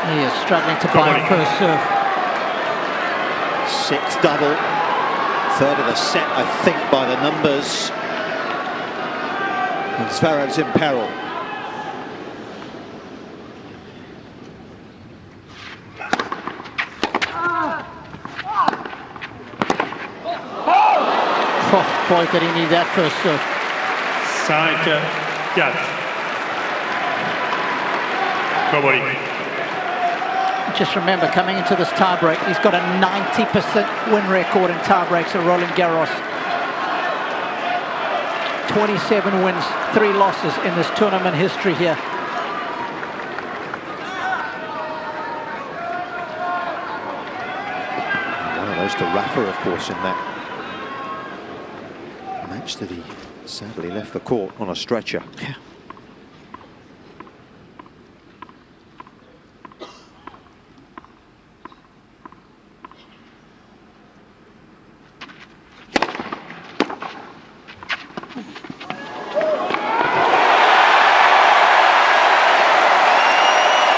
He is struggling to buy a first serve. Sixth double. Third of the set, I think, by the numbers. And Zverev's in peril. Oh, boy, did he need that first serve. 5-4. Cobolli. Just remember, coming into this tiebreak, he's got a 90% win record in tiebreaks at Roland-Garros. 27 wins, 3 losses in this tournament history here. One of those to Rafa, of course, in that match that he sadly left the court on a stretcher. Yeah.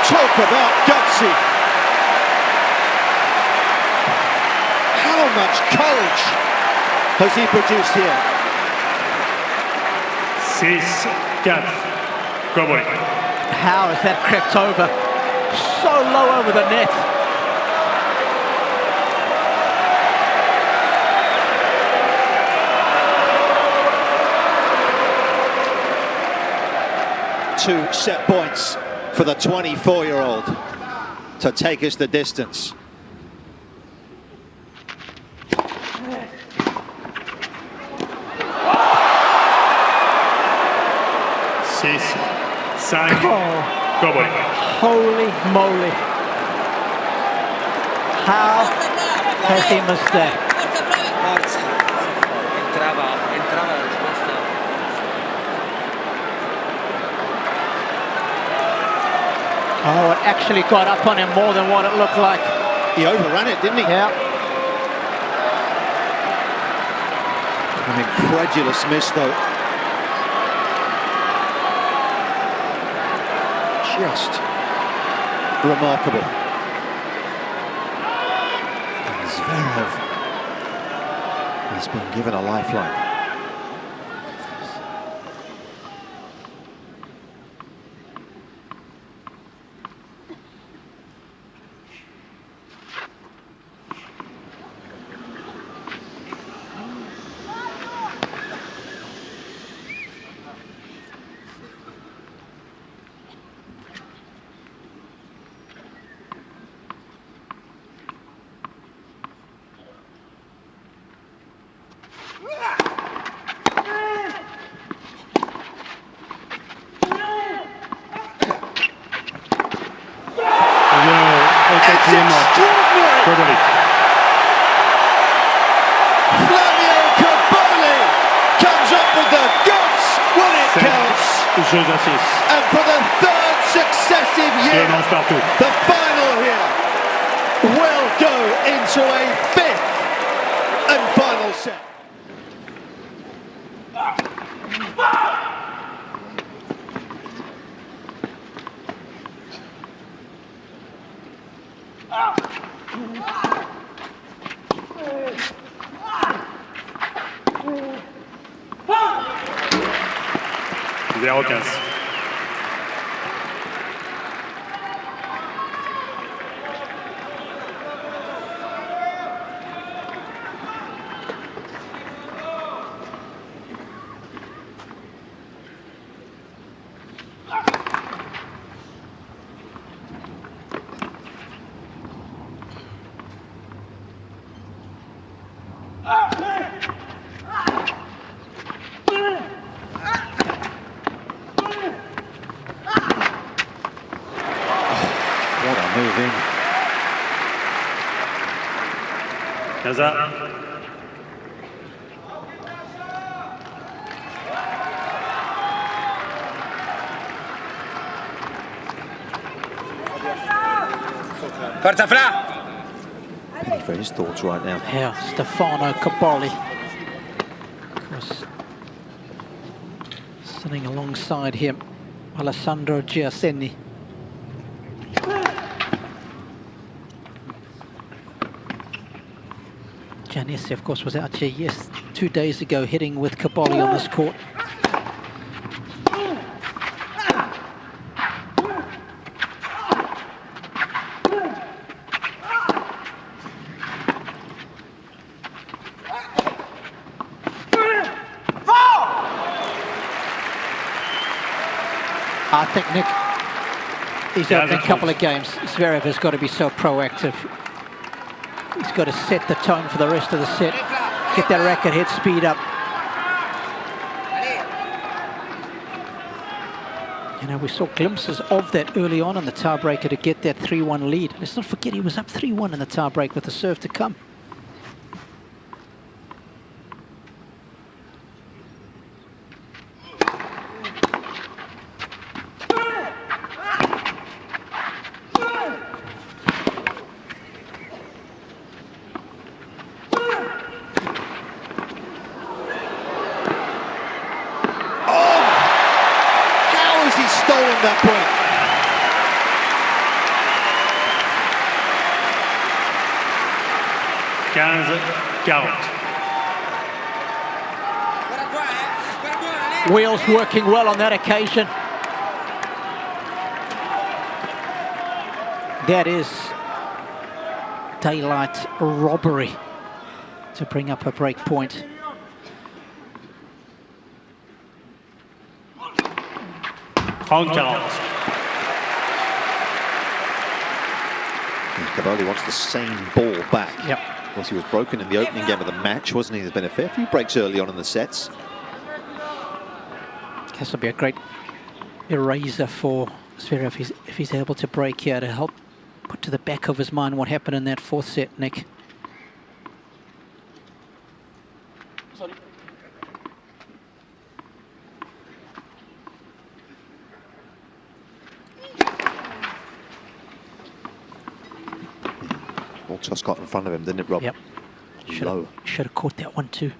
Talk about gutsy. How much courage has he produced here? 6-4. Cobolli. How has that crept over? So low over the net. Two set points for the 24-year-old to take us the distance. Cobolli. Holy moly. How has he missed that? Entrava la risposta. Oh, it actually got up on him more than what it looked like. He overran it, didn't he? Yeah. An incredulous miss, though. Just remarkable. And Zverev has been given a lifeline. extraordinary! Cobolli. Flavio Cobolli comes up with the goods when it counts. Jeux à 6. And for the third successive year, the final here will go into a fifth and final set. What a move in. Gaza. Forza Fra! Penny for his thoughts right now. Yeah, Stefano Cobolli. Of course, sitting alongside him, Alessandro Giasseni. Giannissi, of course, was out here, 2 days ago, hitting with Cobolli on this court. I think, Nick, his opening couple of games, Zverev has got to be so proactive. He's got to set the tone for the rest of the set, get that racket head speed up. You know, we saw glimpses of that early on in the tiebreaker to get that 3-1 lead. Let's not forget he was up 3-1 in the tiebreak with the serve to come. Stolen that point. Wheels working well on that occasion. That is daylight robbery to bring up a break point. Cobolli wants the same ball back. Yep. Of course, he was broken in the opening game of the match, wasn't he? There's been a fair few breaks early on in the sets. This will be a great eraser for Zverev if he's able to break here to help put to the back of his mind what happened in that fourth set, Nick. Ball just got in front of him, didn't it, Rob? Yep. Low. Should have caught that one too.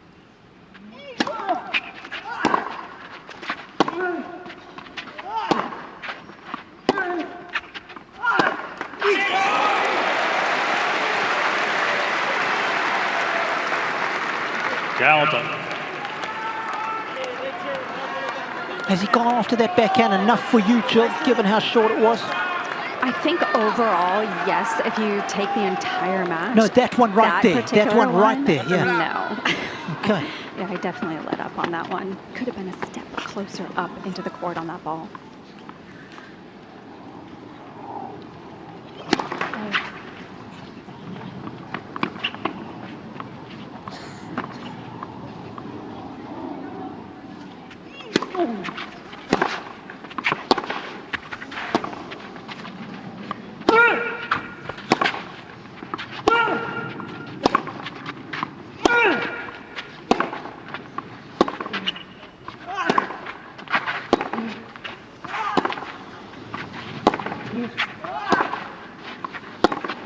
Has he gone after that backhand enough for you, Jill, given how short it was? I think overall, yes, if you take the entire match. No, that one right there. That one right there, yeah. No. Okay. Yeah, I definitely let up on that one. Could have been a step closer up into the court on that ball.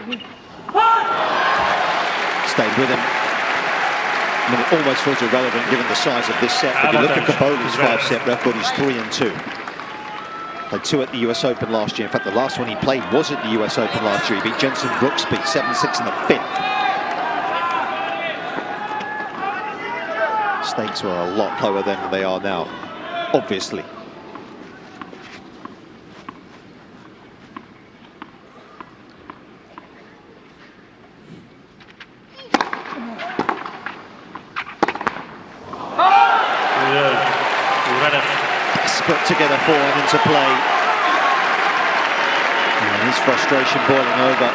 Stayed with him. I mean, it almost feels irrelevant given the size of this set. If you look at Cobolli's 5-set record, he's 3-2. Played 2 at the US Open last year. In fact, the last one he played was at the US Open last year. He beat Jensen Brooksby 7-6 in the 5th. Stakes were a lot lower then than they are now, obviously. Desperate to get a forehand into play. And his frustration boiling over.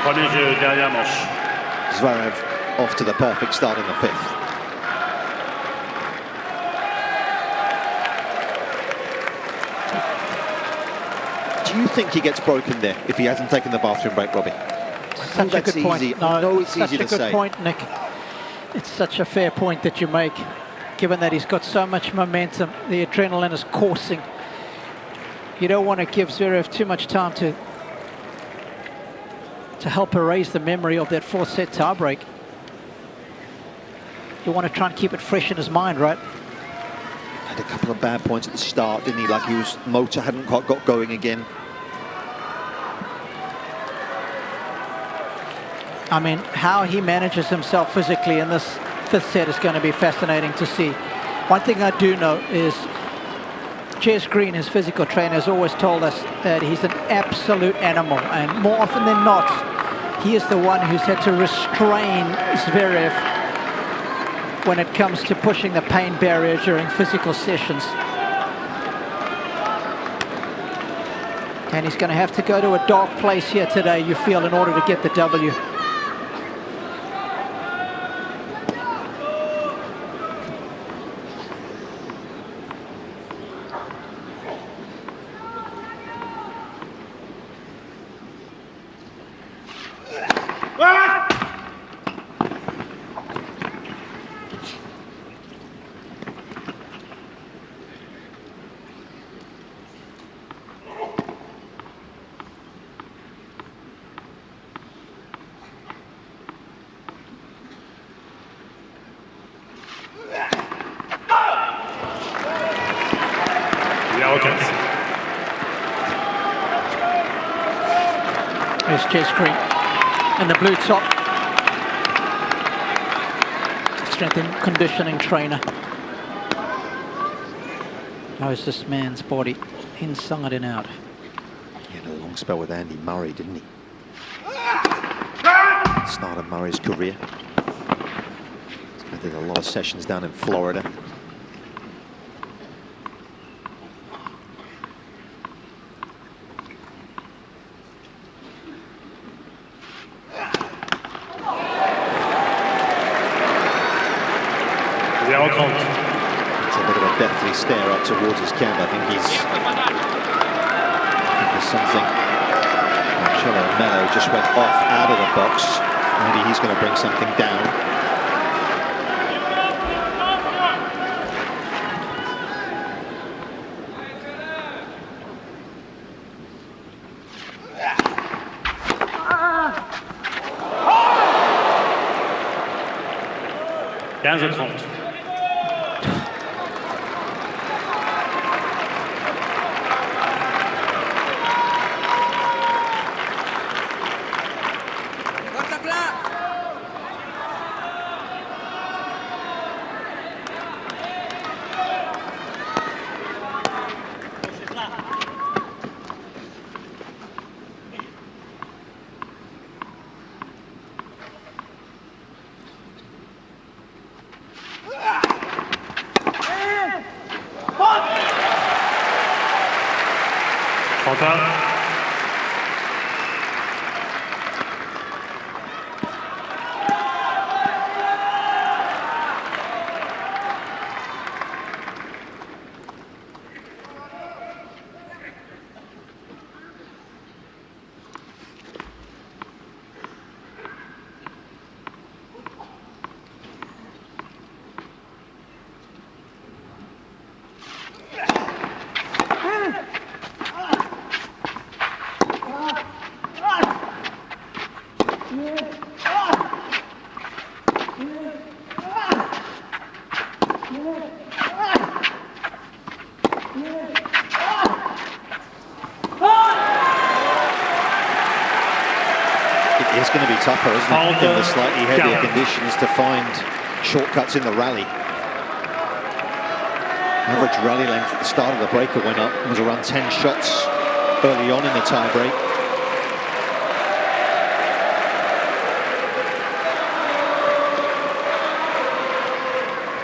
Premier jeu, dernière manche. Zverev off to the perfect start in the 5th. Do you think he gets broken there if he hasn't taken the bathroom break, Robbie? Such a good point. No, I know it's easy to say. Such a good point, Nick. It's such a fair point that you make, given that he's got so much momentum. The adrenaline is coursing. You don't want to give Zverev too much time to help erase the memory of that 4th-set tiebreak. You want to try and keep it fresh in his mind, right? Had a couple of bad points at the start, didn't he? Like motor hadn't quite got going again. I mean, how he manages himself physically in this 5th set is going to be fascinating to see. One thing I do know is Jez Green, his physical trainer, has always told us that he's an absolute animal, and more often than not, he is the one who's had to restrain Zverev when it comes to pushing the pain barrier during physical sessions. And he's going to have to go to a dark place here today, you feel, in order to get the W. There's Jez Green in the blue top. Strength and conditioning trainer. Knows this man's body inside and out. He had a long spell with Andy Murray, didn't he? Start of Murray's career. He did a lot of sessions down in Florida. It's a bit of a deathly stare up towards his camp. I think he's looking for something. Marcelo Mello just went off out of the box. Maybe he's going to bring something down. It's going to be tougher, isn't it, in the slightly heavier conditions to find shortcuts in the rally. Average rally length at the start of the break went up. It was around 10 shots early on in the tie break.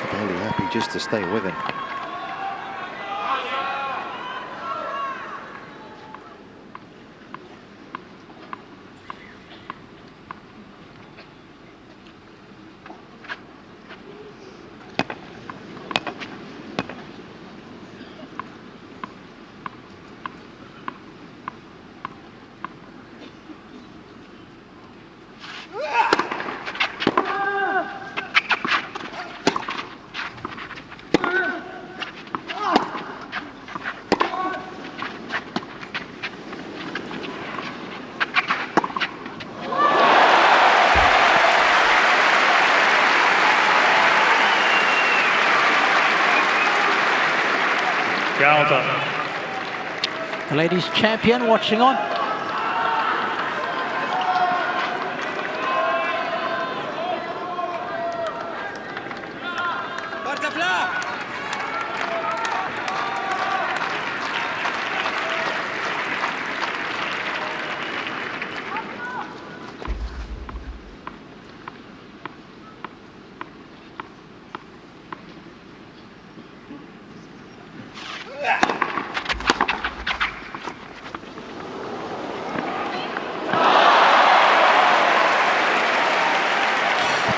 Cobolli happy just to stay with him. The ladies champion watching on. Forza Fla!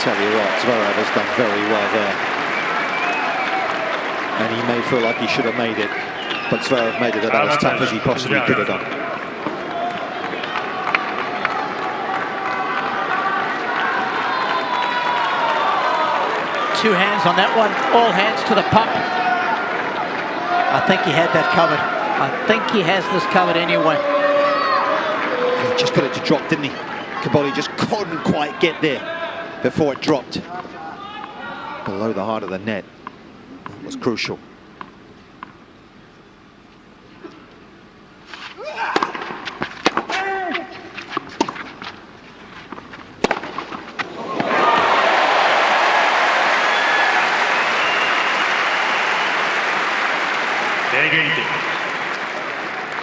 Tell you what, Zverev has done very well there. And he may feel like he should have made it, but Zverev made it about as tough as he possibly could have done. Two hands on that one, all hands to the pump. I think he had that covered. I think he has this covered anyway. He just got it to drop, didn't he? Cobolli just couldn't quite get there before it dropped below the heart of the net. That was crucial.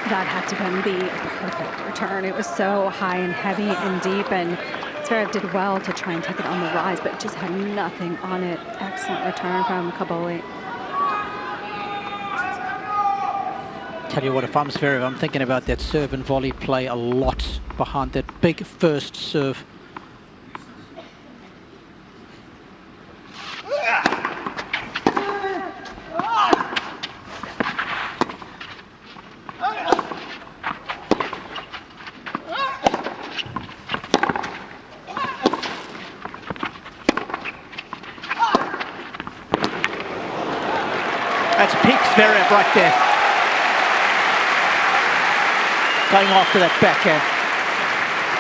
That had to be the perfect return. It was so high and heavy and deep, and Zverev did well to try and take it on the rise, but just had nothing on it. Excellent return from Cobolli. Tell you what, if I'm Zverev, I'm thinking about that serve and volley play a lot behind that big first serve. That's peak Zverev right there. Going after that backhand.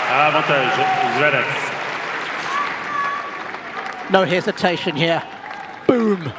Avantage, Zverev. No hesitation here. Boom.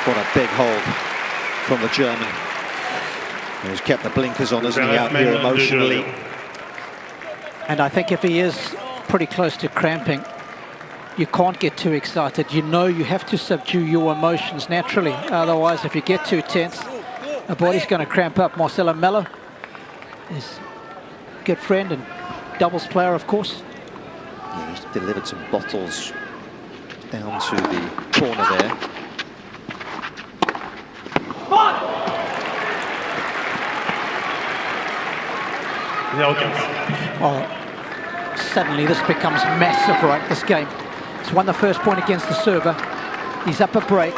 What a big hold from the German. He's kept the blinkers on, hasn't he, out here emotionally. And I think if he is pretty close to cramping, you can't get too excited. You know you have to subdue your emotions naturally. Otherwise, if you get too tense, the body's going to cramp up. Marcelo Mello is a good friend and doubles player, of course. Yeah, he's delivered some bottles down to the corner there. Oh, suddenly this becomes massive, right, this game. He's won the first point against the server. He's up a break.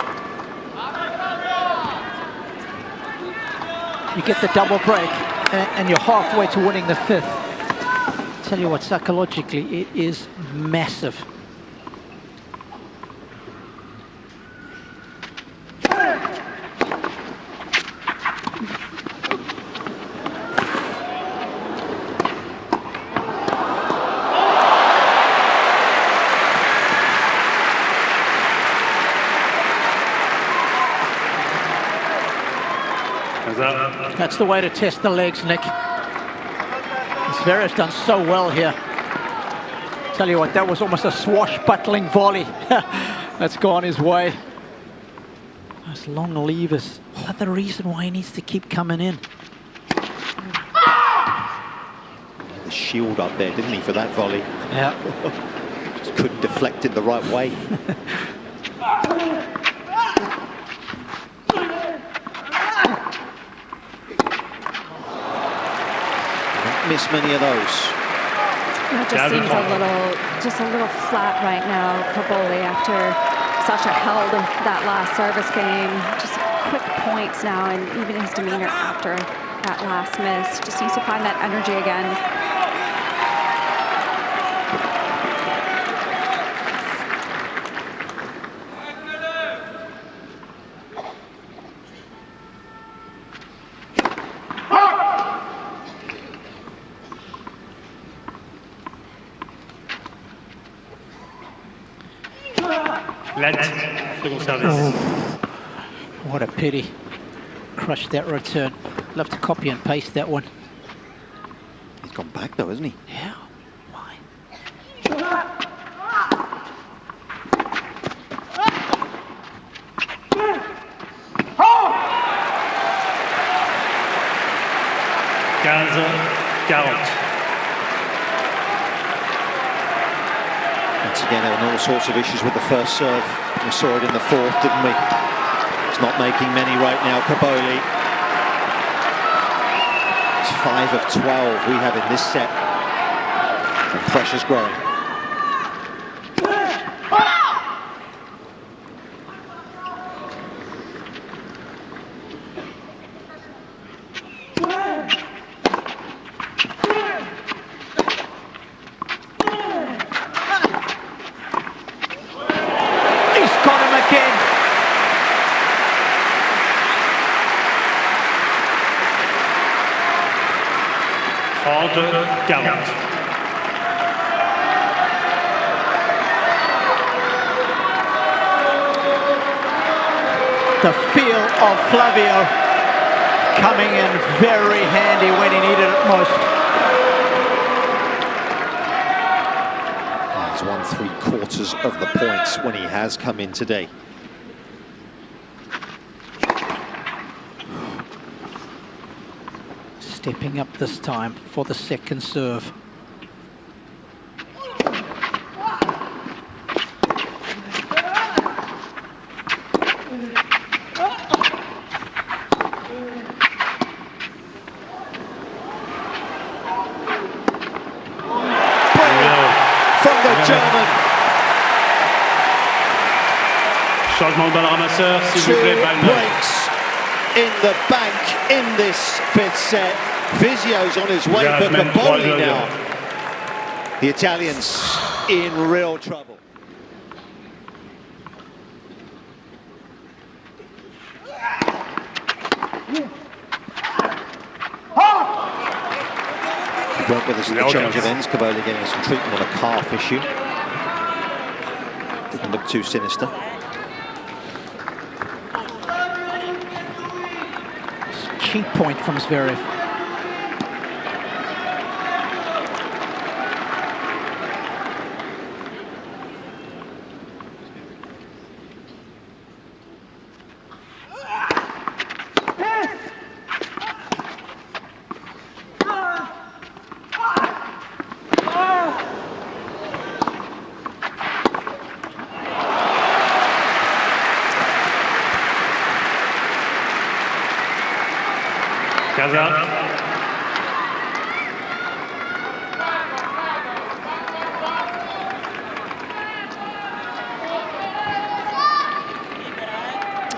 You get the double break, and you're halfway to winning the fifth. Tell you what, psychologically, it is massive. That's the way to test the legs, Nick. Zverev's done so well here. Tell you what, that was almost a swashbuckling volley. That's gone his way. Those long levers. Another reason why he needs to keep coming in. The shield up there, didn't he, for that volley? Yeah. Just couldn't deflect it the right way. Miss many of those. It just seems just a little flat right now, Cobolli, after Sasha held that last service game. Just quick points now, and even his demeanor after that last miss. Just needs to find that energy again. Second service. Oh, what a pity. Crushed that return. Love to copy and paste that one. He's gone back though, hasn't he? Yeah. Why? Once again, there were all sorts of issues with the first serve. We saw it in the fourth, didn't we? He's not making many right now, Cobolli. It's 5 of 12 we have in this set. And pressure's growing. The feel of Flavio coming in very handy when he needed it most. He's won 3/4 of the points when he has come in today. Stepping up this time for the second serve. Changement de balle ramasseur, s'il vous plaît, balle neuve. Breaks in the bank in this fifth set. Vizio's on his way for Cobolli now. The Italians in real trouble. He weren't with us at the change of ends. Cobolli getting some treatment on a calf issue. Didn't look too sinister. Cheap point from Zverev.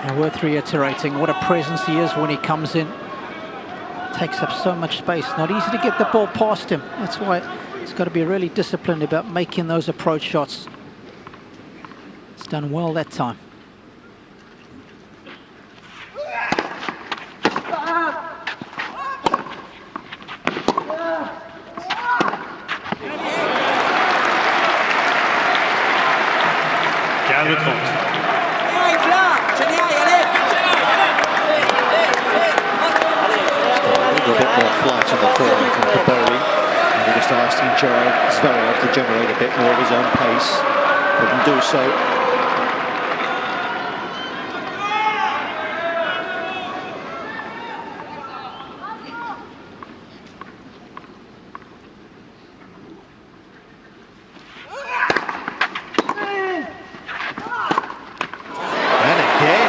And worth reiterating what a presence he is when he comes in. Takes up so much space. Not easy to get the ball past him. That's why He's got to be really disciplined about making those approach shots. He's done well that time. A bit more flight on the forehand from Cobolli. And he just asking Zverev to generate a bit more of his own pace. Couldn't do so. And again.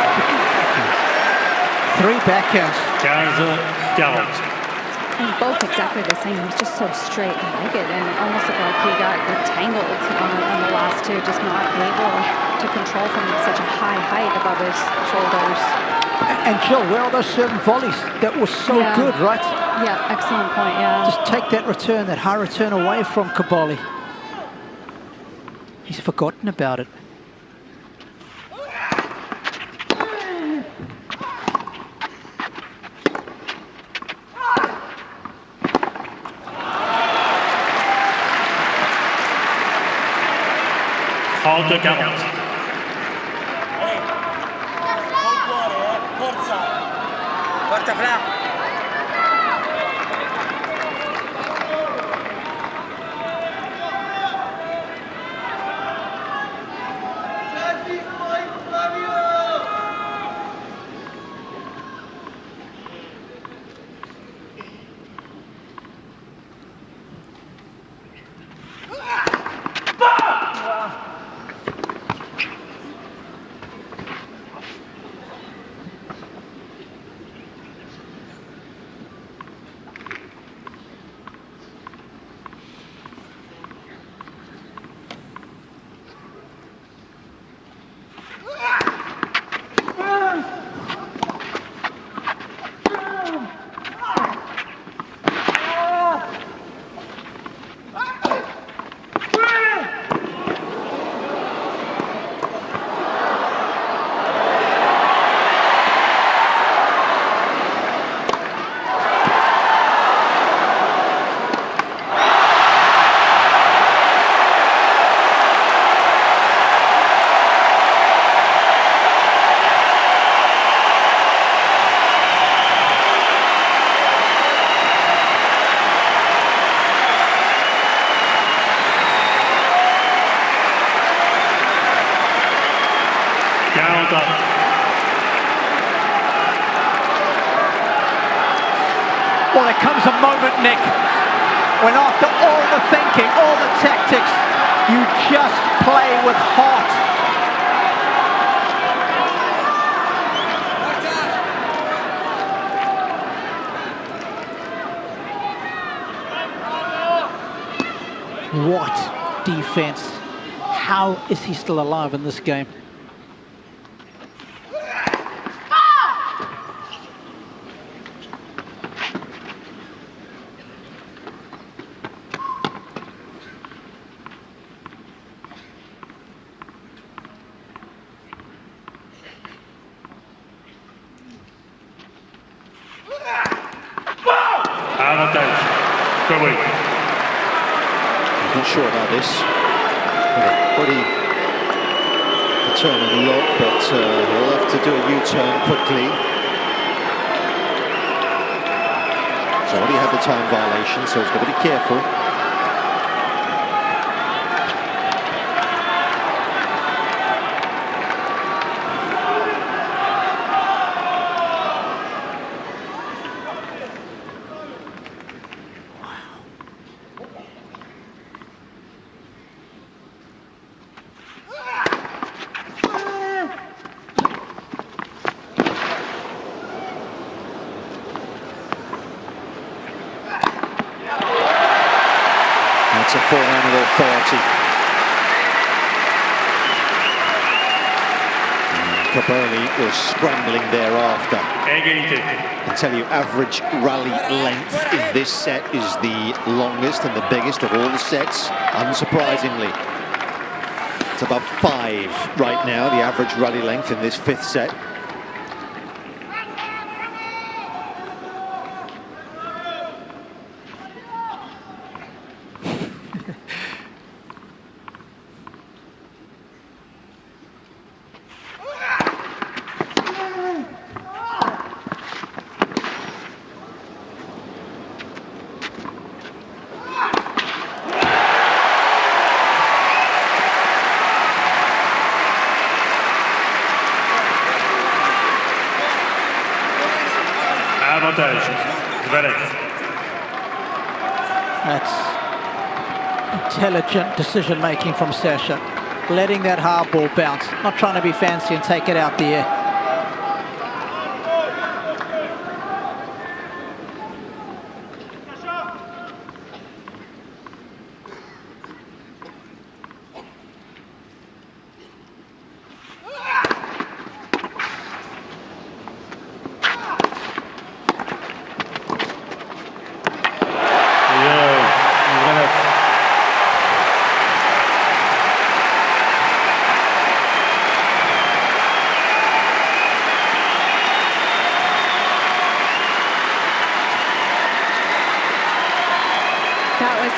3 backhands. 15-40. And both exactly the same. It was just so straight and legged, and it almost looked like he got tangled on the last two, just not able to control from such a high height above his shoulders. And Jill, where are those certain volleys that were so good, right? Yeah, excellent point, yeah. Just take that return, that high return away from Cobolli. He's forgotten about it. Forza Flavio. Well, there comes a moment, Nick, when after all the thinking, all the tactics, you just play with heart. What defense? How is he still alive in this game? Not sure about this. Pretty determined look, but he'll have to do a U-turn quickly. He's already had the time violation, so he's got to be careful. That's a forehand of authority. Cobolli was scrambling thereafter. Égalité. I can tell you average rally length in this set is the longest and the biggest of all the sets, unsurprisingly. It's above 5 right now, the average rally length in this 5th set. Avantage. Zverev. That's intelligent decision-making from Sasha. Letting that hard ball bounce, not trying to be fancy and take it out the air.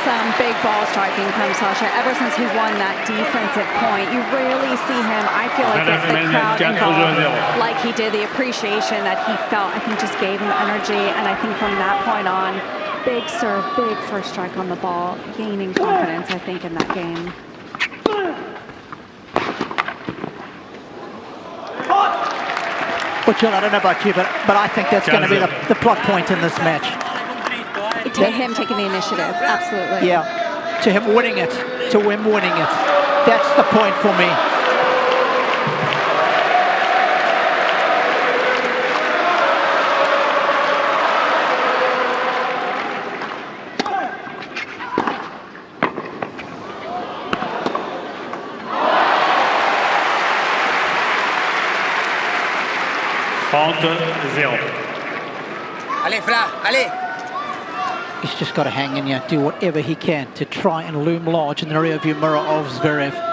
Some big ball striking from Sasha. Ever since he won that defensive point, you rarely see him, I feel like, get the crowd involved like he did. The appreciation that he felt, I think, just gave him energy. And I think from that point on, big serve, big first strike on the ball, gaining confidence, I think, in that game. Well, Jill, I don't know about you, but I think that's going to be the plot point in this match. To him taking the initiative, absolutely. Yeah, to him winning it, to him winning it. That's the point for me. Allez, Fla, allez! He's just got to hang in here, do whatever he can to try and loom large in the rearview mirror of Zverev.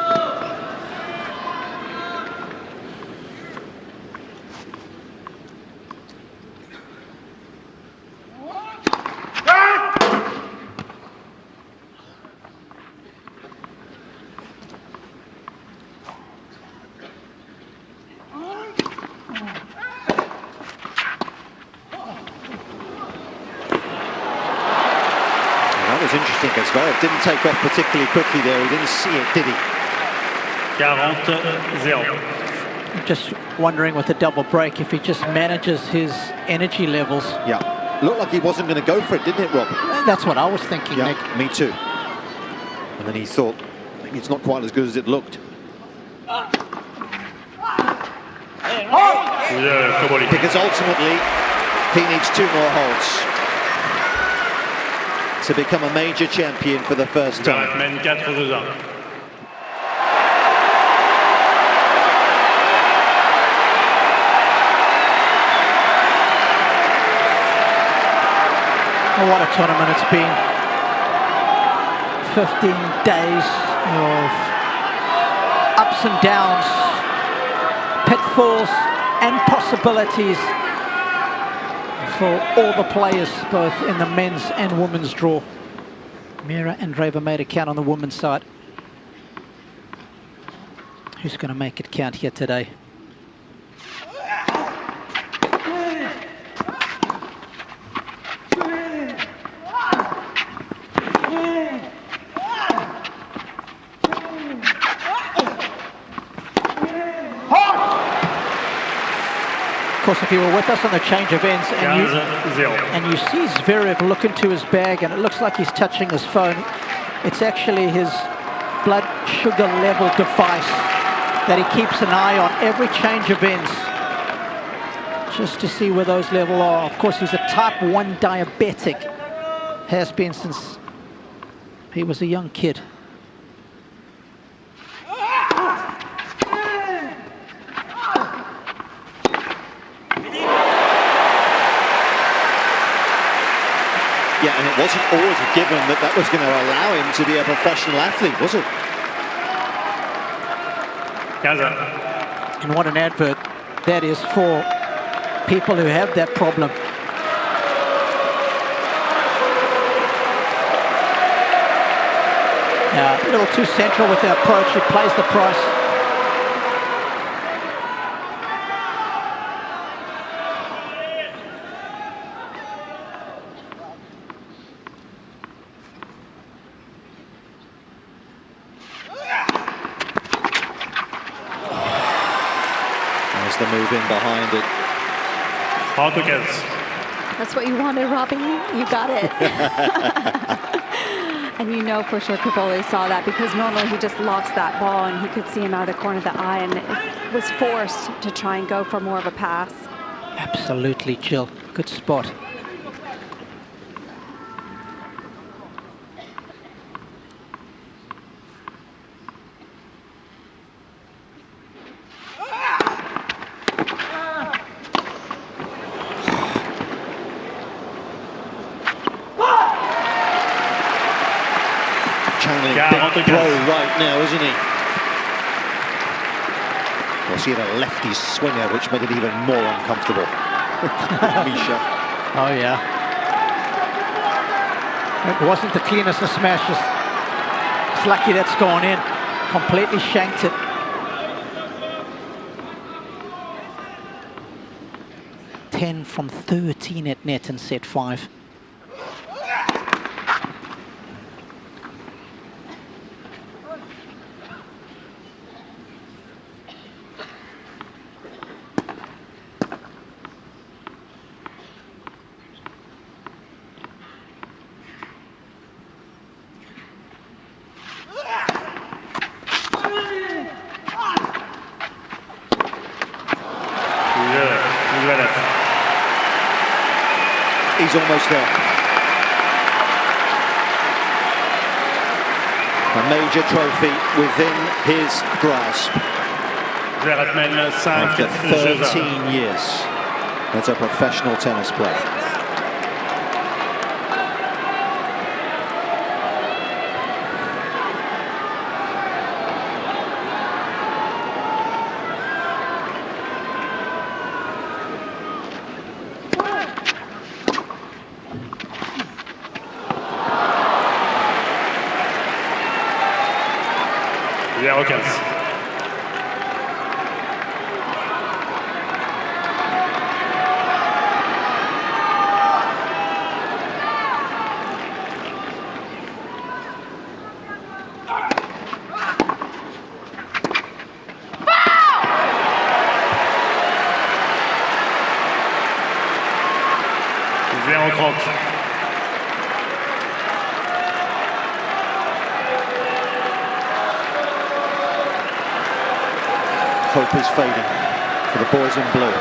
That was interesting because Zverev didn't take off particularly quickly there. He didn't see it, did he? 40-0. I'm just wondering with the double break if he just manages his energy levels. Yeah. Looked like he wasn't going to go for it, didn't it, Rob? That's what I was thinking, Yeah, Nick. me too. And then he thought, maybe it's not quite as good as it looked. Cobolli. Because ultimately, he needs 2 more holds to become a major champion for the first time. Mène 4-2-1. Oh, what a tournament it's been. 15 days of ups and downs, pitfalls and possibilities for all the players, both in the men's and women's draw. Mira Andreeva made it count on the women's side. Who's going to make it count here today? Of course, if you were with us on the change of ends and you see Zverev look into his bag and it looks like he's touching his phone, it's actually his blood sugar level device that he keeps an eye on every change of ends, just to see where those levels are. Of course, he's a type 1 diabetic, has been since he was a young kid. given that that was going to allow him to be a professional athlete, was it? 15. And what an advert that is for people who have that problem. A little too central with the approach. He plays the price. There's the move in behind it. That's what you wanted, Robbie. You got it. And you know for sure Cobolli saw that, because normally he just lost that ball and he could see him out of the corner of the eye, and it was forced to try and go for more of a pass. Absolutely, Jill. Good spot. Big throw right now, isn't he? Of course, he had a lefty swinger, which made it even more uncomfortable. Misha. Oh, yeah. It wasn't the cleanest of smashes. It's lucky that's gone in. Completely shanked it. Ten from 13 at net in set 5. He's almost there. A major trophy within his grasp. After 13 years as a professional tennis player. Hope is fading for the boys in blue.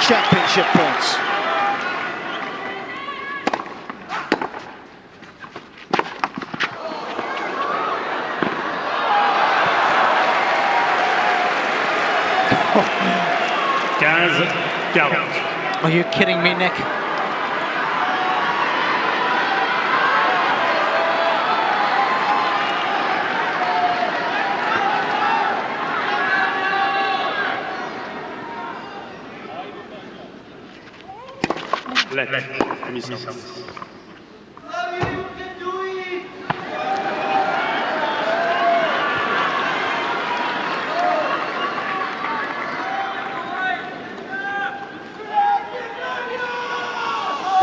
Championship points. Are you kidding me, Nick?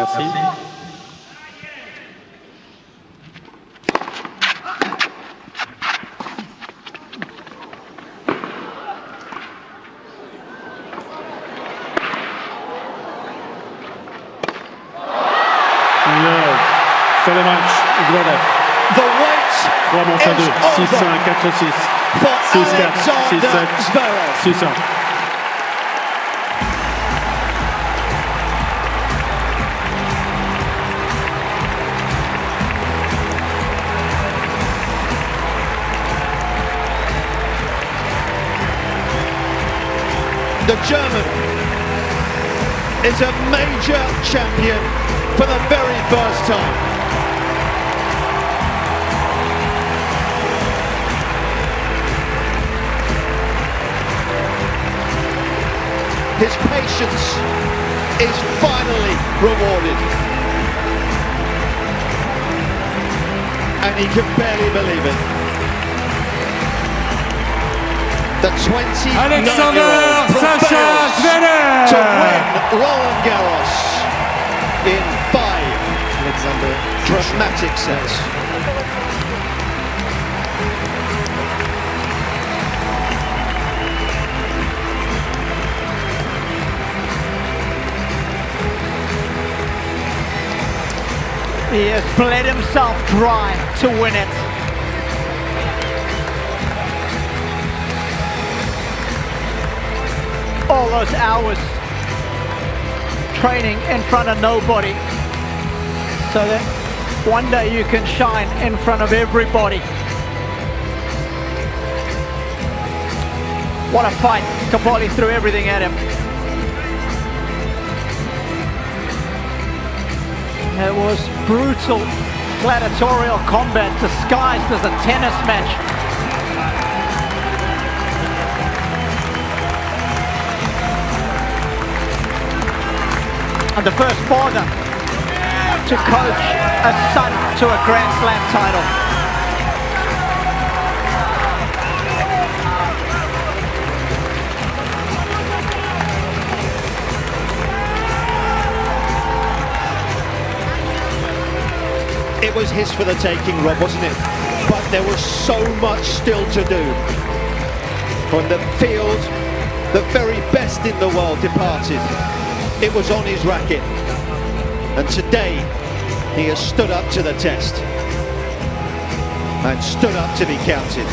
Merci. le match, Zverev. The wait 3 manches à 2, is 6-1, over 4-6, for 6-4, Alexander 6-7, Zverev. 6-1. The German is a major champion for the very first time. His patience is finally rewarded. And he can barely believe it. The 29-year-old Sacha Zverev to win Roland-Garros in 5 dramatic sets. He has bled himself dry to win it. All those hours training in front of nobody, so that one day you can shine in front of everybody. What a fight. Cobolli threw everything at him. It was brutal gladiatorial combat disguised as a tennis match. And the first father to coach a son to a Grand Slam title. It was his for the taking, Rob, wasn't it? But there was so much still to do. When the field, the very best in the world departed, it was on his racket. And today, he has stood up to the test and stood up to be counted.